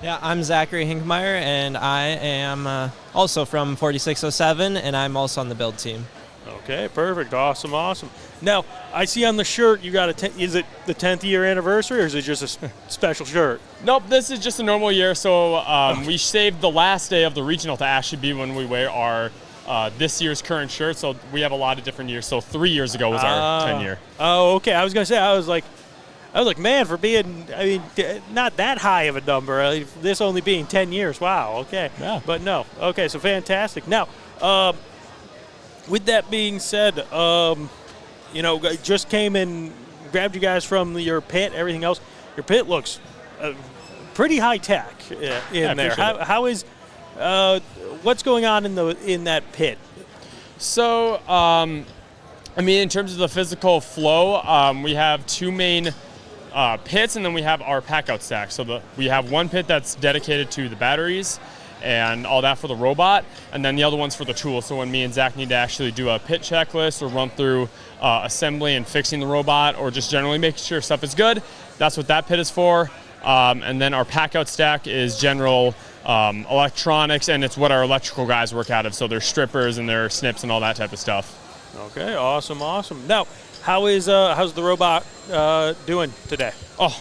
Yeah, I'm Zachary Hinkmeyer, and I am also from 4607, and I'm also on the build team. Okay, perfect. Awesome. Now, I see on the shirt you got is it the 10th year anniversary, or is it just a special shirt? Nope, this is just a normal year. So we saved the last day of the regional to actually be when we wear our this year's current shirt. So we have a lot of different years. So 3 years ago was our 10 year. Oh, okay. I was going to say, I was like, man, for being, not that high of a number, this only being 10 years. Wow, okay. Yeah. But no. Okay, so fantastic. Now, with that being said, just came and grabbed you guys from your pit, everything else. Your pit looks pretty high tech in there. How is what's going on in that pit? So, in terms of the physical flow, we have two main pits, and then we have our pack out stack. So we have one pit that's dedicated to the batteries, and all that for the robot, and then the other one's for the tool. So when me and Zach need to actually do a pit checklist or run through assembly and fixing the robot, or just generally making sure stuff is good, that's what that pit is for. And then our pack out stack is general electronics, and it's what our electrical guys work out of. So they're strippers and their snips and all that type of stuff. Okay, awesome. Now, how's the robot doing today?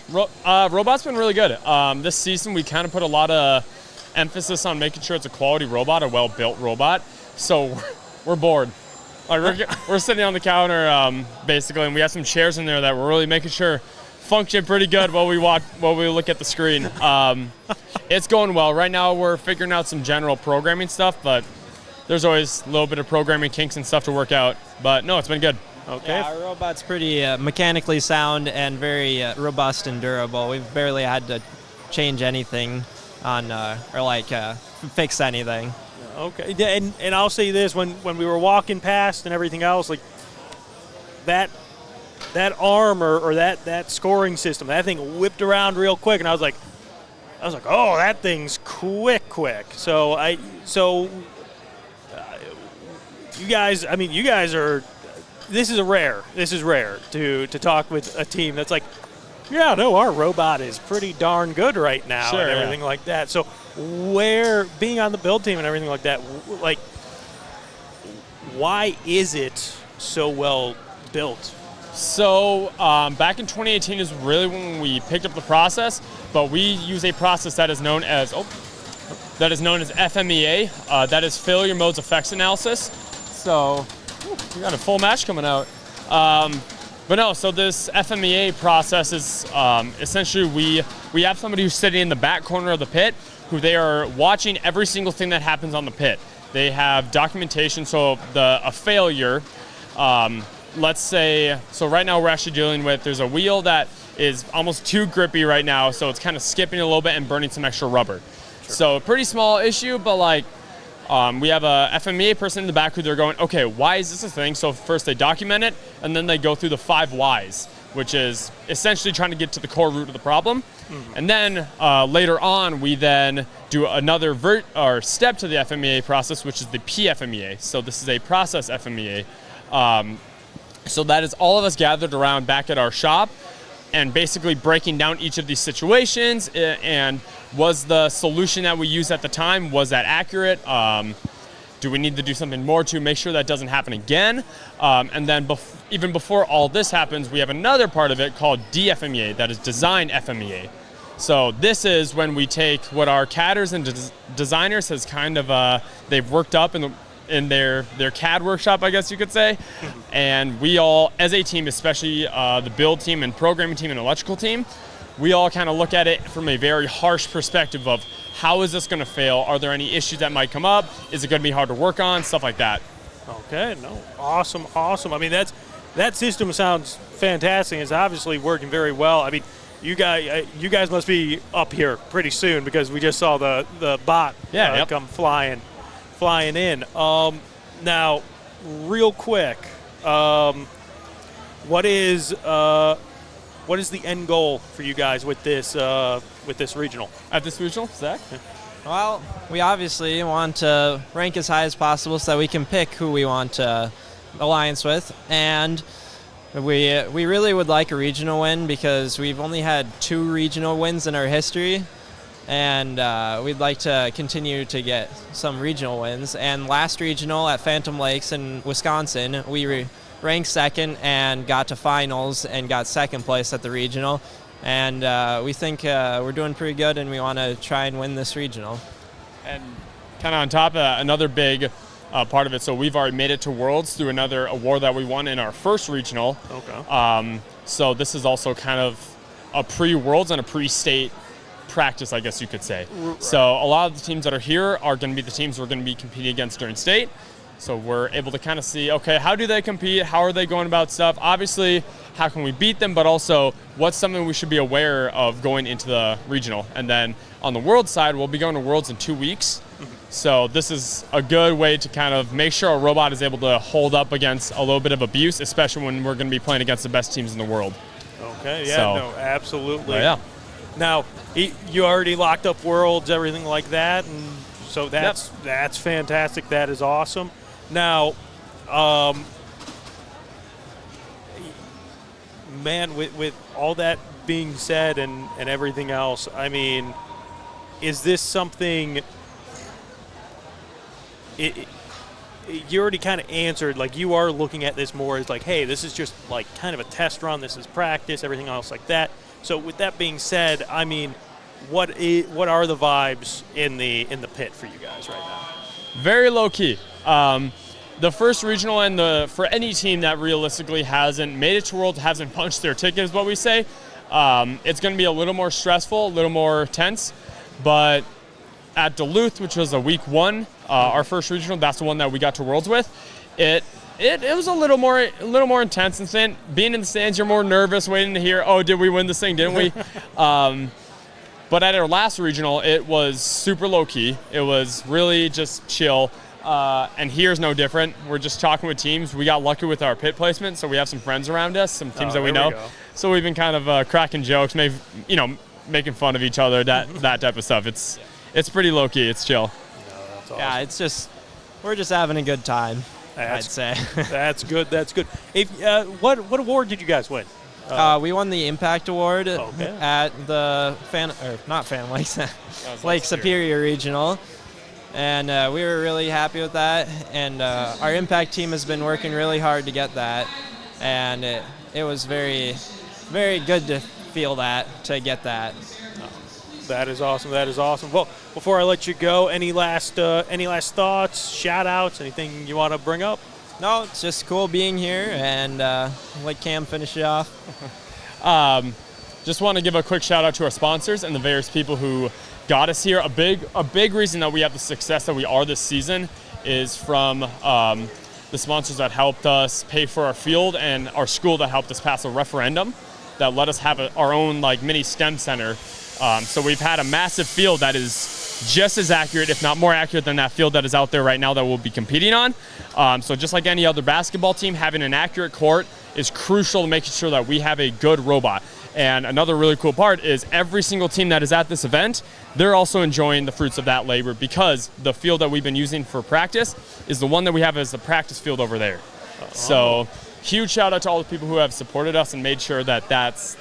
Robot's been really good. This season we kind of put a lot of emphasis on making sure it's a quality robot, a well-built robot. So we're bored. Like we're sitting on the counter basically, and we have some chairs in there that we're really making sure function pretty good while we look at the screen. It's going well. Right now we're figuring out some general programming stuff, but there's always a little bit of programming kinks and stuff to work out. But no, it's been good. Okay. Yeah, our robot's pretty mechanically sound and very robust and durable. We've barely had to change anything on fix anything. Okay, and I'll say this: when we were walking past and everything else, like that arm or that scoring system, that thing whipped around real quick, and I was like, oh, that thing's quick. So you guys are. This is rare to talk with a team that's like, yeah, no, our robot is pretty darn good right now, sure, and everything like that. So being on the build team and everything like that, like, why is it so well built? So back in 2018 is really when we picked up the process, but we use a process that is known as FMEA. That is failure modes effects analysis. So we got a full match coming out. But no, so this FMEA process is essentially we have somebody who's sitting in the back corner of the pit, who they are watching every single thing that happens on the pit. They have documentation, so a failure, let's say, so right now we're actually dealing with, there's a wheel that is almost too grippy right now, so it's kind of skipping a little bit and burning some extra rubber. Sure. So a pretty small issue, but like, we have a FMEA person in the back who they're going, okay, why is this a thing? So first they document it, and then they go through the 5 whys, which is essentially trying to get to the core root of the problem. Mm-hmm. And then later on, we then do another step to the FMEA process, which is the PFMEA. So this is a process FMEA. So that is all of us gathered around back at our shop and basically breaking down each of these situations, and was the solution that we used at the time, was that accurate? Do we need to do something more to make sure that doesn't happen again? And then even before all this happens, we have another part of it called DFMEA, that is design FMEA. So this is when we take what our CADers and designers has kind of, they've worked up in their CAD workshop, I guess you could say. And we all, as a team, especially the build team and programming team and electrical team, we all kind of look at it from a very harsh perspective of how is this going to fail? Are there any issues that might come up? Is it going to be hard to work on? Stuff like that. Okay, no, awesome. I mean, that system sounds fantastic. It's obviously working very well. I mean, you guys must be up here pretty soon, because we just saw the bot come flying in. Now, real quick, what is the end goal for you guys with this regional? At this regional, Zach? Well, we obviously want to rank as high as possible so that we can pick who we want to alliance with, and we really would like a regional win, because we've only had 2 regional wins in our history, and we'd like to continue to get some regional wins. And last regional at Phantom Lakes in Wisconsin, we ranked second and got to finals and got second place at the regional. And we think we're doing pretty good, and we want to try and win this regional. And kind of on top of another big part of it, so we've already made it to Worlds through another award that we won in our first regional. Okay. So this is also kind of a pre-Worlds and a pre-state practice, I guess you could say. Right. So a lot of the teams that are here are going to be the teams we're going to be competing against during state. So we're able to kind of see, okay, how do they compete? How are they going about stuff? Obviously, how can we beat them? But also, what's something we should be aware of going into the regional? And then on the World side, we'll be going to Worlds in 2 weeks. Mm-hmm. So this is a good way to kind of make sure our robot is able to hold up against a little bit of abuse, especially when we're going to be playing against the best teams in the world. Okay, yeah, so, no, absolutely. Yeah. Now, you already locked up Worlds, everything like that, and So that's fantastic. That is awesome. Now, man, with all that being said and everything else, I mean, is this something? You already kind of answered, like you are looking at this more as like, hey, this is just like kind of a test run. This is practice, everything else like that. So with that being said, I mean, what are the vibes in the pit for you guys right now? Very low key. The first regional and for any team that realistically hasn't made it to Worlds, hasn't punched their ticket is what we say. It's going to be a little more stressful, a little more tense, but at Duluth, which was a week 1, our first regional, that's the one that we got to Worlds with. It was a little more intense and thin. Being in the stands, you're more nervous, waiting to hear, oh, did we win this thing? Didn't we? But at our last regional, it was super low key. It was really just chill. And here's no different. We're just talking with teams. We got lucky with our pit placement, so we have some friends around us, some teams that we know. So we've been kind of cracking jokes, maybe making fun of each other, that type of stuff. It's pretty low key. It's chill. That's awesome. Yeah, it's just we're just having a good time. I'd say. That's good. That's good. If what award did you guys win? We won the Impact Award at the Lake Superior Regional, and we were really happy with that. And our Impact team has been working really hard to get that, and it was very, very good to feel that, to get that. That is awesome. That is awesome. Well, before I let you go, any last thoughts, shout outs, anything you want to bring up? No, it's just cool being here, and let Cam finish it off. Just want to give a quick shout out to our sponsors and the various people who got us here. A big reason that we have the success that we are this season is from the sponsors that helped us pay for our field and our school that helped us pass a referendum that let us have our own mini STEM center. So we've had a massive field that is just as accurate, if not more accurate than that field that is out there right now that we'll be competing on. So just like any other basketball team, having an accurate court is crucial to making sure that we have a good robot. And another really cool part is every single team that is at this event, they're also enjoying the fruits of that labor because the field that we've been using for practice is the one that we have as the practice field over there. So huge shout out to all the people who have supported us and made sure that that's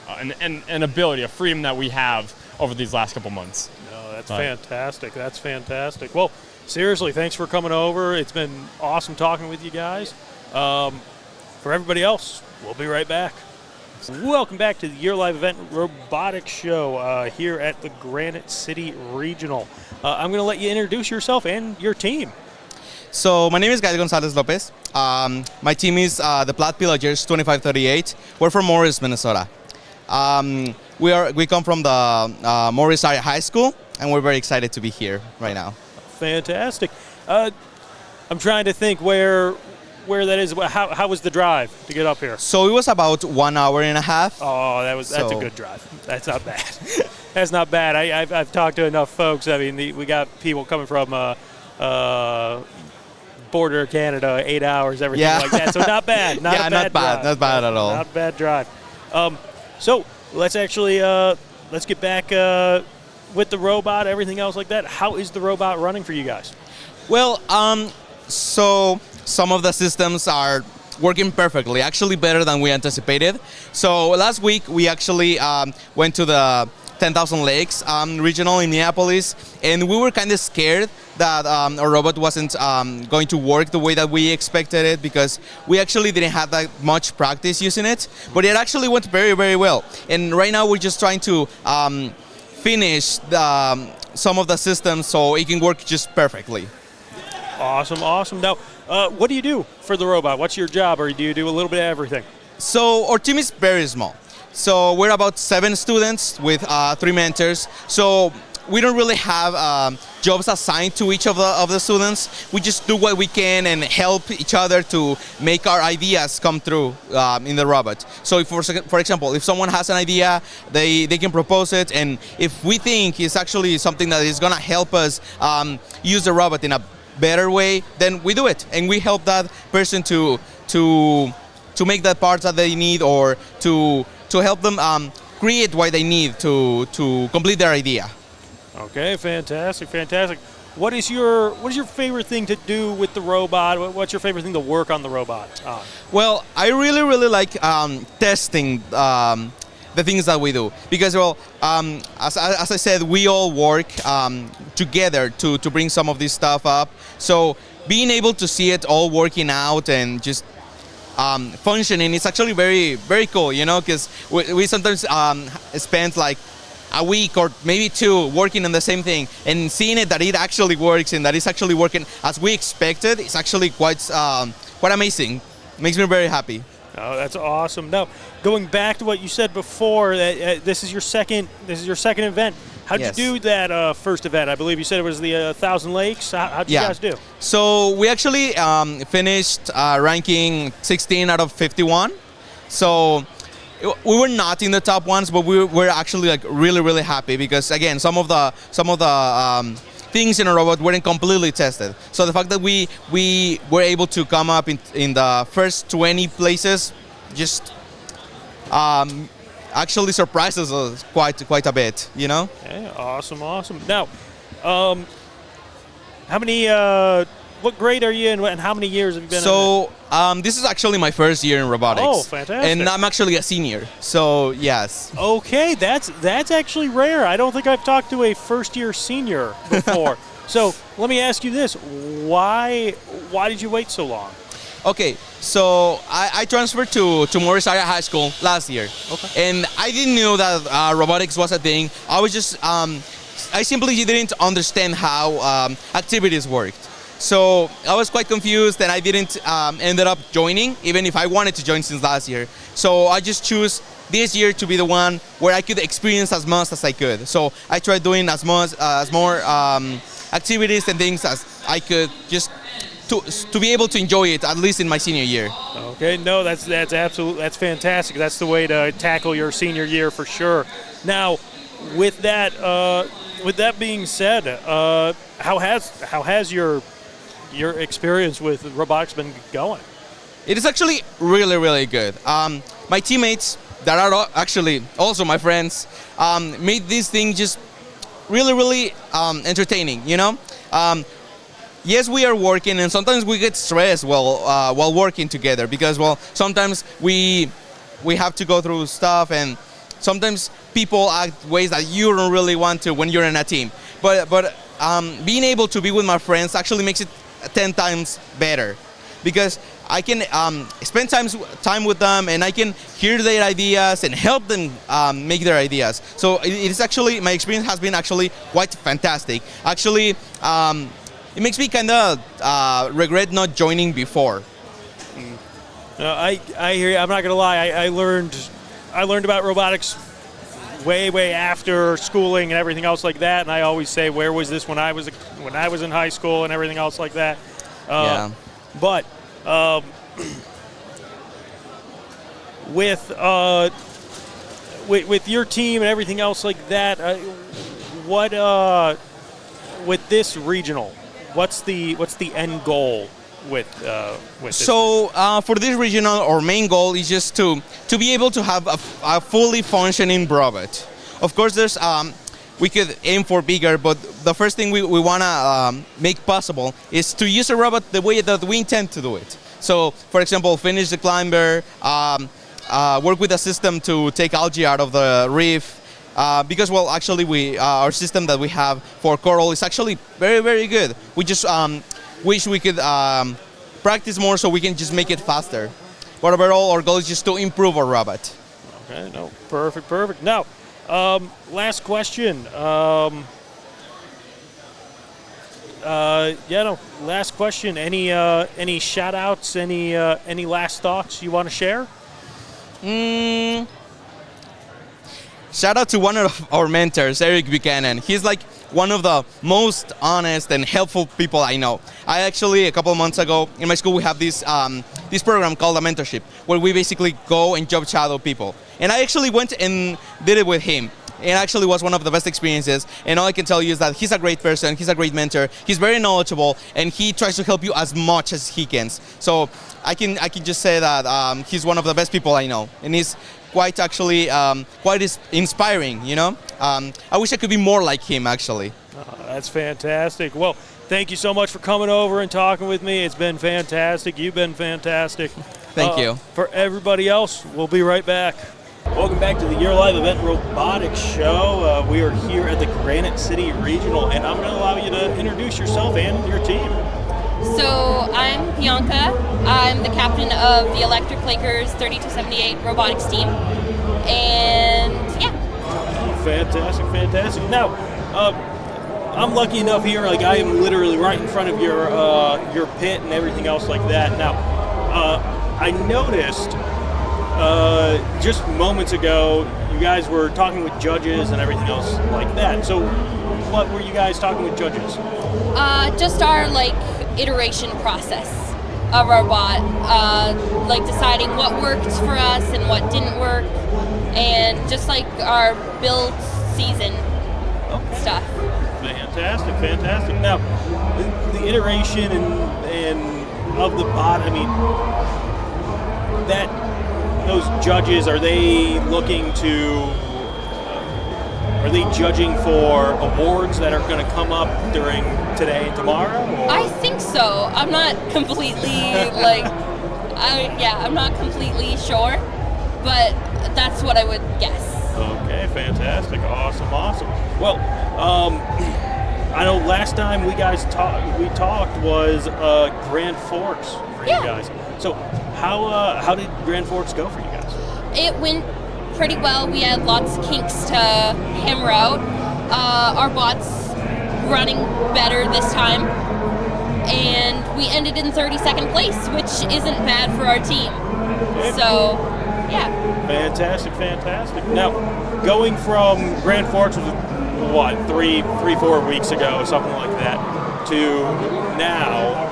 an ability, a freedom that we have over these last couple months. No, that's fantastic. That's fantastic. Well, seriously, thanks for coming over. It's been awesome talking with you guys. For everybody else, we'll be right back. Welcome back to the Year Live Event Robotics Show here at the Granite City Regional. I'm going to let you introduce yourself and your team. So my name is Gael Gonzalez Lopez. My team is the Plaid Pillagers 2538. We're from Morris, Minnesota. We come from the Morris Area High School, and we're very excited to be here right now. Fantastic. I'm trying to think where that is. How was the drive to get up here? So it was about 1 hour and a half. Oh, that's a good drive. That's not bad. That's not bad. I've talked to enough folks. I mean, we got people coming from border Canada, 8 hours, everything like that. So not bad. Not bad at all. Not a bad drive. So let's actually let's get back with the robot, everything else like that. How is the robot running for you guys? Well, so some of the systems are working perfectly, actually better than we anticipated. So last week we actually went to the 10,000 Lakes regional in Minneapolis, and we were kind of scared that our robot wasn't going to work the way that we expected it because we actually didn't have that much practice using it, but it actually went very, very well. And right now we're just trying to finish some of the systems so it can work just perfectly. Awesome. Now, what do you do for the robot? What's your job, or do you do a little bit of everything? So our team is very small. So we're about 7 students with 3 mentors. So we don't really have jobs assigned to each of the students. We just do what we can and help each other to make our ideas come through in the robot. So if, for example, if someone has an idea, they can propose it, and if we think it's actually something that is gonna help us use the robot in a better way, then we do it, and we help that person to make that part that they need, or to help them create what they need to complete their idea. Okay, fantastic, fantastic. What is your favorite thing to do with the robot? What's your favorite thing to work on the robot on? Well, I really like testing the things that we do because, well, as I said, we all work together to bring some of this stuff up. So being able to see it all working out and just functioning is actually very cool, you know, because we sometimes spend like a week or maybe two working on the same thing, and seeing it that it actually works and that it's actually working as we expected is actually quite amazing. Makes me very happy. Oh, that's awesome. Now, going back to what you said before, that this is your second event. How'd Yes. you do that first event? I believe you said it was the 1,000 Lakes. How'd you guys do? So we actually finished ranking 16 out of 51. So we were not in the top ones, but we were actually like really happy because, again, some of the things in a robot weren't completely tested. So the fact that we were able to come up in the first 20 places just actually surprises us quite a bit, you know? Okay, awesome. Now, how many? What grade are you in, and how many years have you been in it? So this is actually my first year in robotics. Oh, fantastic. And I'm actually a senior, so yes. Okay, that's actually rare. I don't think I've talked to a first-year senior before. So let me ask you this: Why did you wait so long? Okay, so I transferred to Morris Area High School last year. Okay. And I didn't know that robotics was a thing. I was just, I simply didn't understand how activities worked. So I was quite confused, and I didn't ended up joining, even if I wanted to join since last year. So I just choose this year to be the one where I could experience as much as I could. So I tried doing as more activities and things as I could, just to be able to enjoy it, at least in my senior year. Okay, no, that's fantastic. That's the way to tackle your senior year for sure. Now, with that being said, how has your experience with robotics been going? It is actually really good. My teammates that are actually also my friends made this thing just really entertaining, you know? Yes, we are working, and sometimes we get stressed while working together because, well, sometimes we have to go through stuff, and sometimes people act ways that you don't really want to when you're in a team. But being able to be with my friends actually makes it 10 times better because I can spend time with them, and I can hear their ideas and help them make their ideas. So it is actually, my experience has been actually quite fantastic. Actually, it makes me kind of regret not joining before. I hear you. I'm not gonna lie. I learned about robotics way after schooling and everything else like that. And I always say, where was this when I was in high school and everything else like that? Yeah. But with your team and everything else like that, with this regional, what's the end goal with this? So for this regional, our main goal is just to be able to have a fully functioning robot. Of course, there's we could aim for bigger, but the first thing we want to make possible is to use a robot the way that we intend to do it. So, for example, finish the climber, work with a system to take algae out of the reef. Because, well, actually, our system that we have for coral is actually very good. We just wish we could practice more so we can just make it faster. But overall, our goal is just to improve our robot. Okay, no, perfect. Now, last question. Last question. Any shout outs, any last thoughts you want to share? Shout out to one of our mentors, Eric Buchanan. He's like one of the most honest and helpful people I know. I actually, a couple of months ago, in my school, we have this program called a mentorship, where we basically go and job shadow people. And I actually went and did it with him. It actually was one of the best experiences. And all I can tell you is that he's a great person, he's a great mentor, he's very knowledgeable, and he tries to help you as much as he can. So I can just say that he's one of the best people I know. And he's quite actually quite inspiring. You know, I wish I could be more like him actually. That's fantastic. Well, thank you so much for coming over and talking with me. It's been fantastic. You've been fantastic. Thank you. For everybody else, we'll be right back. Welcome back to the Year Live Event Robotics Show. We are here at the Granite City Regional, and I'm going to allow you to introduce yourself and your team. So I'm Bianca. I'm the captain of the Electric Lakers 3278 robotics team. And yeah. Fantastic, fantastic. Now, I'm lucky enough here, like I am literally right in front of your pit and everything else like that. Now, I noticed just moments ago, you guys were talking with judges and everything else like that. So what were you guys talking with judges? Just our iteration process of our bot, deciding what worked for us and what didn't work, and just our build season stuff. Fantastic, fantastic. Now, the iteration and of the bot, I mean, those judges, are they looking to, are they judging for awards that are going to come up during today and tomorrow? Or? I think so. I'm not completely, I'm not completely sure, but that's what I would guess. Okay, fantastic, awesome. Well, I know last time we talked was Grand Forks for you guys. So how did Grand Forks go for you guys? It went pretty well. We had lots of kinks to hammer out. Our bot's running better this time, and we ended in 32nd place, which isn't bad for our team. So, yeah. Fantastic. Now, going from Grand Forks was what, 3-4 weeks ago, something like that, to now,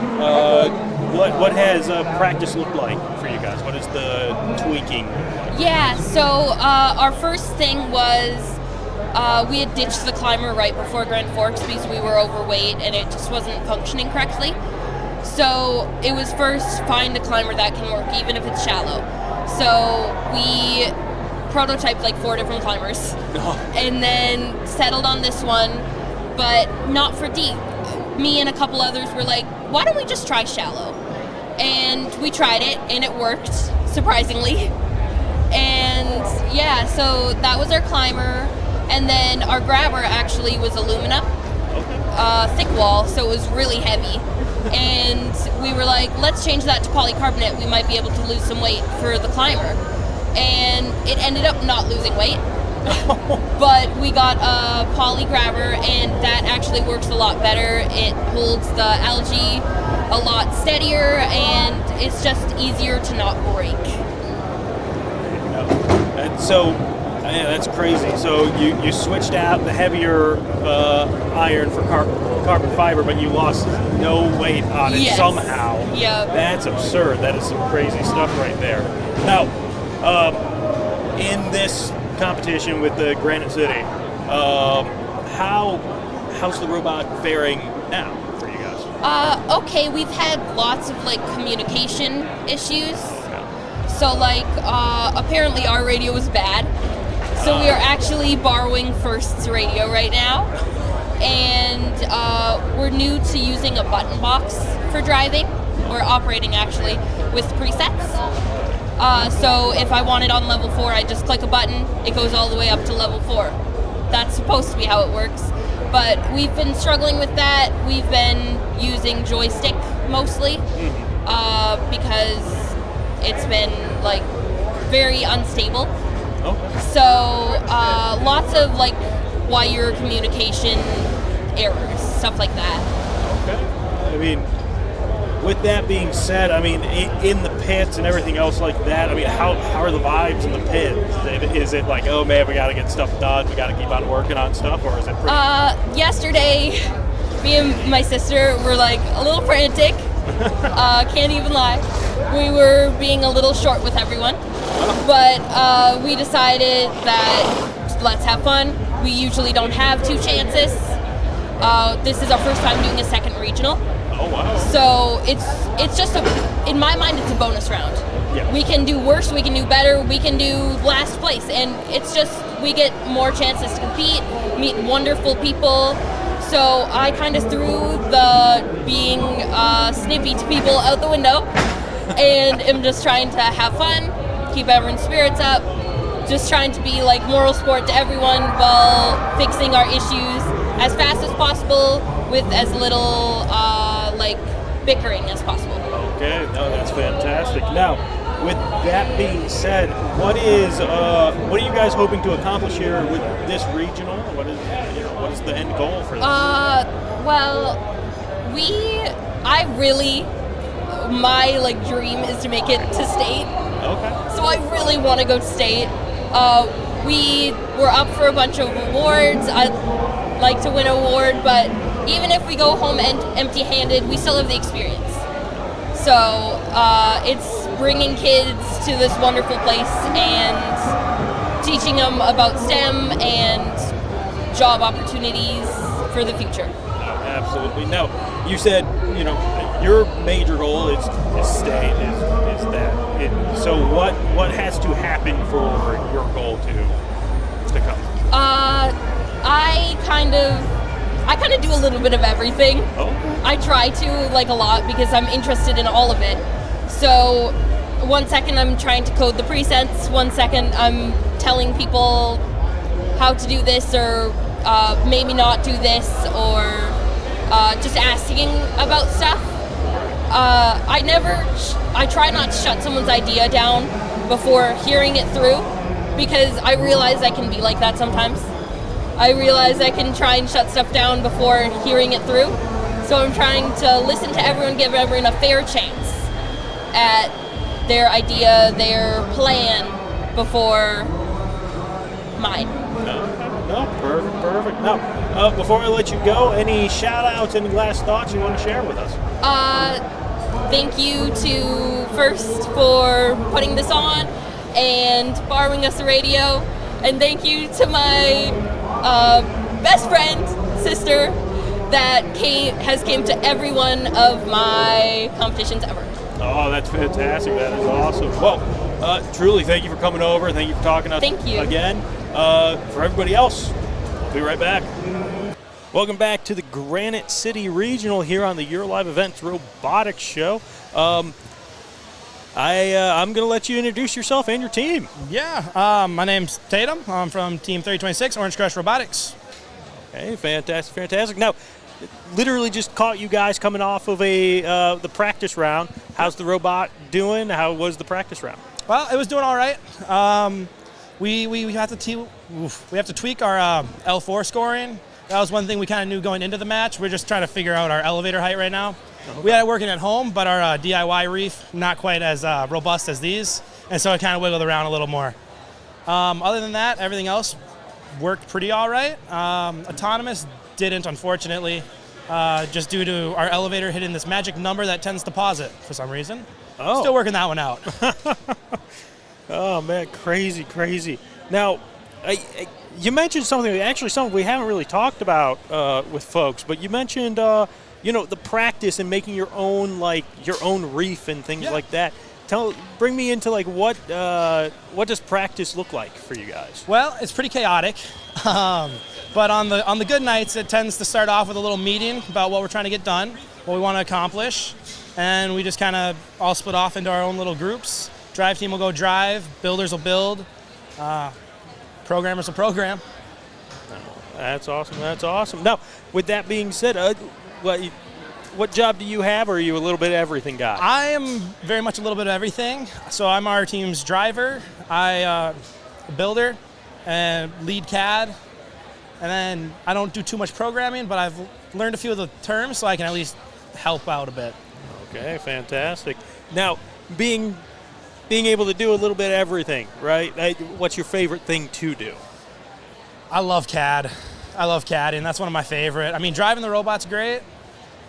what has practice looked like for you guys? What is the tweaking like? Yeah, so our first thing was we had ditched the climber right before Grand Forks because we were overweight and it just wasn't functioning correctly. So it was first find a climber that can work even if it's shallow. So we prototyped 4 different climbers and then settled on this one, but not for deep. Me and a couple others were like, why don't we just try shallow? And we tried it and it worked, surprisingly. And yeah, so that was our climber. And then our grabber actually was alumina, thick wall, so it was really heavy. And we were like, let's change that to polycarbonate. We might be able to lose some weight for the climber. And it ended up not losing weight. But we got a poly grabber, and that actually works a lot better. It holds the algae a lot steadier, and it's just easier to not break. And so, that's crazy. So you switched out the heavier iron for carbon fiber, but you lost no weight on it somehow. Yeah. That's absurd. That is some crazy stuff right there. Now, in this competition with the Granite City, how's the robot faring now for you guys? Okay, we've had lots of communication issues. So apparently our radio was bad. So we are actually borrowing First's radio right now. And we're new to using a button box for driving, or operating actually, with presets. So if I want it on level 4, I just click a button, it goes all the way up to level 4. That's supposed to be how it works. But we've been struggling with that. We've been using joystick mostly, because it's been very unstable. So lots of wire communication errors, stuff like that. Okay. I mean, with that being said, I mean, in the pits and everything else like that, I mean, how are the vibes in the pits? Is it like, oh man, we got to get stuff done, we got to keep on working on stuff, or is it pretty... Yesterday, me and my sister were a little frantic. Can't even lie. We were being a little short with everyone, but we decided that let's have fun. We usually don't have 2 chances. This is our first time doing a second regional. Oh wow! So it's just in my mind, it's a bonus round. We can do worse, we can do better, we can do last place. And it's just, we get more chances to compete, meet wonderful people. So I kind of threw the being snippy to people out the window and am just trying to have fun, keep everyone's spirits up, just trying to be like moral support to everyone while fixing our issues as fast as possible with as little like bickering as possible. Okay, no, that's fantastic. Now, with that being said, what are you guys hoping to accomplish here with this regional? What is the end goal for this? Well, my like dream is to make it to state. Okay. So I really want to go to state. We were up for a bunch of awards. I'd like to win an award, but even if we go home empty-handed, we still have the experience. So it's bringing kids to this wonderful place and teaching them about STEM and job opportunities for the future. Absolutely. Now, you said, your major goal is state, is that. So what has to happen for your goal to come? I kind of do a little bit of everything. Oh. I try to, like, a lot because I'm interested in all of it. So 1 second I'm trying to code the presets, 1 second I'm telling people how to do this or maybe not do this, or just asking about stuff. I try not to shut someone's idea down before hearing it through, because I realize I can be like that sometimes. I realize I can try and shut stuff down before hearing it through. So I'm trying to listen to everyone, give everyone a fair chance at their idea, their plan before mine. No, perfect. Now, before I let you go, any shout-outs, any last thoughts you want to share with us? Thank you to First for putting this on and borrowing us the radio, and thank you to my best friend, sister, that came to every one of my competitions ever. Oh, that's fantastic. That is awesome. Well, truly, thank you for coming over. Thank you for talking to us Thank you. again. For everybody else, we'll be right back. Welcome back to the Granite City Regional here on the Your Live Events Robotics Show. I'm going to let you introduce yourself and your team. Yeah, my name's Tatum. I'm from Team 3026, Orange Crush Robotics. Okay, fantastic. Now, literally just caught you guys coming off of the practice round. How's the robot doing? How was the practice round? Well, it was doing all right. We have to tweak our L4 scoring. That was one thing we kind of knew going into the match. We're just trying to figure out our elevator height right now. Okay. We had it working at home, but our DIY reef not quite as robust as these, and so it kind of wiggled around a little more. Other than that, everything else worked pretty all right. Autonomous didn't, unfortunately, just due to our elevator hitting this magic number that tends to pause it for some reason. Oh. Still working that one out. Oh, man, crazy. Now, you mentioned something we haven't really talked about with folks, but you mentioned, the practice and making your own reef and things like that. Bring me into what does practice look like for you guys? Well, it's pretty chaotic, but on the good nights, it tends to start off with a little meeting about what we're trying to get done, what we want to accomplish, and we just kind of all split off into our own little groups. Drive team will go drive, builders will build, programmers will program. That's awesome. Now, with that being said, what job do you have, or are you a little bit of everything guy? I am very much a little bit of everything. So I'm our team's driver, a builder, and lead CAD. And then I don't do too much programming, but I've learned a few of the terms so I can at least help out a bit. Okay, fantastic. Now, being able to do a little bit of everything, right? What's your favorite thing to do? I love CAD. And that's one of my favorite. I mean, driving the robot's great,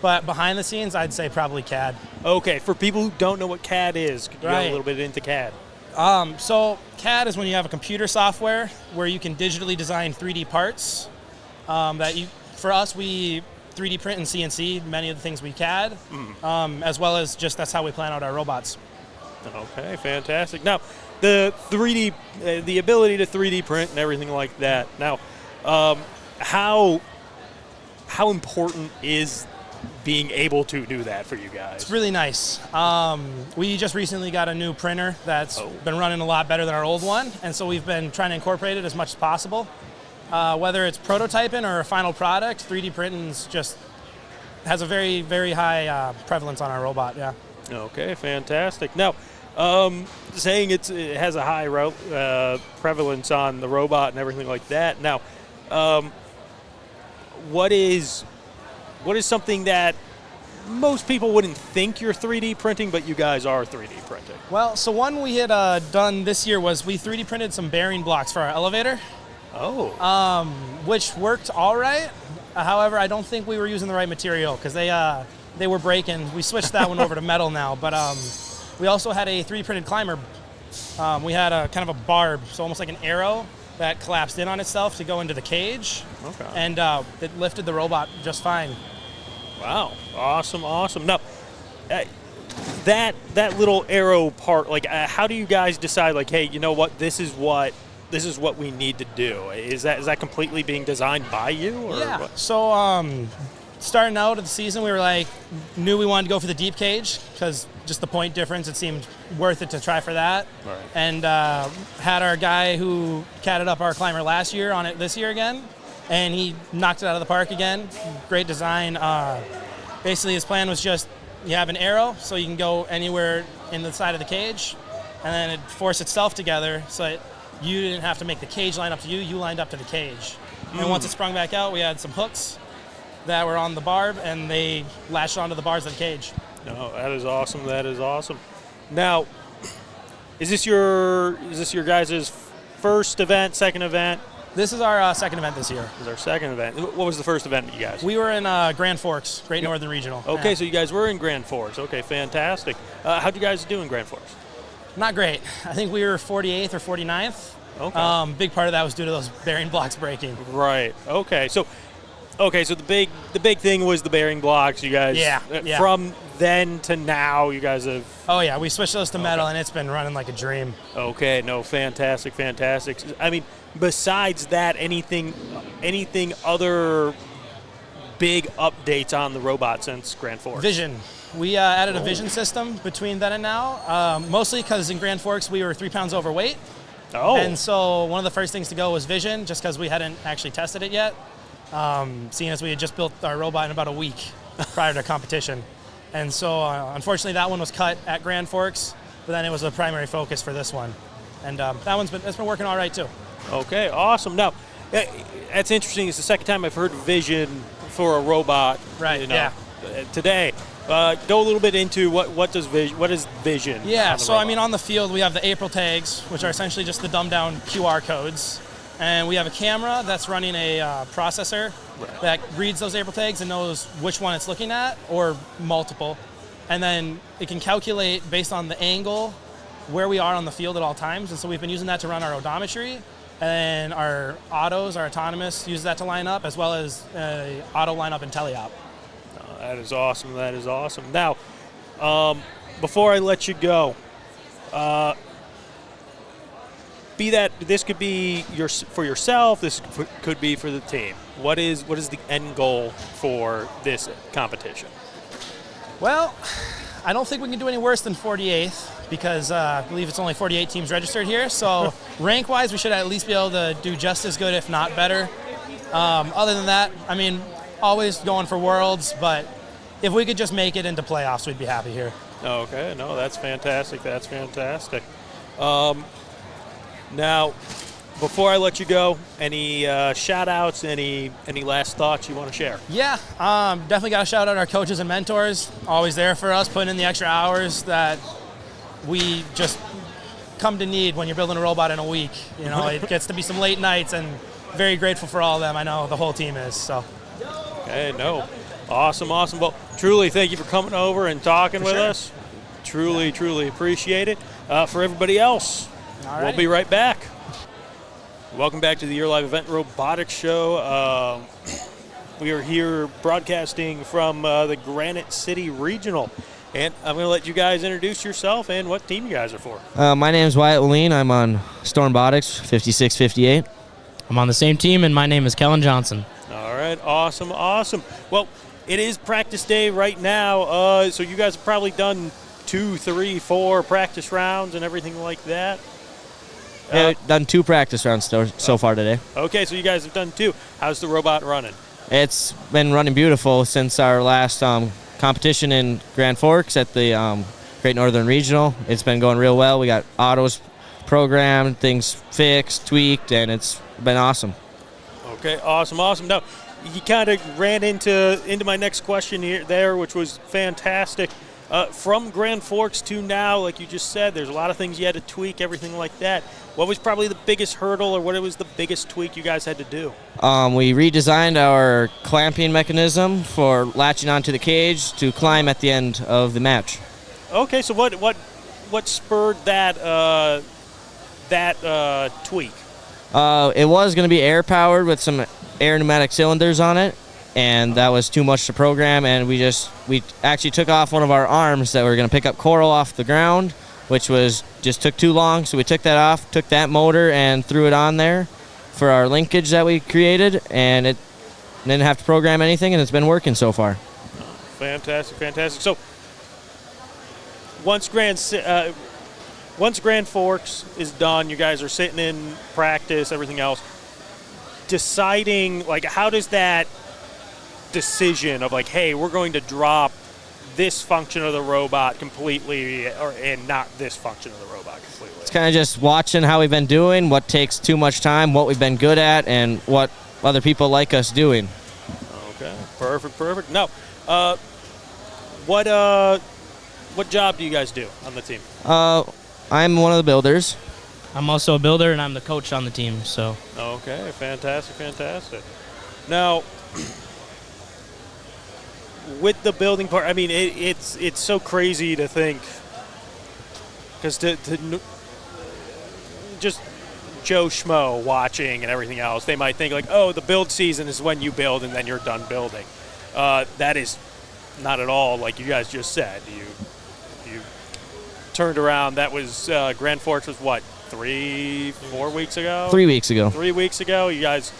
but behind the scenes, I'd say probably CAD. Okay, for people who don't know what CAD is, could you go a little bit into CAD? So CAD is when you have a computer software where you can digitally design 3D parts. For us, we 3D print and CNC many of the things we CAD, as well as just that's how we plan out our robots. Okay, fantastic. Now, the 3D, the ability to 3D print and everything like that. Now, how important is being able to do that for you guys? It's really nice. We just recently got a new printer that's been running a lot better than our old one, and so we've been trying to incorporate it as much as possible. Whether it's prototyping or a final product, 3D printing just has a very, very high prevalence on our robot, yeah. Okay, fantastic. Now, saying it has a high prevalence on the robot and everything like that. Now, what is something that most people wouldn't think you're 3D printing, but you guys are 3D printing? Well, so one we had done this year was we 3D printed some bearing blocks for our elevator. Oh. Which worked all right. However, I don't think we were using the right material because they were breaking. We switched that one over to metal now, but we also had a 3D printed climber. We had a kind of a barb, so almost like an arrow that collapsed in on itself to go into the cage. Okay. And it lifted the robot just fine. Wow, awesome. Now, that little arrow part, like, how do you guys decide, like, hey, you know what, this is what we need to do? Is that completely being designed by you? Or yeah. what? So starting out of the season, we were knew we wanted to go for the deep cage because just the point difference, it seemed worth it to try for that. Right. And had our guy who catted up our climber last year on it this year again, and he knocked it out of the park again. Great design. Basically, his plan was just you have an arrow, so you can go anywhere in the side of the cage, and then it forced itself together so you didn't have to make the cage line up to you. You lined up to the cage. And once it sprung back out, we had some hooks that were on the barb, and they latched onto the bars of the cage. No, that is awesome. Now, is this your guys' first event, second event? This is our second event this year. This is our second event. What was the first event with you guys? We were in Grand Forks, Great Northern Regional. Okay, Yeah. so you guys were in Grand Forks. Okay, fantastic. How'd you guys do in Grand Forks? Not great. I think we were 48th or 49th. Okay. Big part of that was due to those bearing blocks breaking. Right. Okay. So the big thing was the bearing blocks. You guys. Yeah. From then to now, you guys have. Oh yeah, we switched those to metal, and it's been running like a dream. Okay. No. Fantastic. I mean, besides that, anything other big updates on the robot since Grand Forks? Vision. We added a vision system between then and now, mostly because in Grand Forks we were 3 pounds overweight. Oh. And so one of the first things to go was vision, just because we hadn't actually tested it yet, seeing as we had just built our robot in about a week prior to competition. And so unfortunately that one was cut at Grand Forks, but then it was a primary focus for this one. And that's been working all right too. Okay, awesome. Now, that's interesting. It's the second time I've heard vision for a robot. Right. Yeah. Today. Go a little bit into what is vision? Yeah, so I mean on the field we have the April tags, which are essentially just the dumbed down QR codes. And we have a camera that's running a processor that reads those April tags and knows which one it's looking at, or multiple. And then it can calculate based on the angle where we are on the field at all times. And so we've been using that to run our odometry. And our autos, our autonomous, use that to line up, as well as auto lineup and teleop. That is awesome. Now, before I let you go, this could be for yourself. This could be for the team. What is the end goal for this competition? Well, I don't think we can do any worse than 48th because I believe it's only 48 teams registered here. So rank-wise, we should at least be able to do just as good, if not better. Other than that, I mean, always going for worlds, but if we could just make it into playoffs, we'd be happy here. Okay, no, that's fantastic. Now, before I let you go, any shout-outs, any last thoughts you want to share? Yeah, definitely got to shout out our coaches and mentors, always there for us, putting in the extra hours that we just come to need when you're building a robot in a week. You know, it gets to be some late nights, and very grateful for all of them. I know the whole team is, so. Okay, no. Awesome. Well, truly thank you for coming over and talking with us. Truly appreciate it. For everybody else, we'll be right back. Welcome back to the Your Live Event Robotics Show. We are here broadcasting from the Granite City Regional. And I'm going to let you guys introduce yourself and what team you guys are for. My name is Wyatt Lean. I'm on Robotics 5658. I'm on the same team, and my name is Kellen Johnson. All right, awesome. Well, it is practice day right now, so you guys have probably done 2, 3, 4 practice rounds and everything like that. Yeah, we've done 2 practice rounds so far today. Okay, so you guys have done 2. How's the robot running? It's been running beautiful since our last competition in Grand Forks at the Great Northern Regional. It's been going real well. We got autos programmed, things fixed, tweaked, and it's been awesome. Okay, awesome. Now, you kind of ran into my next question there, which was fantastic. From Grand Forks to now, like you just said, there's a lot of things you had to tweak, everything like that. What was probably the biggest hurdle, or what was the biggest tweak you guys had to do? We redesigned our clamping mechanism for latching onto the cage to climb at the end of the match. Okay, so what spurred that tweak? It was going to be air-powered with some air pneumatic cylinders on it, and that was too much to program, and we actually took off one of our arms that were going to pick up coral off the ground, which just took too long, so we took that off, took that motor, and threw it on there for our linkage that we created, and it didn't have to program anything, and it's been working so far. Fantastic. So once Grand Forks is done, you guys are sitting in practice, everything else, deciding, like, how does that decision of, like, hey, we're going to drop this function of the robot completely and not this function of the robot completely? It's kind of just watching how we've been doing, what takes too much time, what we've been good at, and what other people like us doing. Okay, perfect. Now, what job do you guys do on the team? I'm one of the builders. I'm also a builder, and I'm the coach on the team. So. Okay, fantastic. Now, with the building part, I mean, it's so crazy to think, because to just Joe Schmo watching and everything else, they might think like, oh, the build season is when you build and then you're done building. That is not at all like you guys just said. You turned around. That was Grand Forks was what, 3-4 weeks ago? 3 weeks ago. 3 weeks ago, you guys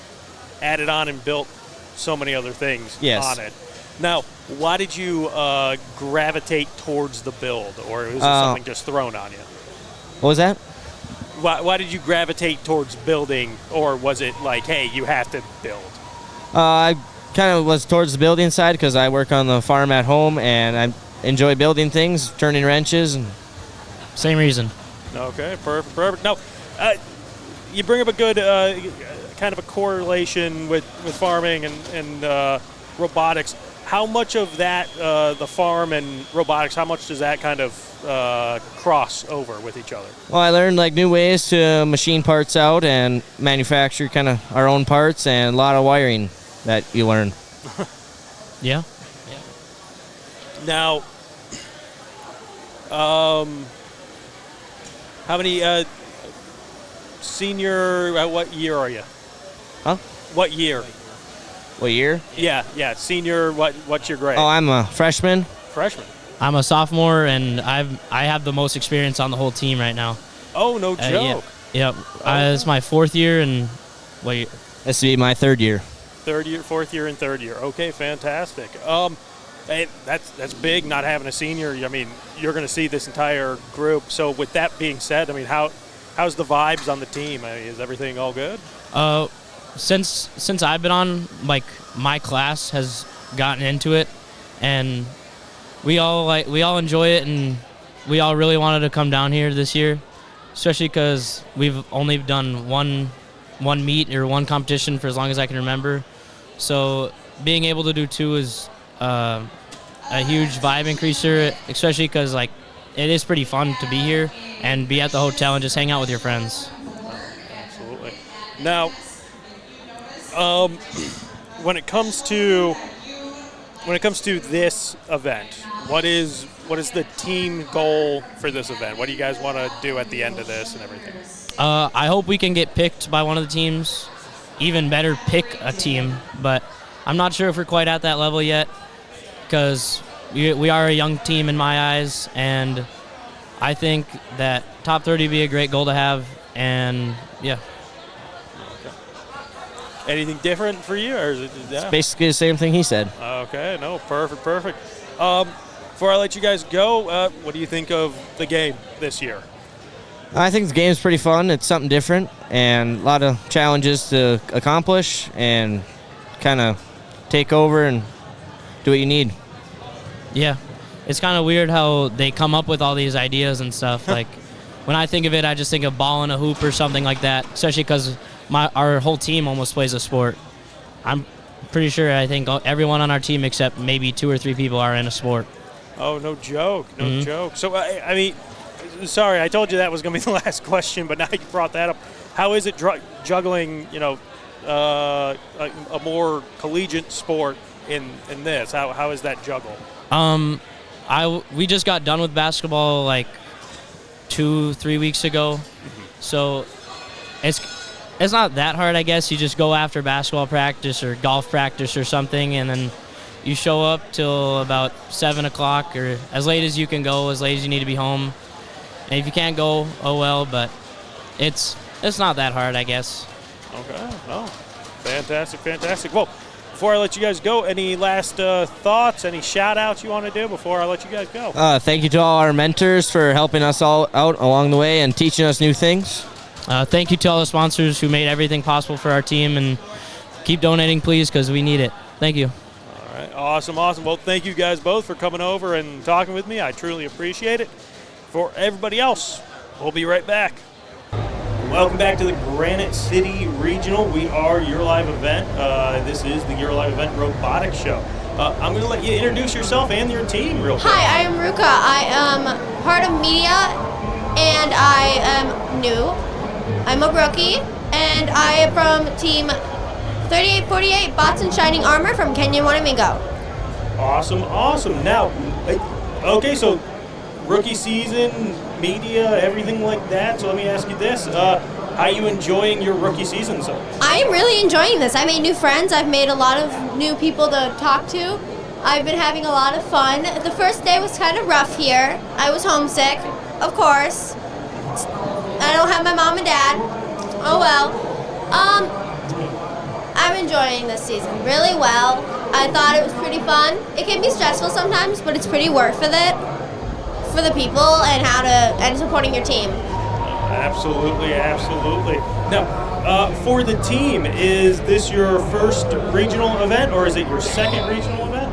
added on and built so many other things on it. Now, why did you gravitate towards the build, or was it something just thrown on you? What was that? Why did you gravitate towards building, or was it like, hey, you have to build? I kind of was towards the building side because I work on the farm at home, and I enjoy building things, turning wrenches, and same reason. Okay, perfect. Now, you bring up a good kind of a correlation with farming and robotics. How much of that, the farm and robotics, how much does that kind of cross over with each other? Well, I learned like new ways to machine parts out and manufacture kind of our own parts, and a lot of wiring that you learn. Yeah. Now, how many senior? What year are you? Huh? What year? What year? Yeah. Senior. What's your grade? Oh, I'm a freshman. Freshman. I'm a sophomore, and I have the most experience on the whole team right now. Oh, no joke. Yep. It's my 4th year, and wait. This will be my 3rd year. 3rd year, 4th year, and 3rd year. Okay, fantastic. Hey, that's big. Not having a senior. I mean, you're going to see this entire group. So, with that being said, I mean, how's the vibes on the team? I mean, is everything all good? Since I've been on, like, my class has gotten into it, and we all enjoy it, and we all really wanted to come down here this year, especially because we've only done one meet or one competition for as long as I can remember. So being able to do 2 is a huge vibe increaser, especially because like it is pretty fun to be here and be at the hotel and just hang out with your friends. Absolutely. Now, when it comes to this event, what is the team goal for this event? What do you guys want to do at the end of this and everything? I hope we can get picked by one of the teams. Even better, pick a team. But I'm not sure if we're quite at that level yet, because we are a young team in my eyes, and I think that top 30 would be a great goal to have, and yeah. Anything different for you, or is it? Yeah. It's basically the same thing he said. Okay, no, perfect. Before I let you guys go, what do you think of the game this year? I think the game's pretty fun. It's something different and a lot of challenges to accomplish and kind of take over and do what you need. Yeah, it's kind of weird how they come up with all these ideas and stuff. Like, when I think of it, I just think of ball in a hoop or something like that, especially because our whole team almost plays a sport. I'm pretty sure I think everyone on our team except maybe 2 or 3 people are in a sport. Oh, no joke. No joke. So, I mean, sorry, I told you that was going to be the last question, but now you brought that up. How is it juggling, a more collegiate sport in this? How is that juggle? We just got done with basketball like 2-3 weeks ago, so it's not that hard, I guess. You just go after basketball practice or golf practice or something, and then you show up till about 7 o'clock or as late as you can go, as late as you need to be home. And if you can't go, oh well, but it's not that hard, I guess. Okay. Oh, fantastic. Well, before I let you guys go, any last thoughts, any shout-outs you want to do before I let you guys go? Thank you to all our mentors for helping us all out along the way and teaching us new things. Thank you to all the sponsors who made everything possible for our team, and keep donating, please, because we need it. Thank you. All right. Awesome. Well, thank you guys both for coming over and talking with me. I truly appreciate it. For everybody else, we'll be right back. Welcome back to the Granite City Regional. We are your live event. This is the Your Live Event Robotics Show. I'm going to let you introduce yourself and your team real quick. Hi, I am Ruka. I am part of media, and I am new. I'm a rookie, and I am from Team 3848 Bots and Shining Armor from Kenyon Wanamingo. Awesome. Now, okay, so rookie season, media, everything like that. So let me ask you this. How are you enjoying your rookie season so far? I am really enjoying this. I made new friends. I've made a lot of new people to talk to. I've been having a lot of fun. The first day was kind of rough here. I was homesick, of course. I don't have my mom and dad. Oh well. I'm enjoying this season really well. I thought it was pretty fun. It can be stressful sometimes, but it's pretty worth it for the people and supporting your team. Absolutely. Now, for the team, is this your first regional event, or is it your second regional event?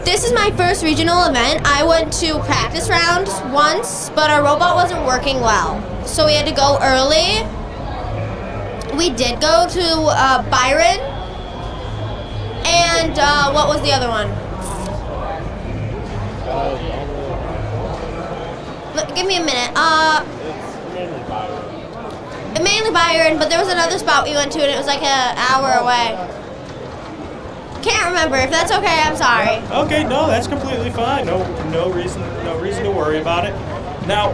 This is my first regional event. I went to practice rounds once, but our robot wasn't working well, so we had to go early. We did go to Byron, and what was the other one? Give me a minute. Mainly Byron, but there was another spot we went to, and it was like an hour away. Can't remember. If that's okay, I'm sorry. Okay, no, that's completely fine. No reason to worry about it. Now,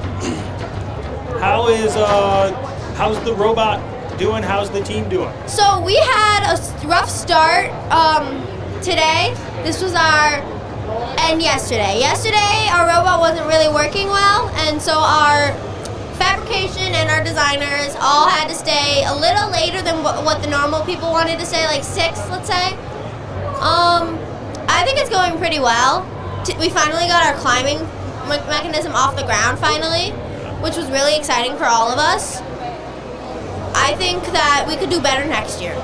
how's the robot doing? How's the team doing? So we had a rough start today. This was and yesterday. Yesterday, our robot wasn't really working well, and so our fabrication and our designers all had to stay a little later than what the normal people wanted to stay, like 6, let's say. I think it's going pretty well. We finally got our climbing mechanism off the ground finally, which was really exciting for all of us. I think that we could do better next year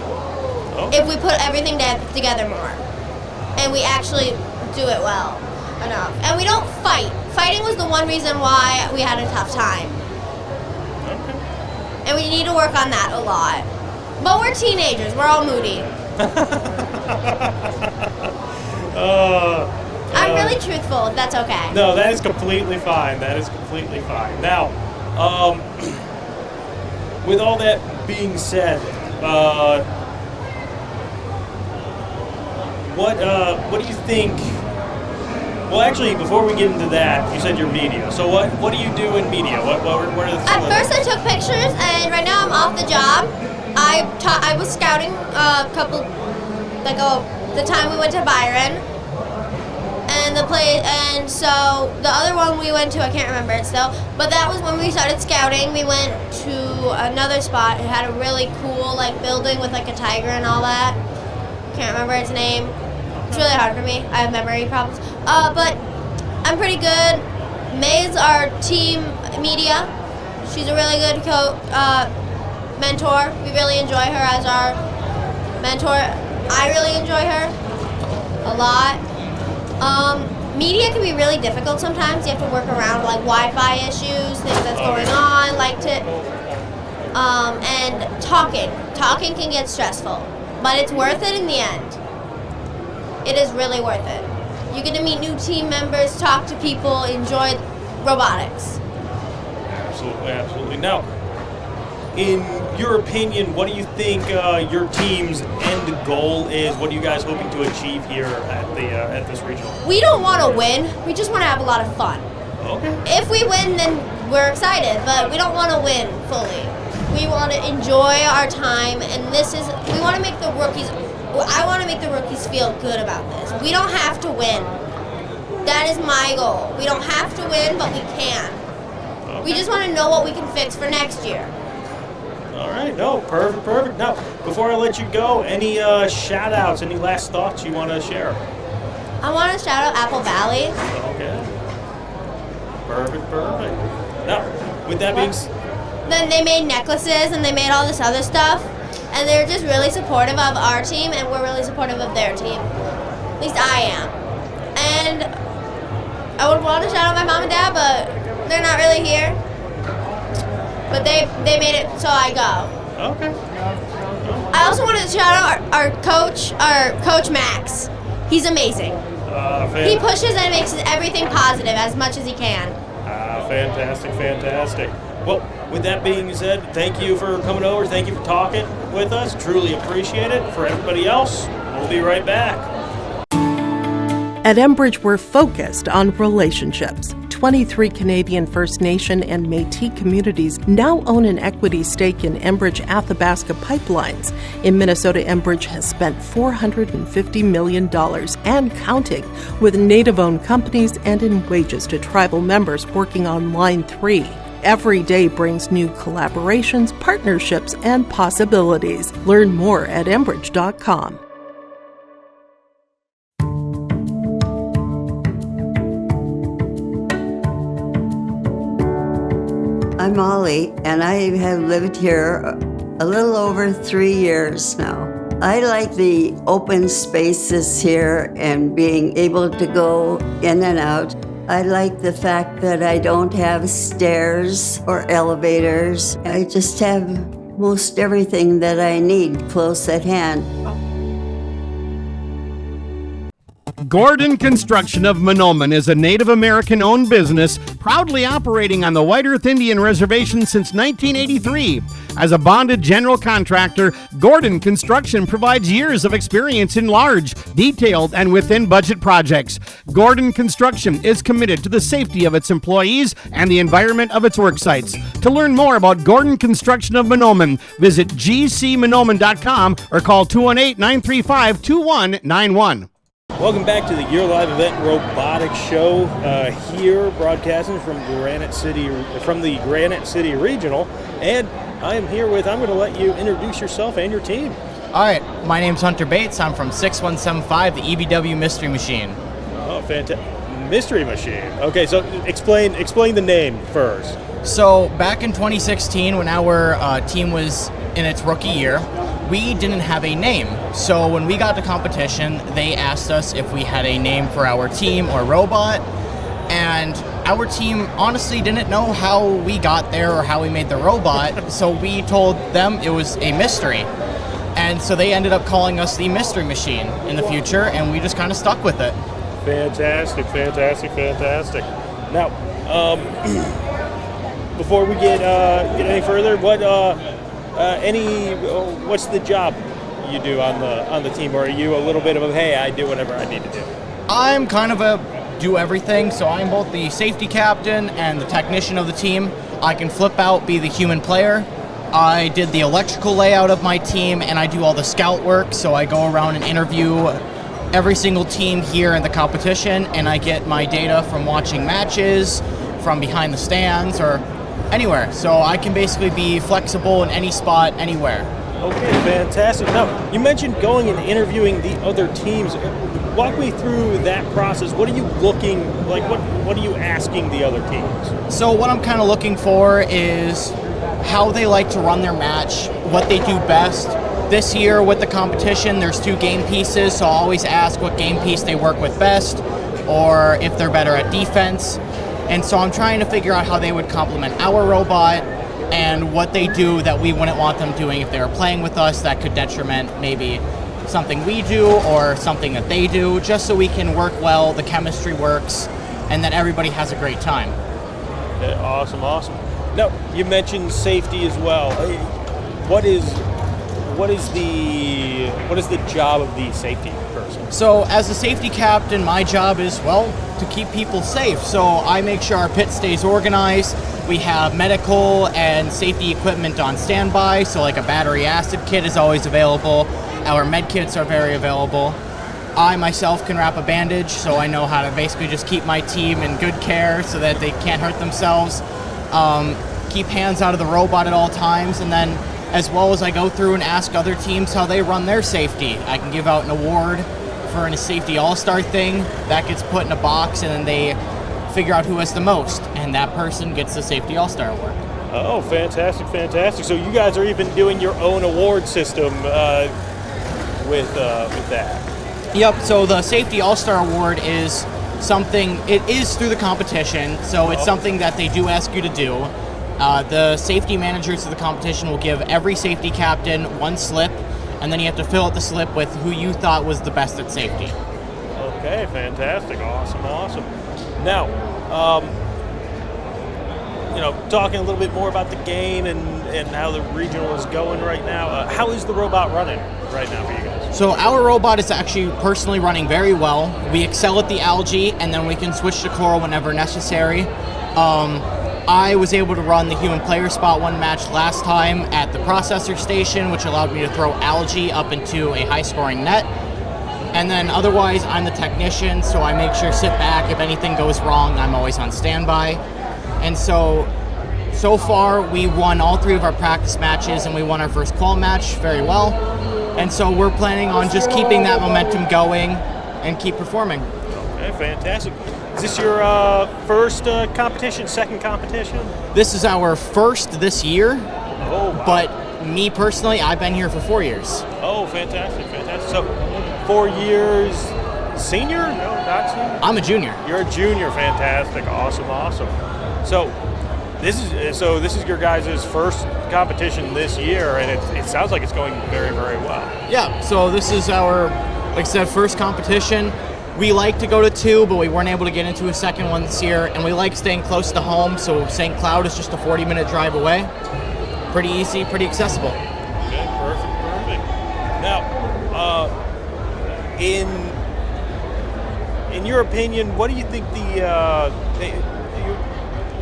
if we put everything together more, and we actually do it well enough. And we don't fight. Fighting was the one reason why we had a tough time. And we need to work on that a lot. But we're teenagers. We're all moody. I'm really truthful, if that's okay. No, that is completely fine. Now, with all that being said, what do you think? Well, actually, before we get into that, you said you're media. So what do you do in media? What are the At first, I took pictures, and right now I'm off the job. I was scouting the time we went to Byron, and And so the other one we went to, I can't remember it still, but that was when we started scouting. We went to another spot. It had a really cool like building with like a tiger and all that. Can't remember its name. It's really hard for me. I have memory problems. But I'm pretty good. May's our team media. She's a really good mentor. We really enjoy her as our mentor. I really enjoy her a lot. Media can be really difficult sometimes. You have to work around like Wi-Fi issues, things that's going on, and talking. Talking can get stressful, but it's worth it in the end. It is really worth it. You get to meet new team members, talk to people, enjoy robotics. Absolutely, absolutely. Now, in your opinion, what do you think your team's end goal is? What are you guys hoping to achieve here at this regional? We don't want to win. We just want to have a lot of fun. Okay. If we win, then we're excited, but we don't want to win fully. We want to enjoy our time, and we want to make the rookies. I want to make the rookies feel good about this. We don't have to win. That is my goal. We don't have to win, but we can. Okay. We just want to know what we can fix for next year. All right, no, perfect. Now, before I let you go, any shout-outs, any last thoughts you want to share? I want to shout out Apple Valley. Okay. Perfect. Now, with that being Then they made necklaces and they made all this other stuff, and they're just really supportive of our team, and we're really supportive of their team. At least I am. And I would want to shout out my mom and dad, but they're not really here. But they made it so I go. Okay. I also wanted to shout out our coach Max. He's amazing. He pushes and makes everything positive as much as he can. Fantastic. Well, with that being said, thank you for coming over. Thank you for talking with us. Truly appreciate it. For everybody else, we'll be right back. At Enbridge, we're focused on relationships. 23 Canadian First Nation and Métis communities now own an equity stake in Enbridge Athabasca Pipelines. In Minnesota, Enbridge has spent $450 million and counting with Native-owned companies and in wages to tribal members working on Line 3. Every day brings new collaborations, partnerships, and possibilities. Learn more at Enbridge.com. I'm Molly, and I have lived here a little over 3 years now. I like the open spaces here and being able to go in and out. I like the fact that I don't have stairs or elevators. I just have most everything that I need close at hand. Gordon Construction of Mahnomen is a Native American-owned business proudly operating on the White Earth Indian Reservation since 1983. As a bonded general contractor, Gordon Construction provides years of experience in large, detailed, and within-budget projects. Gordon Construction is committed to the safety of its employees and the environment of its work sites. To learn more about Gordon Construction of Mahnomen, visit gcmahnomen.com or call 218-935-2191. Welcome back to the Year Live Event Robotics Show. Here, broadcasting from the Granite City Regional, and I am here with. I'm going to let you introduce yourself and your team. All right, my name's Hunter Bates. I'm from 6175, the EBW Mystery Machine. Oh, fantastic! Mystery Machine. Okay, so explain the name first. So back in 2016, when our team was in its rookie year, we didn't have a name. So when we got to competition, they asked us if we had a name for our team or robot, and our team honestly didn't know how we got there or how we made the robot, so we told them it was a mystery. And so they ended up calling us the Mystery Machine in the future, and we just kind of stuck with it. Fantastic. Now, before we get any further, what's the job you do on the team, or are you a little bit of a hey, I do whatever I need to do? I'm kind of a do everything, so I'm both the safety captain and the technician of the team. I can flip out, be the human player. I did the electrical layout of my team, and I do all the scout work, so I go around and interview every single team here in the competition, and I get my data from watching matches, from behind the stands, or anywhere. So I can basically be flexible in any spot, anywhere. Okay, fantastic. Now, you mentioned going and interviewing the other teams. Walk me through that process. What are you looking, like, what are you asking the other teams? So what I'm kind of looking for is how they like to run their match, what they do best. This year with the competition, there's 2 game pieces, so I'll always ask what game piece they work with best, or if they're better at defense. And so I'm trying to figure out how they would complement our robot and what they do that we wouldn't want them doing if they were playing with us that could detriment maybe something we do or something that they do, just so we can work well, the chemistry works, and that everybody has a great time. Okay, awesome. Now, you mentioned safety as well. What is the job of the safety person? So as a safety captain, my job is, well, to keep people safe. So I make sure our pit stays organized. We have medical and safety equipment on standby. So like a battery acid kit is always available. Our med kits are very available. I myself can wrap a bandage, so I know how to basically just keep my team in good care so that they can't hurt themselves. Keep hands out of the robot at all times, and then as well as I go through and ask other teams how they run their safety. I can give out an award for a safety all-star thing that gets put in a box, and then they figure out who has the most, and that person gets the safety all-star award. Oh, fantastic. So you guys are even doing your own award system with that. Yep, so the Safety All-Star Award is something, it is through the competition, so it's something that they do ask you to do. The safety managers of the competition will give every safety captain 1 slip, and then you have to fill out the slip with who you thought was the best at safety. Okay, fantastic. Awesome. Now, talking a little bit more about the game and how the regional is going right now, how is the robot running right now for you guys? So our robot is actually personally running very well. We excel at the algae, and then we can switch to coral whenever necessary. I was able to run the human player spot 1 match last time at the processor station, which allowed me to throw algae up into a high-scoring net. And then otherwise, I'm the technician, so I make sure sit back. If anything goes wrong, I'm always on standby. And so far, we won all 3 of our practice matches, and we won our first qual match very well. And so we're planning on just keeping that momentum going and keep performing. Okay, fantastic. Is this your first competition, second competition? This is our first this year. Oh, wow. But me personally, I've been here for 4 years. Oh, fantastic. So 4 years senior? No, not senior. I'm a junior. You're a junior. Fantastic. Awesome. So this is your guys' first competition this year, and it sounds like it's going very, very well. Yeah, so this is our, like I said, first competition. We like to go to 2, but we weren't able to get into a second one this year, and we like staying close to home, so St. Cloud is just a 40-minute drive away. Pretty easy, pretty accessible. Okay, perfect. Now, in your opinion, what do you think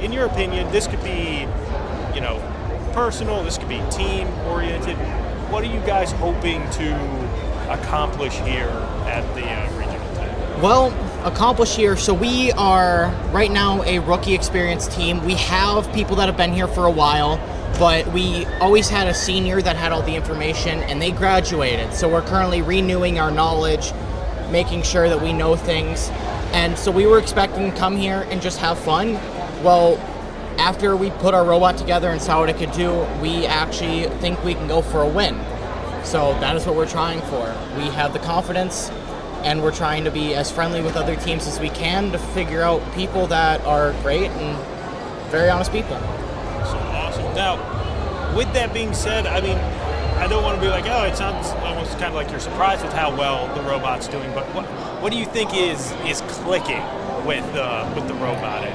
in your opinion, this could be, personal, this could be team-oriented. What are you guys hoping to accomplish here at the regional team? Well, accomplish here, so we are right now a rookie experience team. We have people that have been here for a while, but we always had a senior that had all the information, and they graduated. So we're currently renewing our knowledge, making sure that we know things. And so we were expecting to come here and just have fun. Well, after we put our robot together and saw what it could do, we actually think we can go for a win. So that is what we're trying for. We have the confidence, and we're trying to be as friendly with other teams as we can to figure out people that are great and very honest people. Awesome. Now, with that being said, I mean, I don't want to be like, oh, it sounds almost kind of like you're surprised with how well the robot's doing, but what do you think is clicking with the robot?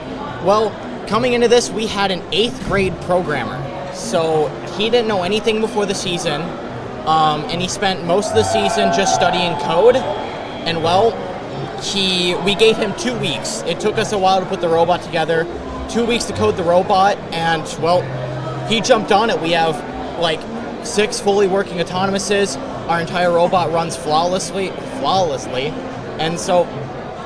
Well, coming into this, we had an 8th grade programmer. So he didn't know anything before the season, and he spent most of the season just studying code. And well, we gave him 2 weeks. It took us a while to put the robot together, 2 weeks to code the robot, and well, he jumped on it. We have like 6 fully working autonomouses. Our entire robot runs flawlessly. And so,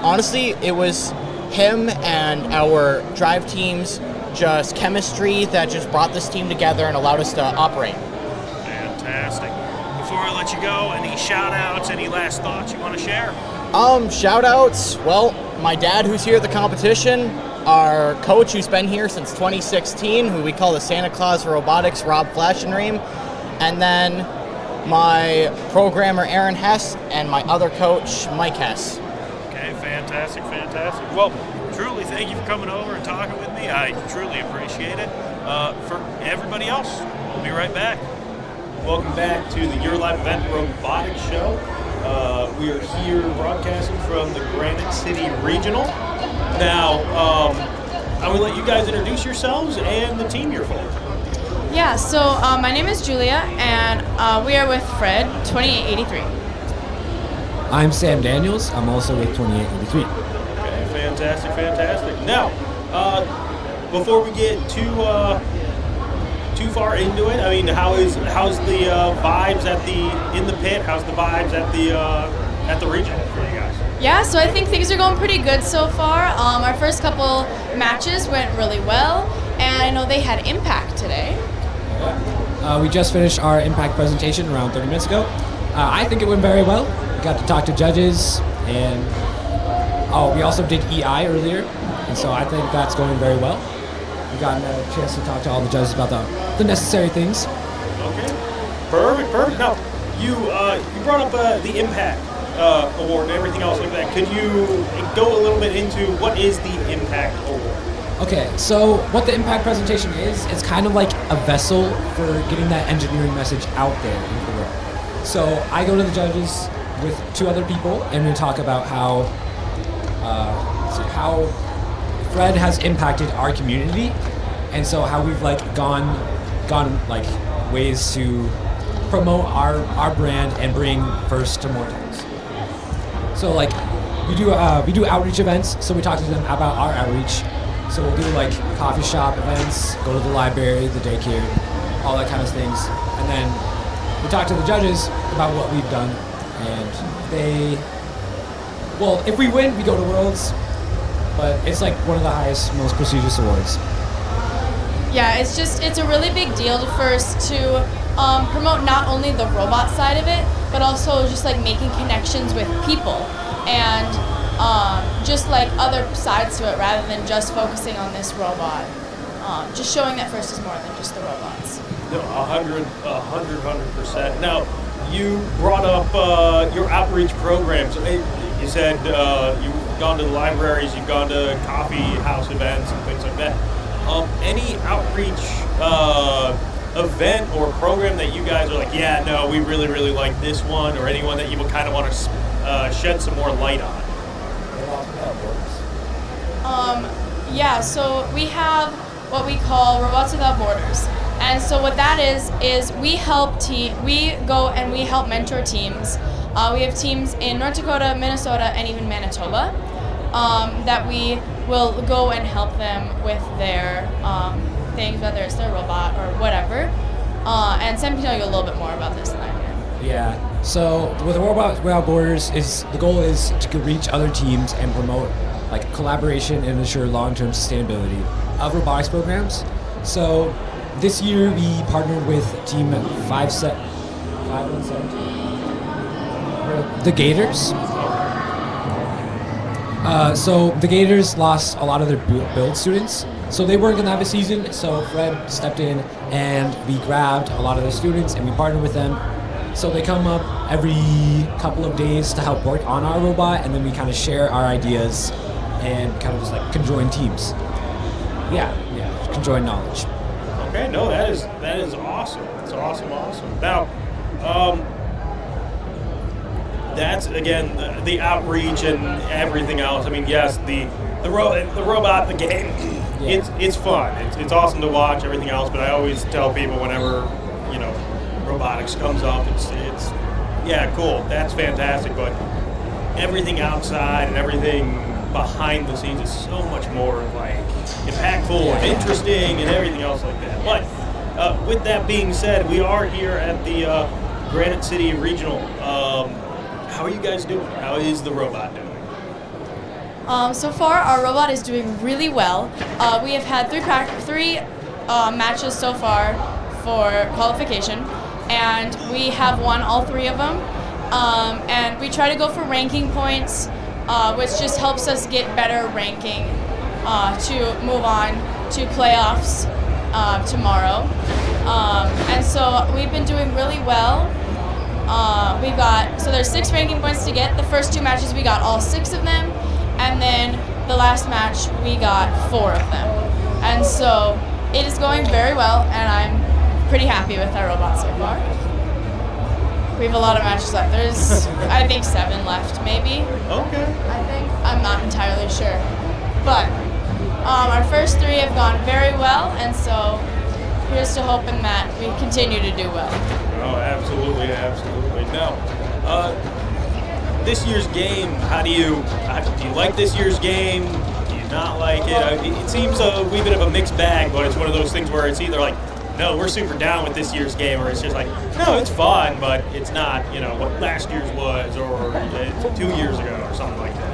honestly, it was him and our drive team's just chemistry that just brought this team together and allowed us to operate. Fantastic. Before I let you go, any shout-outs, any last thoughts you want to share? Shout-outs, well, my dad who's here at the competition, our coach who's been here since 2016, who we call the Santa Claus for Robotics, Rob Flashenream, and then my programmer Aaron Hess, and my other coach Mike Hess. Okay, fantastic. Well, truly thank you for coming over and talking with me. I truly appreciate it. For everybody else, we'll be right back. Welcome back to the Your Live Event Robotics Show. We are here broadcasting from the Granite City Regional. Now, I'm going to let you guys introduce yourselves and the team you're for. Yeah, so my name is Julia, and we are with Fred, 2883. I'm Sam Daniels. I'm also with 2883. Okay, fantastic. Now, before we get too far into it, I mean, how's the vibes in the pit? How's the vibes at the regional for you guys? Yeah, so I think things are going pretty good so far. Our first couple matches went really well, and I know they had Impact today. We just finished our Impact presentation around 30 minutes ago. I think it went very well. We got to talk to judges, and we also did EI earlier, and so I think that's going very well. We got a chance to talk to all the judges about the necessary things. Okay, perfect. Now, you brought up the Impact Award and everything else like that. Could you go a little bit into what is the Impact Award? Okay, so what the Impact presentation is, it's kind of like a vessel for getting that engineering message out there into the world. So I go to the judges with 2 other people, and we talk about how Fred has impacted our community, and so how we've gone ways to promote our brand and bring first to more towns. So we do outreach events, so we talk to them about our outreach. So we'll do coffee shop events, go to the library, the daycare, all that kind of things. And then we talk to the judges about what we've done. And if we win, we go to Worlds. But it's one of the highest, most prestigious awards. Yeah, it's a really big deal first to promote not only the robot side of it, but also just making connections with people and just other sides to it rather than just focusing on this robot. Just showing that first is more than just the robots. No, 100%. Now, you brought up your outreach programs. You said you've gone to the libraries, you've gone to coffee house events and things like that. Any outreach event or program that you guys are we really, really like this one, or anyone that you would kind of want to shed some more light on? Yeah, so we have what we call Robots Without Borders. And so what that is we go and we help mentor teams. We have teams in North Dakota, Minnesota, and even Manitoba that we will go and help them with their things, whether it's their robot or whatever. And Sam can tell you a little bit more about this than I can. Yeah, so with Robots Without Borders, the goal is to reach other teams and promote collaboration and ensure long-term sustainability of robotics programs. So this year we partnered with Team 517, the Gators. So the Gators lost a lot of their build students, so they weren't going to have a season, so Fred stepped in and we grabbed a lot of their students and we partnered with them. So they come up every couple of days to help work on our robot, and then we kind of share our ideas and kind of just conjoin teams. Yeah, conjoin knowledge. Okay, no, that is awesome. It's awesome. Now, that's again the outreach and everything else. I mean, yes, the robot, the game, it's fun. It's awesome to watch, everything else. But I always tell people whenever robotics comes up, it's cool. That's fantastic. But everything outside and everything behind the scenes is so much more impactful and interesting and everything else like that. But with that being said, we are here at the Granite City Regional. how are you guys doing? How is the robot doing? So far, our robot is doing really well. We have had three matches so far for qualification, and we have won all 3 of them. And we try to go for ranking points, which just helps us get better ranking to move on to playoffs tomorrow. And so we've been doing really well. So there's 6 ranking points to get. The first 2 matches we got all 6 of them, and then the last match we got 4 of them. And so it is going very well, and I'm pretty happy with our robot so far. We have a lot of matches left. There's, I think, 7 left, maybe. Okay. I'm not entirely sure. But our first 3 have gone very well, and so here's to hoping that we continue to do well. Oh, absolutely. Now, this year's game, do you like this year's game? Do you not like it? It seems a wee bit of a mixed bag, but it's one of those things where it's either like, no, we're super down with this year's game, or it's just like, no, it's fun, but it's not, what last year's was, or 2 years ago, or something like that.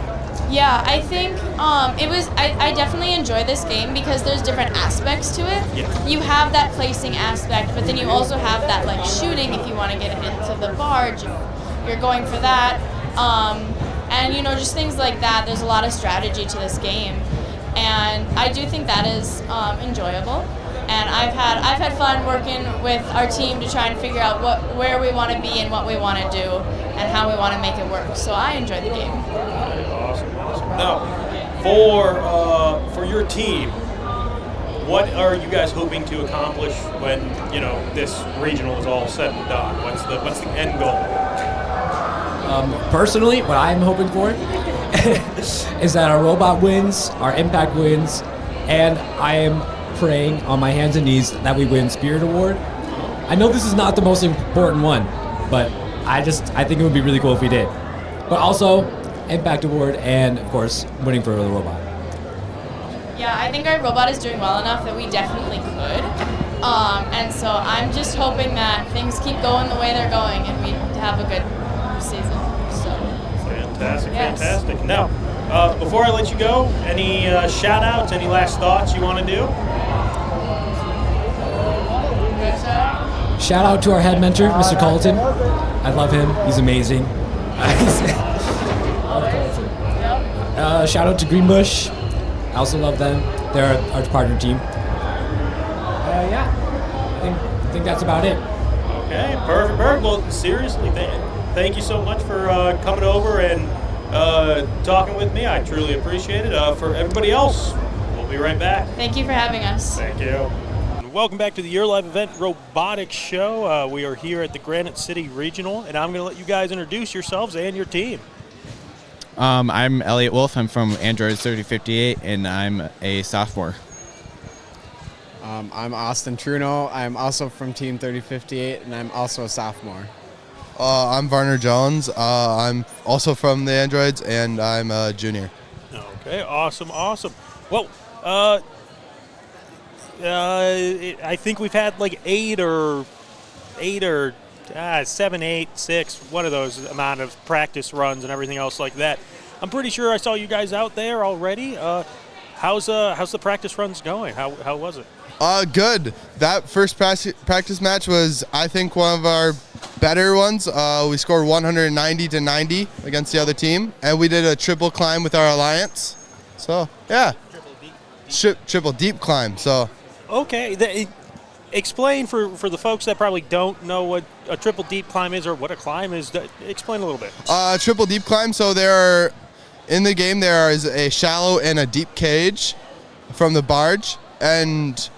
Yeah, I think I definitely enjoy this game because there's different aspects to it. Yeah. You have that placing aspect, but then you also have that like shooting if you want to get it into the barge. You're going for that. And just things like that. There's a lot of strategy to this game. And I do think that is enjoyable. And I've had fun working with our team to try and figure out where we want to be and what we want to do and how we want to make it work. So I enjoy the game. Awesome. Now, for your team, what are you guys hoping to accomplish when this regional is all said and done? What's the end goal? Personally, what I'm hoping for is that our robot wins, our impact wins, and I am praying on my hands and knees that we win Spirit Award. I know this is not the most important one, but I think it would be really cool if we did. But also, Impact Award and, of course, winning for the robot. Yeah, I think our robot is doing well enough that we definitely could. And so I'm just hoping that things keep going the way they're going and we have a good season. So Fantastic, yes. fantastic. Now, before I let you go, any shout-outs, any last thoughts you want to do? Shout out to our head mentor, Mr. Colton. I love him. He's amazing. Shout out to Greenbush. I also love them. They're our partner team. I think that's about it. Okay, perfect. Well, seriously, thank you so much for coming over and talking with me. I truly appreciate it. For everybody else, we'll be right back. Thank you for having us. Thank you. Welcome back to the Year Live event Robotics Show. We are here at the Granite City Regional, and I'm going to let you guys introduce yourselves and your team. I'm Elliot Wolf. I'm from Android 3058, and I'm a sophomore. I'm Austin Truno. I'm also from Team 3058, and I'm also a sophomore. I'm Varner Jones. I'm also from the Androids, and I'm a junior. Okay, awesome. Well, I think we've had like 8 or 7, 8, 6, one of those amount of practice runs and everything else like that. I'm pretty sure I saw you guys out there already. How's the practice runs going? How was it? Good. That first practice match was, I think, one of our better ones. We scored 190-90 against the other team, and we did a triple climb with our alliance. So yeah, triple deep climb. So okay, explain for the folks that probably don't know what a triple deep climb is or what a climb is. Explain a little bit. Triple deep climb. So in the game there is a shallow and a deep cage from the barge, and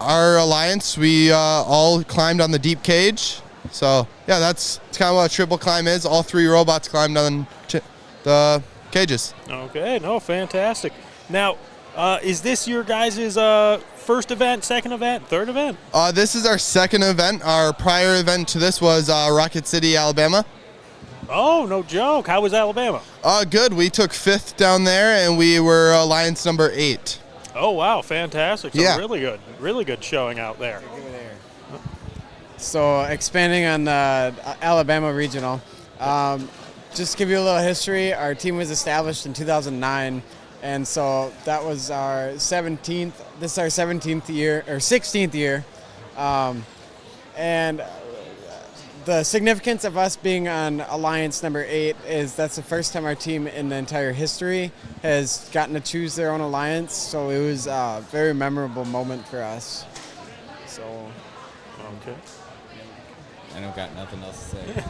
our alliance, we all climbed on the deep cage. So yeah, that's kind of what a triple climb is. All 3 robots climbed on the cages. Okay, no, fantastic. Now, is this your guys' first event, second event, third event? This is our second event. Our prior event to this was Rocket City, Alabama. Oh, no joke. How was Alabama? Good. We took 5th down there, and we were alliance number 8. Oh, wow, fantastic. So yeah. Really good showing out there. So expanding on the Alabama regional, just to give you a little history, our team was established in 2009, and so that was our 17th. This is our 17th year or 16th year, and the significance of us being on Alliance number 8 is that's the first time our team in the entire history has gotten to choose their own alliance. So it was a very memorable moment for us. So, okay. I don't got nothing else to say.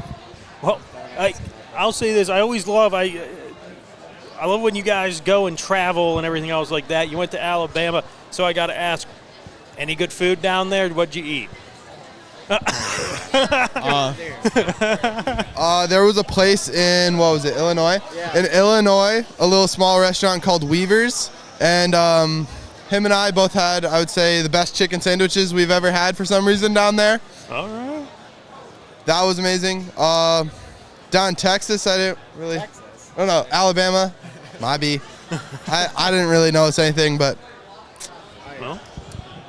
Well, I'll say this. I always love I love when you guys go and travel and everything else like that. You went to Alabama, so I got to ask, any good food down there? What'd you eat? There was a place in, what was it, Illinois? Yeah. In Illinois, a little small restaurant called Weaver's, and him and I both had, I would say, the best chicken sandwiches we've ever had for some reason down there. All right. That was amazing. Down in Texas, I didn't really. Oh no, Alabama, might be. I didn't really notice anything, but. Well.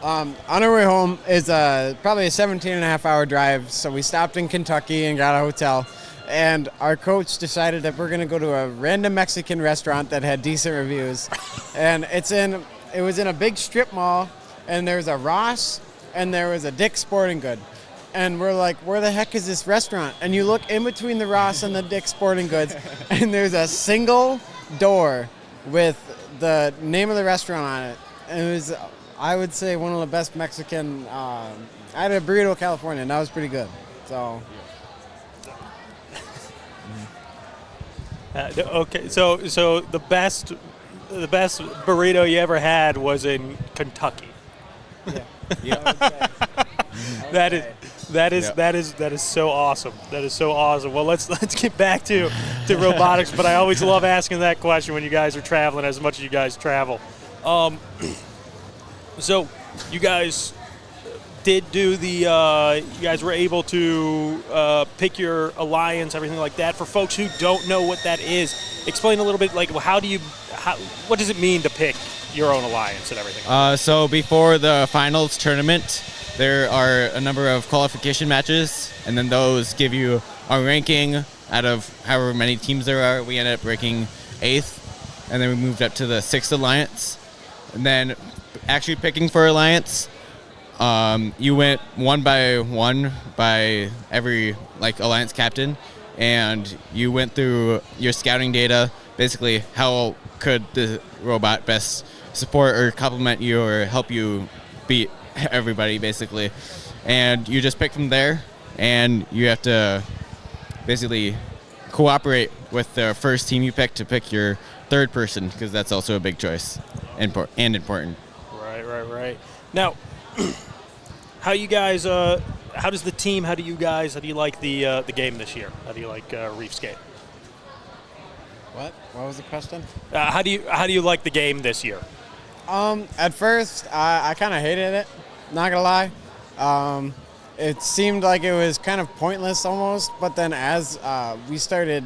On our way home is probably a 17-and-a-half-hour drive, so we stopped in Kentucky and got a hotel. And our coach decided that we're going to go to a random Mexican restaurant that had decent reviews. And it was in a big strip mall, and there was a Ross, and there was a Dick's Sporting Good. And we're like, where the heck is this restaurant? And you look in between the Ross and the Dick's Sporting Goods, and there's a single door with the name of the restaurant on it. And it was, I would say, one of the best Mexican. I had a burrito California, and that was pretty good. So. Okay, so the best burrito you ever had was in Kentucky. Yeah. That is so awesome. That is so awesome. Well, let's get back to robotics. But I always love asking that question when you guys are traveling, as much as you guys travel. So you guys did do you guys were able to pick your alliance, everything like that. For folks who don't know what that is, explain a little bit. Like, what does it mean to pick your own alliance and everything? So before the finals tournament, there are a number of qualification matches, and then those give you a ranking out of however many teams there are. We ended up ranking 8th, and then we moved up to the 6th alliance. And then actually picking for alliance, you went one by one by every alliance captain, and you went through your scouting data, basically how could the robot best support or complement you or help you beat everybody, basically. And you just pick from there, and you have to basically cooperate with the first team you pick to pick your third person, because that's also a big choice and important. Right. Now, how do you like the game this year? How do you like Reefskate? What was the question? How do you like the game this year? At first, I kind of hated it. Not gonna lie. It seemed like it was kind of pointless almost. But then as we started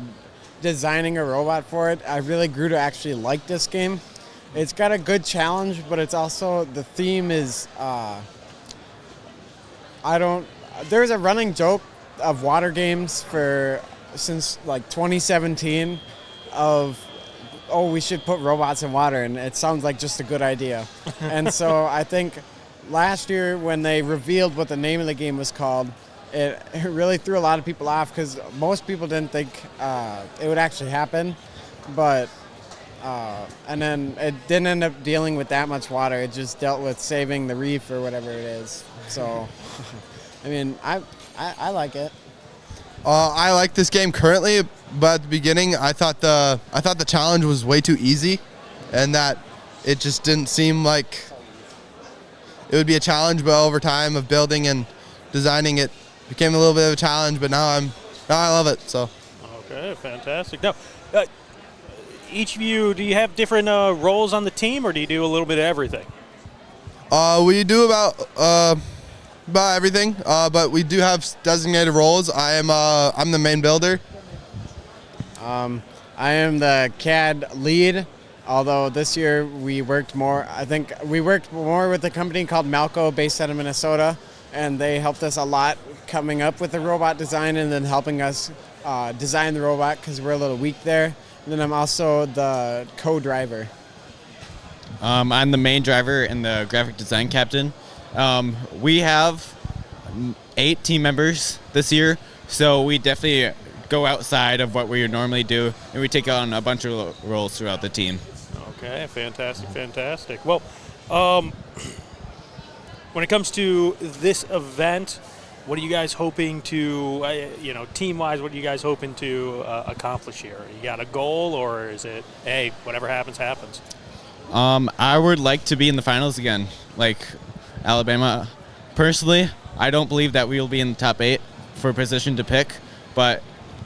designing a robot for it, I really grew to actually like this game. It's got a good challenge, but it's also, the theme is, there's a running joke of water games since 2017 of, we should put robots in water, and it sounds like just a good idea. And so I think last year when they revealed what the name of the game was called, it really threw a lot of people off, because most people didn't think it would actually happen. But and then it didn't end up dealing with that much water. It just dealt with saving the reef or whatever it is. So, I mean, I like it. I like this game currently, but at the beginning, I thought the challenge was way too easy, and that it just didn't seem like it would be a challenge. But over time of building and designing, it became a little bit of a challenge. But now I love it. So. Okay, fantastic. Now, each of you, do you have different roles on the team, or do you do a little bit of everything? We do about everything, but we do have designated roles. I'm the main builder. I am the CAD lead, although this year we worked more. I think we worked more with a company called Malco based out of Minnesota, and they helped us a lot coming up with the robot design and then helping us design the robot because we're a little weak there. And then I'm also the co-driver. I'm the main driver and the graphic design captain. We have 8 team members this year, so we definitely go outside of what we would normally do, and we take on a bunch of roles throughout the team. Okay, fantastic. Well, when it comes to this event, what are you guys hoping to, team-wise, what are you guys hoping to accomplish here? You got a goal, or is it, hey, whatever happens, happens? I would like to be in the finals again, like Alabama. Personally, I don't believe that we will be in the top 8 for a position to pick, but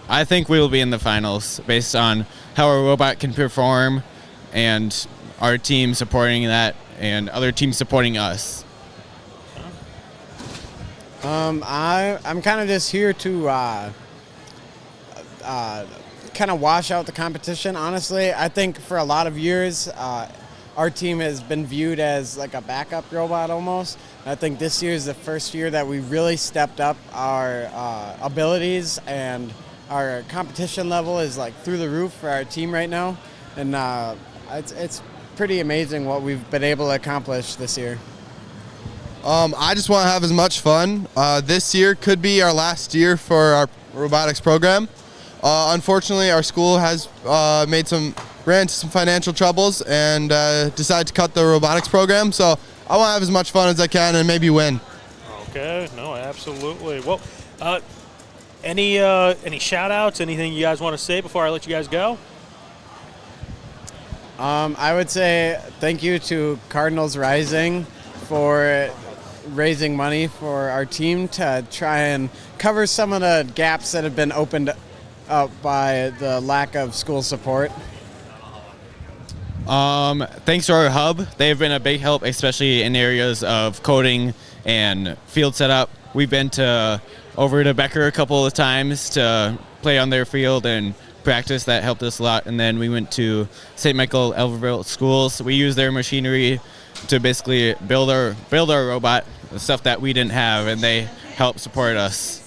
I think we will be in the finals based on how our robot can perform and our team supporting that and other teams supporting us. I'm kind of just here to kind of wash out the competition, honestly. I think for a lot of years, our team has been viewed as like a backup robot almost. I think this year is the first year that we really stepped up our abilities, and our competition level is like through the roof for our team right now. And it's pretty amazing what we've been able to accomplish this year. I just want to have as much fun. This year could be our last year for our robotics program. Unfortunately, our school has ran into some financial troubles and decided to cut the robotics program. So I want to have as much fun as I can and maybe win. Okay, no, absolutely. Well, any shout-outs, anything you guys want to say before I let you guys go? I would say thank you to Cardinals Rising for raising money for our team to try and cover some of the gaps that have been opened up by the lack of school support. Thanks to our hub, they've been a big help, especially in areas of coding and field setup. We've been over to Becker a couple of times to play on their field and practice. That helped us a lot. And then we went to St. Michael Elverville schools. We used their machinery to basically build our robot, the stuff that we didn't have, and they helped support us.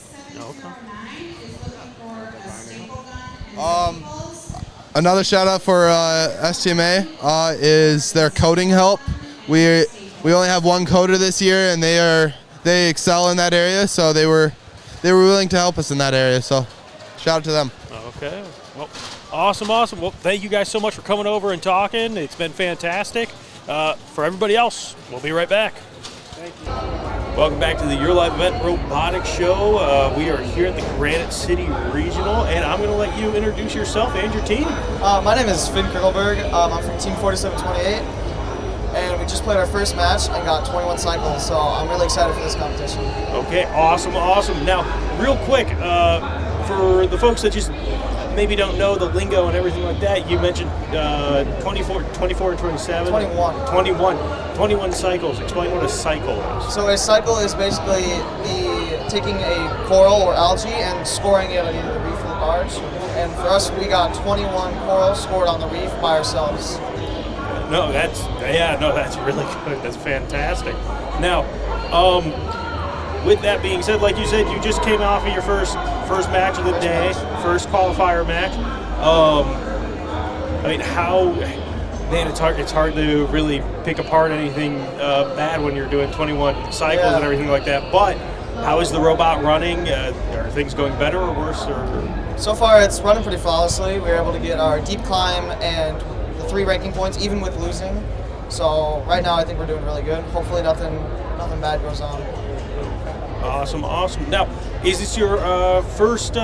Another shout out for STMA is their coding help. We only have one coder this year, and they excel in that area, so they were willing to help us in that area. So shout out to them. Okay. Well, awesome. Well, thank you guys so much for coming over and talking. It's been fantastic. For everybody else, we'll be right back. Thank you. Welcome back to the Your Life Event Robotics Show. We are here at the Granite City Regional, and I'm going to let you introduce yourself and your team. My name is Finn Kirkelberg. I'm from Team 4728, and we just played our first match and got 21 cycles, so I'm really excited for this competition. Okay, awesome. Now, real quick, for the folks that just maybe don't know the lingo and everything like that, you mentioned 24 and 27? 21 cycles. Explain what a cycle is. So a cycle is basically taking a coral or algae and scoring it on either the reef or the barge. And for us, we got 21 corals scored on the reef by ourselves. No, that's really good. That's fantastic. Now, with that being said, like you said, you just came off of your first match of the day, first qualifier match. It's hard to really pick apart anything bad when you're doing 21 cycles and everything like that. But how is the robot running? Are things going better or worse? So far, it's running pretty flawlessly. We were able to get our deep climb and the 3 ranking points, even with losing. So right now, I think we're doing really good. Hopefully, nothing bad goes on. Awesome. Now, is this your first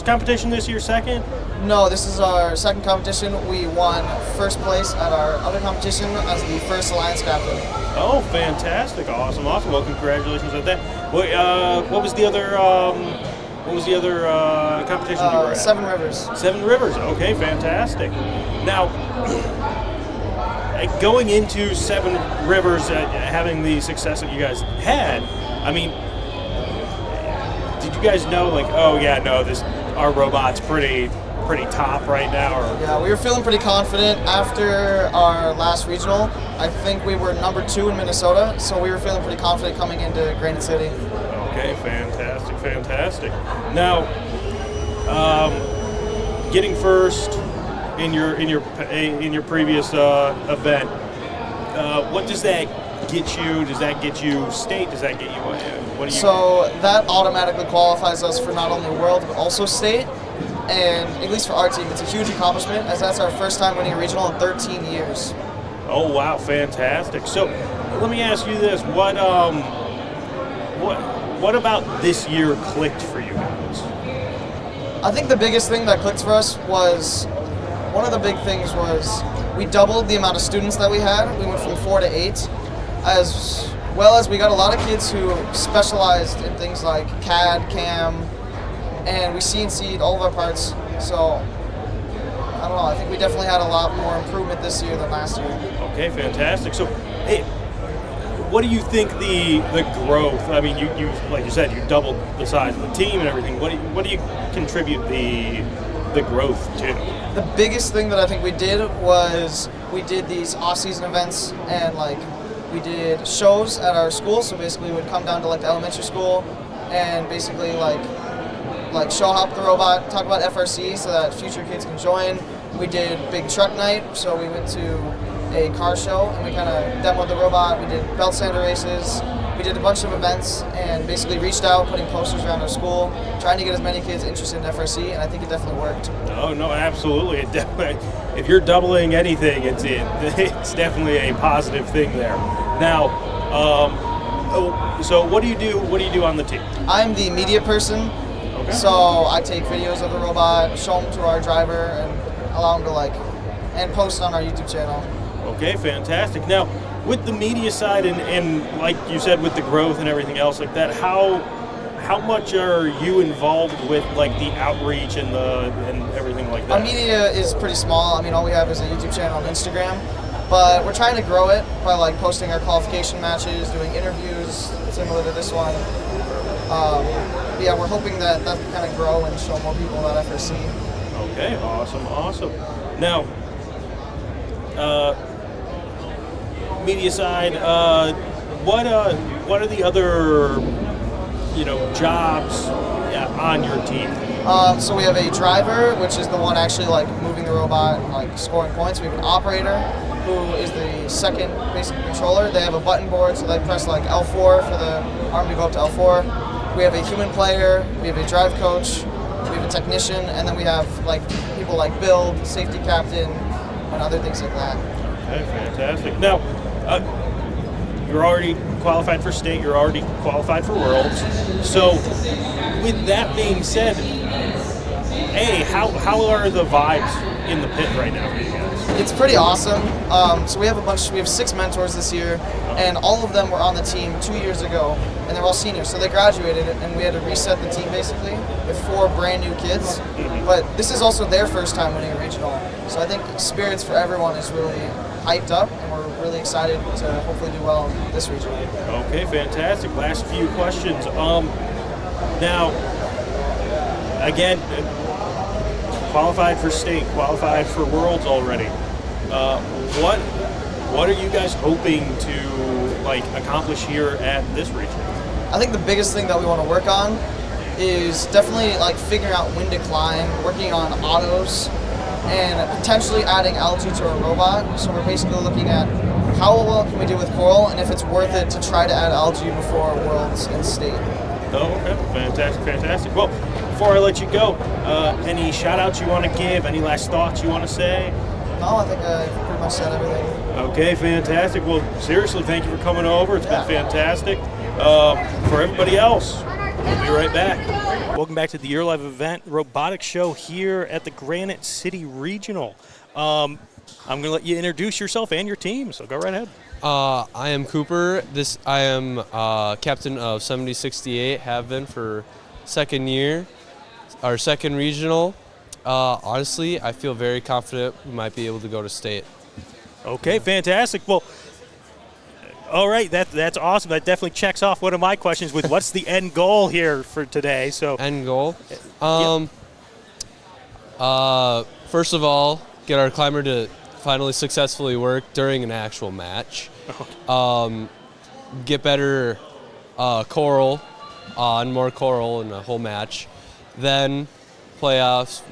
competition this year, second? No, this is our second competition. We won first place at our other competition as the first Alliance captain. Oh, fantastic. Awesome. Well, congratulations on that. What was the other competition you were at? Seven Rivers. Seven Rivers. Okay, fantastic. Now, going into Seven Rivers, having the success that you guys had, I mean, did you guys know, our robot's pretty top right now? Or? Yeah, we were feeling pretty confident after our last regional. I think we were number 2 in Minnesota, so we were feeling pretty confident coming into Granite City. Okay, fantastic. Now, getting first in your previous event, what does that get you? Does that get you state? Does that get you what do you? So that automatically qualifies us for not only world but also state. And at least for our team, it's a huge accomplishment, as that's our first time winning a regional in 13 years. Oh wow, fantastic! So let me ask you this: what about this year clicked for you guys? I think the biggest thing that clicked for us was, one of the big things was we doubled the amount of students that we had. We went from 4 to 8, as well as we got a lot of kids who specialized in things like CAD, CAM, and we CNC'd all of our parts. So I don't know, I think we definitely had a lot more improvement this year than last year. Okay, fantastic. So, what do you think the growth? I mean, you like you said, you doubled the size of the team and everything. What do you contribute the growth to? The biggest thing that I think we did was we did these off-season events, and like we did shows at our school. So basically, we would come down to like the elementary school and basically like show off the robot, talk about FRC so that future kids can join. We did big truck night, so we went to a car show and we kind of demoed the robot. We did belt sander races. We did a bunch of events and basically reached out, putting posters around our school, trying to get as many kids interested in FRC, and I think it definitely worked. Oh no, absolutely! It definitely. If you're doubling anything, it's definitely a positive thing there. Now, so what do you do? What do you do on the team? I'm the media person. Okay. So I take videos of the robot, show them to our driver, and allow them to and post on our YouTube channel. Okay, fantastic. Now, with the media side and like you said, with the growth and everything else like that, how much are you involved with like the outreach and everything like that? Our media is pretty small. I mean, all we have is a YouTube channel and Instagram, but we're trying to grow it by like posting our qualification matches, doing interviews similar to this one. Yeah, we're hoping that can kind of grow and show more people about FRC. Okay, awesome. Now, media side, what are the other jobs on your team? So we have a driver, which is the one actually like moving the robot and like scoring points. We have an operator, who is the second basic controller. They have a button board, so they press like L4 for the arm to go up to L4. We have a human player, we have a drive coach, we have a technician, and then we have like people like build, safety captain, and other things like that. Okay, fantastic. Now, you're already qualified for state, you're already qualified for worlds. So, with that being said, how are the vibes in the pit right now for you guys? It's pretty awesome. So we have 6 mentors this year, and all of them were on the team 2 years ago, and they're all seniors. So they graduated, and we had to reset the team basically with 4 brand new kids. But this is also their first time winning a regional. So I think spirits for everyone is really hyped up, and we're really excited to hopefully do well in this regional. Okay, fantastic. Last few questions. Now, again, qualified for state, qualified for worlds already. What are you guys hoping to accomplish here at this region? I think the biggest thing that we want to work on is definitely figuring out when to climb, working on autos, and potentially adding algae to our robot. So we're basically looking at how well can we do with coral, and if it's worth it to try to add algae before worlds and state. Oh, okay, fantastic. Well, before I let you go, any shout outs you want to give, any last thoughts you want to say? No, I think I pretty much said everything. Okay, fantastic. Well, seriously, thank you for coming over. It's been fantastic. For everybody else, we'll be right back. Welcome back to the Year Live event, Robotics Show here at the Granite City Regional. I'm going to let you introduce yourself and your team, so go right ahead. I am Cooper. I am captain of 7068, have been for second year, our second regional. Honestly, I feel very confident we might be able to go to state. Okay, fantastic. Well, all right, that's awesome. That definitely checks off one of my questions with what's the end goal here for today. So end goal? First of all, get our climber to finally successfully work during an actual match. Get better coral, and more coral in a whole match. Then playoffs,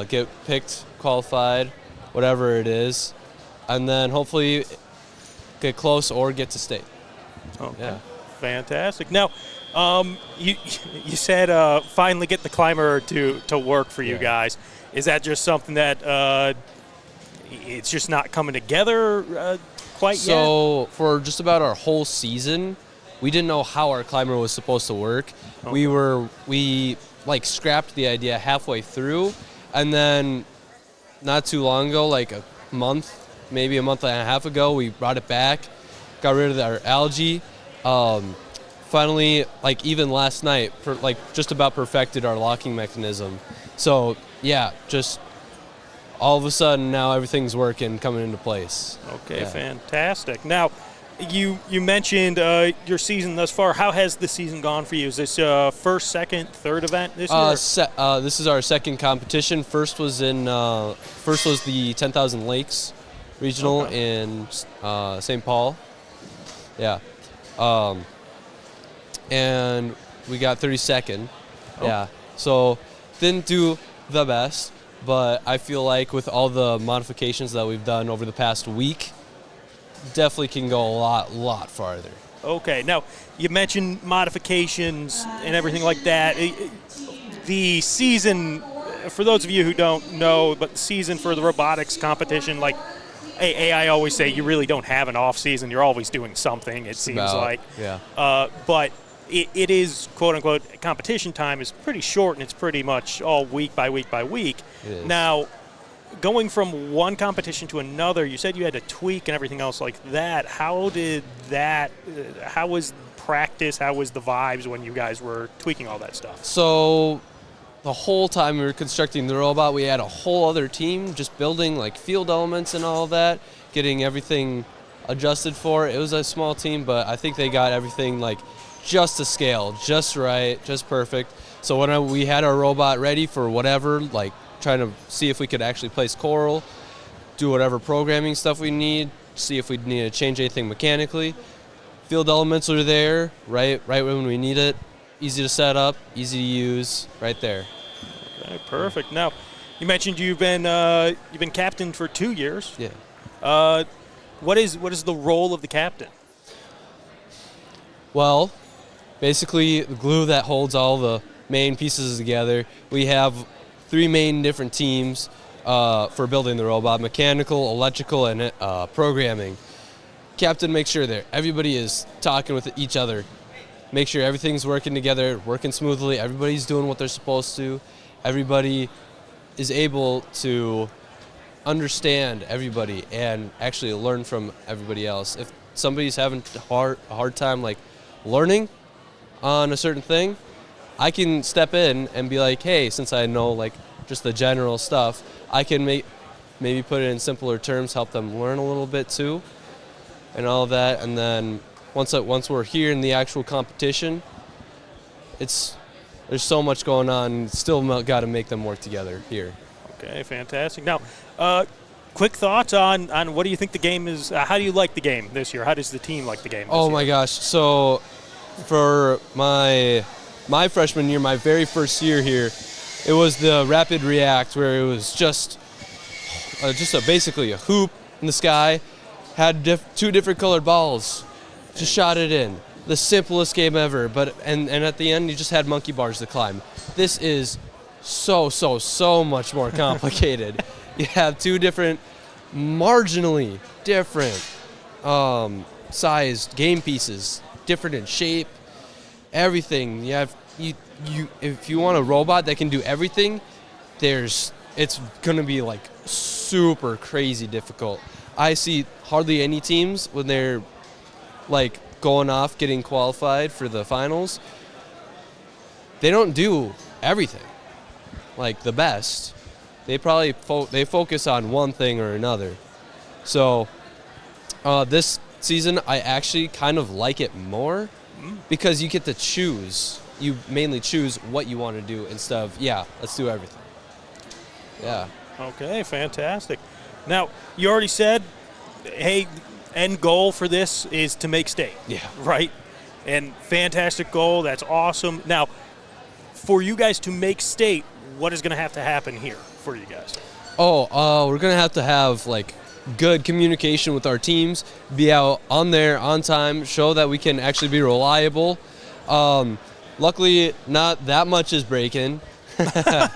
get picked, qualified, whatever it is, and then hopefully get close or get to state. Okay. Yeah. Fantastic. Now, you said finally get the climber to work for you guys. Is that just something that it's just not coming together quite yet? So for just about our whole season, we didn't know how our climber was supposed to work. Okay. We like scrapped the idea halfway through, and then not too long ago, like a month, maybe a month and a half ago, we brought it back, got rid of our algae. Finally, like even last night, just about perfected our locking mechanism. So yeah, just all of a sudden now everything's working, coming into place. Okay, Yeah. fantastic. Now, you mentioned your season thus far. How has the season gone for you? Is this first, second, third event this year? This is our second competition. First was the 10,000 Lakes Regional in St. Paul. Yeah. And we got 32nd. Oh. Yeah. So didn't do the best, but I feel like with all the modifications that we've done over the past week, definitely can go a lot farther. Okay. Now, you mentioned modifications and everything like that. The season, for those of you who don't know, but the season for the robotics competition, like I always say, you really don't have an off season. You're always doing something, it seems like. Yeah. But it is, quote unquote, competition time is pretty short, and it's pretty much all week by week by week. It is. Now, going from one competition to another, you said you had to tweak and everything else like that. How did that, how was practice, how was the vibes when you guys were tweaking all that stuff? So the whole time we were constructing the robot, we had a whole other team just building like field elements and all that, getting everything adjusted for. It was a small team, but I think they got everything like just to scale, just right, just perfect. So when we had our robot ready for whatever, like trying to see if we could actually place coral, do whatever programming stuff we need, see if we need to change anything mechanically. Field elements are there, right when we need it. Easy to set up, easy to use, right there. Okay, perfect. Now, you mentioned you've been captain for 2 years. Yeah. What is the role of the captain? Well, basically the glue that holds all the main pieces together. We have 3 main different teams for building the robot: mechanical, electrical, and programming. Captain makes sure that everybody is talking with each other. Make sure everything's working together, working smoothly. Everybody's doing what they're supposed to. Everybody is able to understand everybody and actually learn from everybody else. If somebody's having a hard time like learning on a certain thing, I can step in and be like, hey, since I know like just the general stuff, I can maybe put it in simpler terms, help them learn a little bit too, and all of that. And then once we're here in the actual competition, there's so much going on. Still got to make them work together here. Okay, fantastic. Now, quick thoughts on what do you think the game is? How do you like the game this year? How does the team like the game this year? My gosh! So for my freshman year, my very first year here, it was the rapid react, where it was just basically a hoop in the sky, had 2 different colored balls. Just shot it in. The simplest game ever, but and at the end you just had monkey bars to climb. This is so much more complicated. You have 2 different, marginally different sized game pieces, different in shape, everything. You have if you want a robot that can do everything, it's gonna be like super crazy difficult. I see hardly any teams when they're like going off getting qualified for the finals, they don't do everything like the best. They probably they focus on one thing or another. So this season I actually kind of like it more because you get to choose. You mainly choose what you want to do instead of, let's do everything. Yeah. Okay, fantastic. Now, you already said, hey, end goal for this is to make state. Yeah. Right? And fantastic goal. That's awesome. Now, for you guys to make state, what is going to have to happen here for you guys? We're going to have like good communication with our teams, be out on there on time, show that we can actually be reliable. Luckily, not that much is breaking. I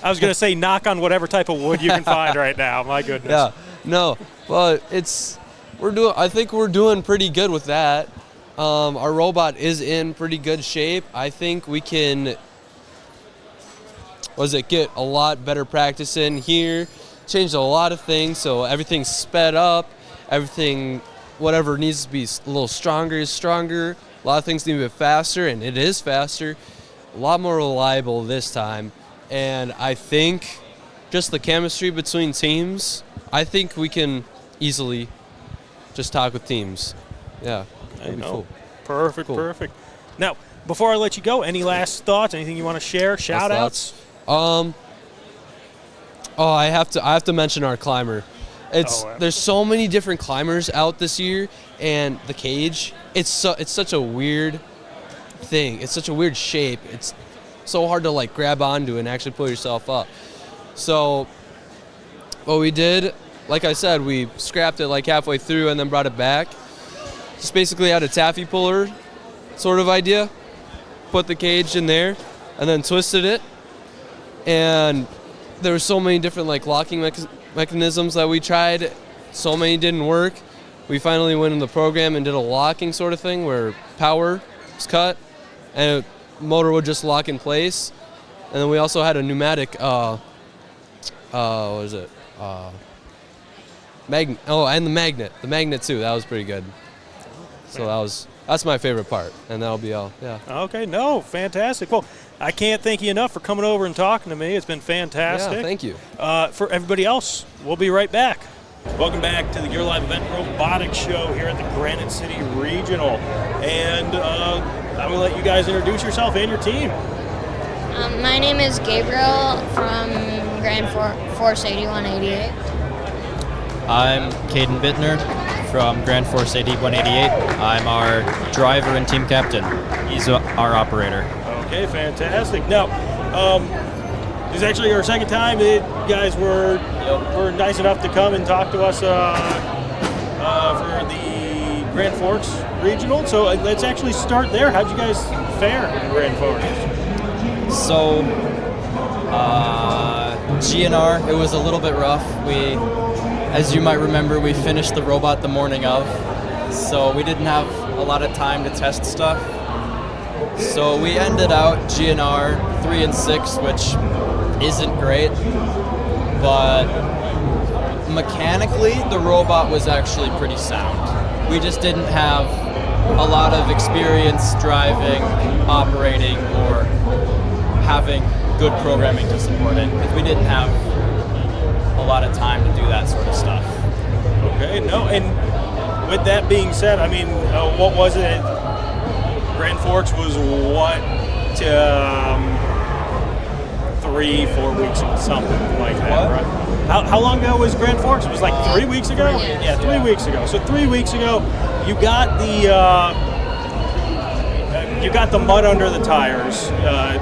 was going to say knock on whatever type of wood you can find right now. My goodness. Yeah, no, but I think we're doing pretty good with that. Our robot is in pretty good shape. I think we can, get a lot better practice in here, changed a lot of things, so everything's sped up, whatever needs to be a little stronger is stronger, a lot of things need to be faster, and it is faster, a lot more reliable this time, and I think just the chemistry between teams, I think we can easily just talk with teams. Yeah, that'd be cool. Perfect, cool. Perfect. Now, before I let you go, any last thoughts, anything you want to share, shout-outs? I have to mention our climber. There's so many different climbers out this year, and the cage, it's such a weird thing. It's such a weird shape. It's so hard to like grab onto and actually pull yourself up. So what we did, like I said, we scrapped it like halfway through and then brought it back. Just basically had a taffy puller sort of idea. Put the cage in there and then twisted it. And there were so many different like locking mechanisms that we tried. So many didn't work. We finally went in the program and did a locking sort of thing where power was cut and the motor would just lock in place. And then we also had a pneumatic, what is it? Magnet. Oh, and the magnet. The magnet too. That was pretty good. So that's my favorite part, and that'll be all. Yeah. Okay. No, fantastic. Well, I can't thank you enough for coming over and talking to me. It's been fantastic. Yeah, thank you. For everybody else, we'll be right back. Welcome back to the Gear Live Event Robotics Show here at the Granite City Regional. And I'm going to let you guys introduce yourself and your team. My name is Gabriel from Grand Force 8188. I'm Caden Bittner from Grand Force 8188. I'm our driver and team captain. He's our operator. Okay, fantastic. Now, this is actually our second time that you guys were nice enough to come and talk to us for the Grand Forks Regional. So let's actually start there. How'd you guys fare in Grand Forks? So, GNR, it was a little bit rough. As you might remember, we finished the robot the morning of, so we didn't have a lot of time to test stuff. So we ended out GNR 3 and 6, which isn't great, but mechanically the robot was actually pretty sound. We just didn't have a lot of experience driving, operating, or having good programming to support it, because we didn't have a lot of time to do that sort of stuff. Okay, no, and with that being said, I mean, what was it? Grand Forks was what, 3-4 weeks ago, something like that, right? How long ago was Grand Forks? It was like 3 weeks ago? Yeah, 3 weeks ago. So 3 weeks ago, you got the mud under the tires to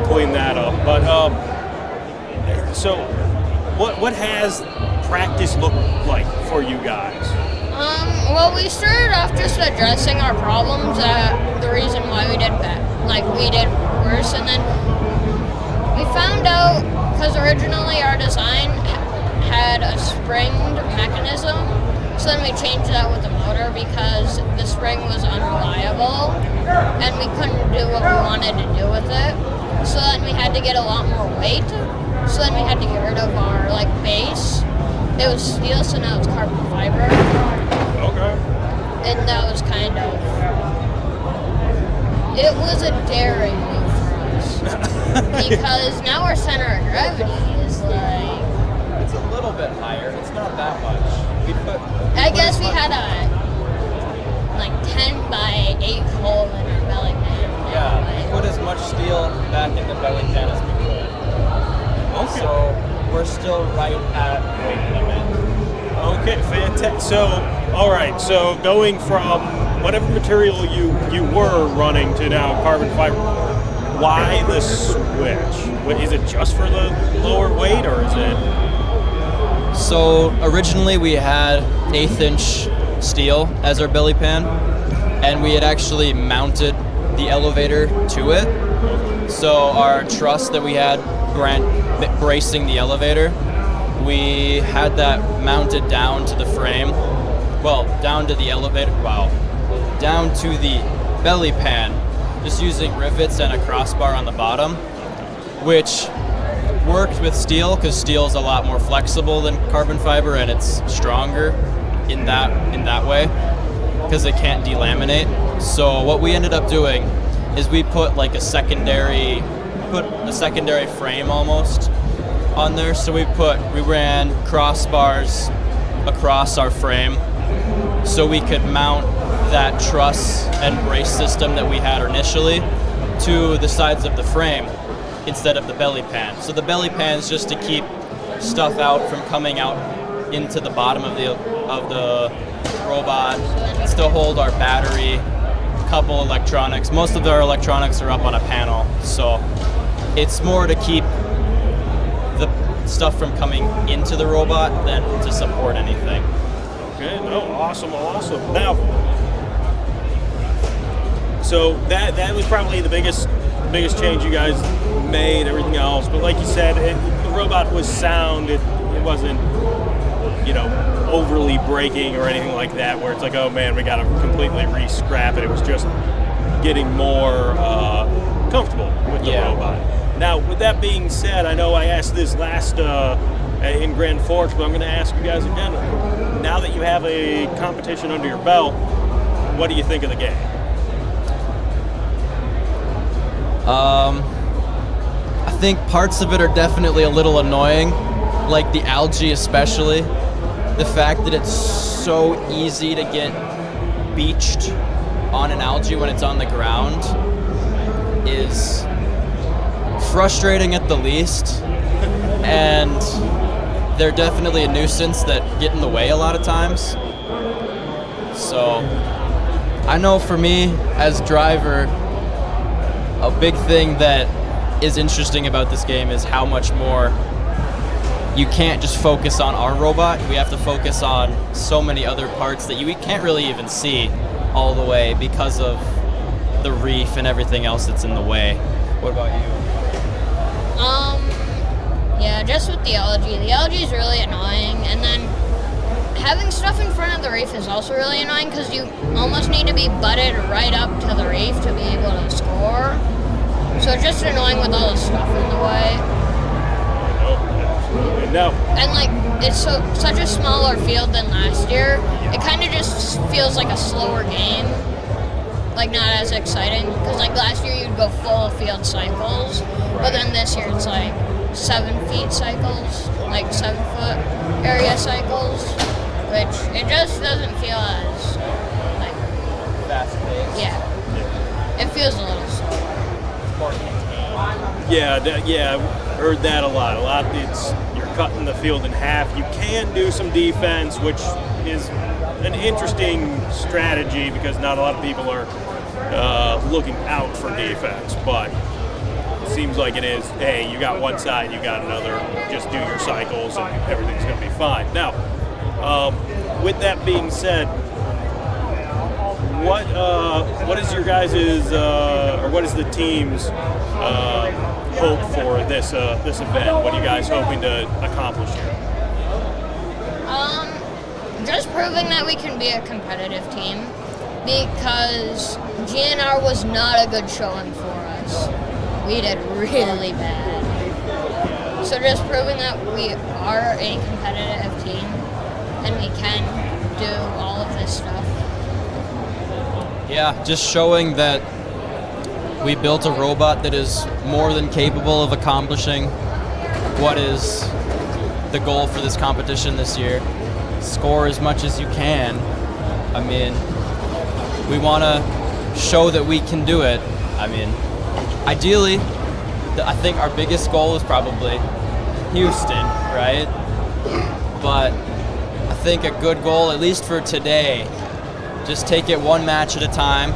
clean that up. But so what has practice looked like for you guys? Well, we started off just addressing our problems, the reason why we did worse, and then we found out, because originally our design had a springed mechanism, so then we changed that with the motor because the spring was unreliable, and we couldn't do what we wanted to do with it, so then we had to get a lot more weight, so then we had to get rid of our base. It was steel, so now it's carbon fiber. Okay. And that was it was a daring move for us. Because now our center of gravity is It's a little bit higher. It's not that much. I guess we had a 10 by 8 hole in our belly pan. Yeah, we put as much steel back in the belly pan as we could. Okay. So we're still right at weight limit. Okay, fantastic. So, all right. So going from whatever material you were running to now carbon fiber, Why the switch? Is it just for the lower weight, or is it? So originally we had 1/8-inch steel as our belly pan, and we had actually mounted the elevator to it. So our truss that we had bracing the elevator, we had that mounted down to the frame. Well, down to the elevator, down to the belly pan, just using rivets and a crossbar on the bottom, which worked with steel because steel is a lot more flexible than carbon fiber, and it's stronger in that way because it can't delaminate. So what we ended up doing is we put like a secondary frame almost on there. So we ran crossbars across our frame so we could mount that truss and brace system that we had initially to the sides of the frame instead of the belly pan. So the belly pan is just to keep stuff out from coming out into the bottom of the robot, still hold our battery, couple electronics. Most of our electronics are up on a panel, so it's more to keep the stuff from coming into the robot than to support anything. Okay, no, awesome. Now, so that was probably the biggest change you guys made, everything else. But like you said, the robot was sound. It wasn't, overly breaking or anything like that, where it's like, oh man, we got to completely re-scrap it. It was just getting more comfortable with the robot. Now, with that being said, I know I asked this last in Grand Forks, but I'm going to ask you guys again. Now that you have a competition under your belt, what do you think of the game? I think parts of it are definitely a little annoying, like the algae especially. The fact that it's so easy to get beached on an algae when it's on the ground is frustrating at the least, and they're definitely a nuisance that get in the way a lot of times. So I know for me as driver, a big thing that is interesting about this game is how much more you can't just focus on our robot. We have to focus on so many other parts that we can't really even see all the way because of the reef and everything else that's in the way. What about you? Yeah, just with the algae. The algae is really annoying, and then having stuff in front of the reef is also really annoying because you almost need to be butted right up to the reef to be able to score. So it's just annoying with all the stuff in the way. No. And it's such a smaller field than last year. It kind of just feels like a slower game, not as exciting. Because last year you'd go full field cycles, but then this year it's 7 feet cycles, 7 foot area cycles, which it just doesn't feel as fast paced. Yeah. It feels a little slow. Yeah, I've heard that a lot. You're cutting the field in half. You can do some defense, which is an interesting strategy because not a lot of people are looking out for defense. But it seems like it is, hey, you got one side, you got another. Just do your cycles, and everything's going to be fine. Now, with that being said, what is your guys' or what is the team's hope for this event? What are you guys hoping to accomplish here? Just proving that we can be a competitive team, because GNR was not a good showing for us. We did really bad. So just proving that we are a competitive team and we can do all of this stuff. Yeah, just showing that we built a robot that is more than capable of accomplishing what is the goal for this competition this year. Score as much as you can. I mean, we want to show that we can do it. I mean, ideally, I think our biggest goal is probably Houston, right? But I think a good goal, at least for today, just take it one match at a time,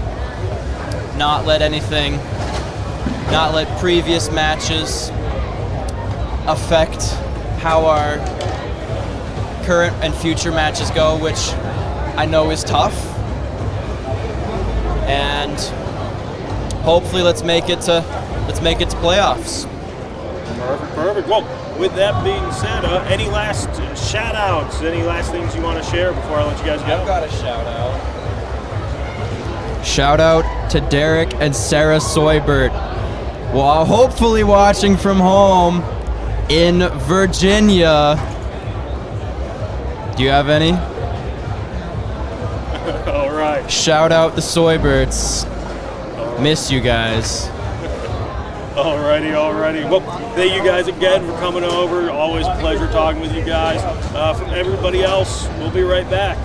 not let anything not let previous matches affect how our current and future matches go, which I know is tough. And hopefully let's make it to playoffs. Perfect. Well, with that being said, any last shout-outs, any last things you want to share before I let you guys go? I've got a shout-out. Shout out to Derek and Sarah Soybert, while hopefully watching from home in Virginia. Do you have any? All right. Shout out the Soyberts. Miss you guys. Alrighty. Well, thank you guys again for coming over. Always a pleasure talking with you guys. From everybody else, we'll be right back.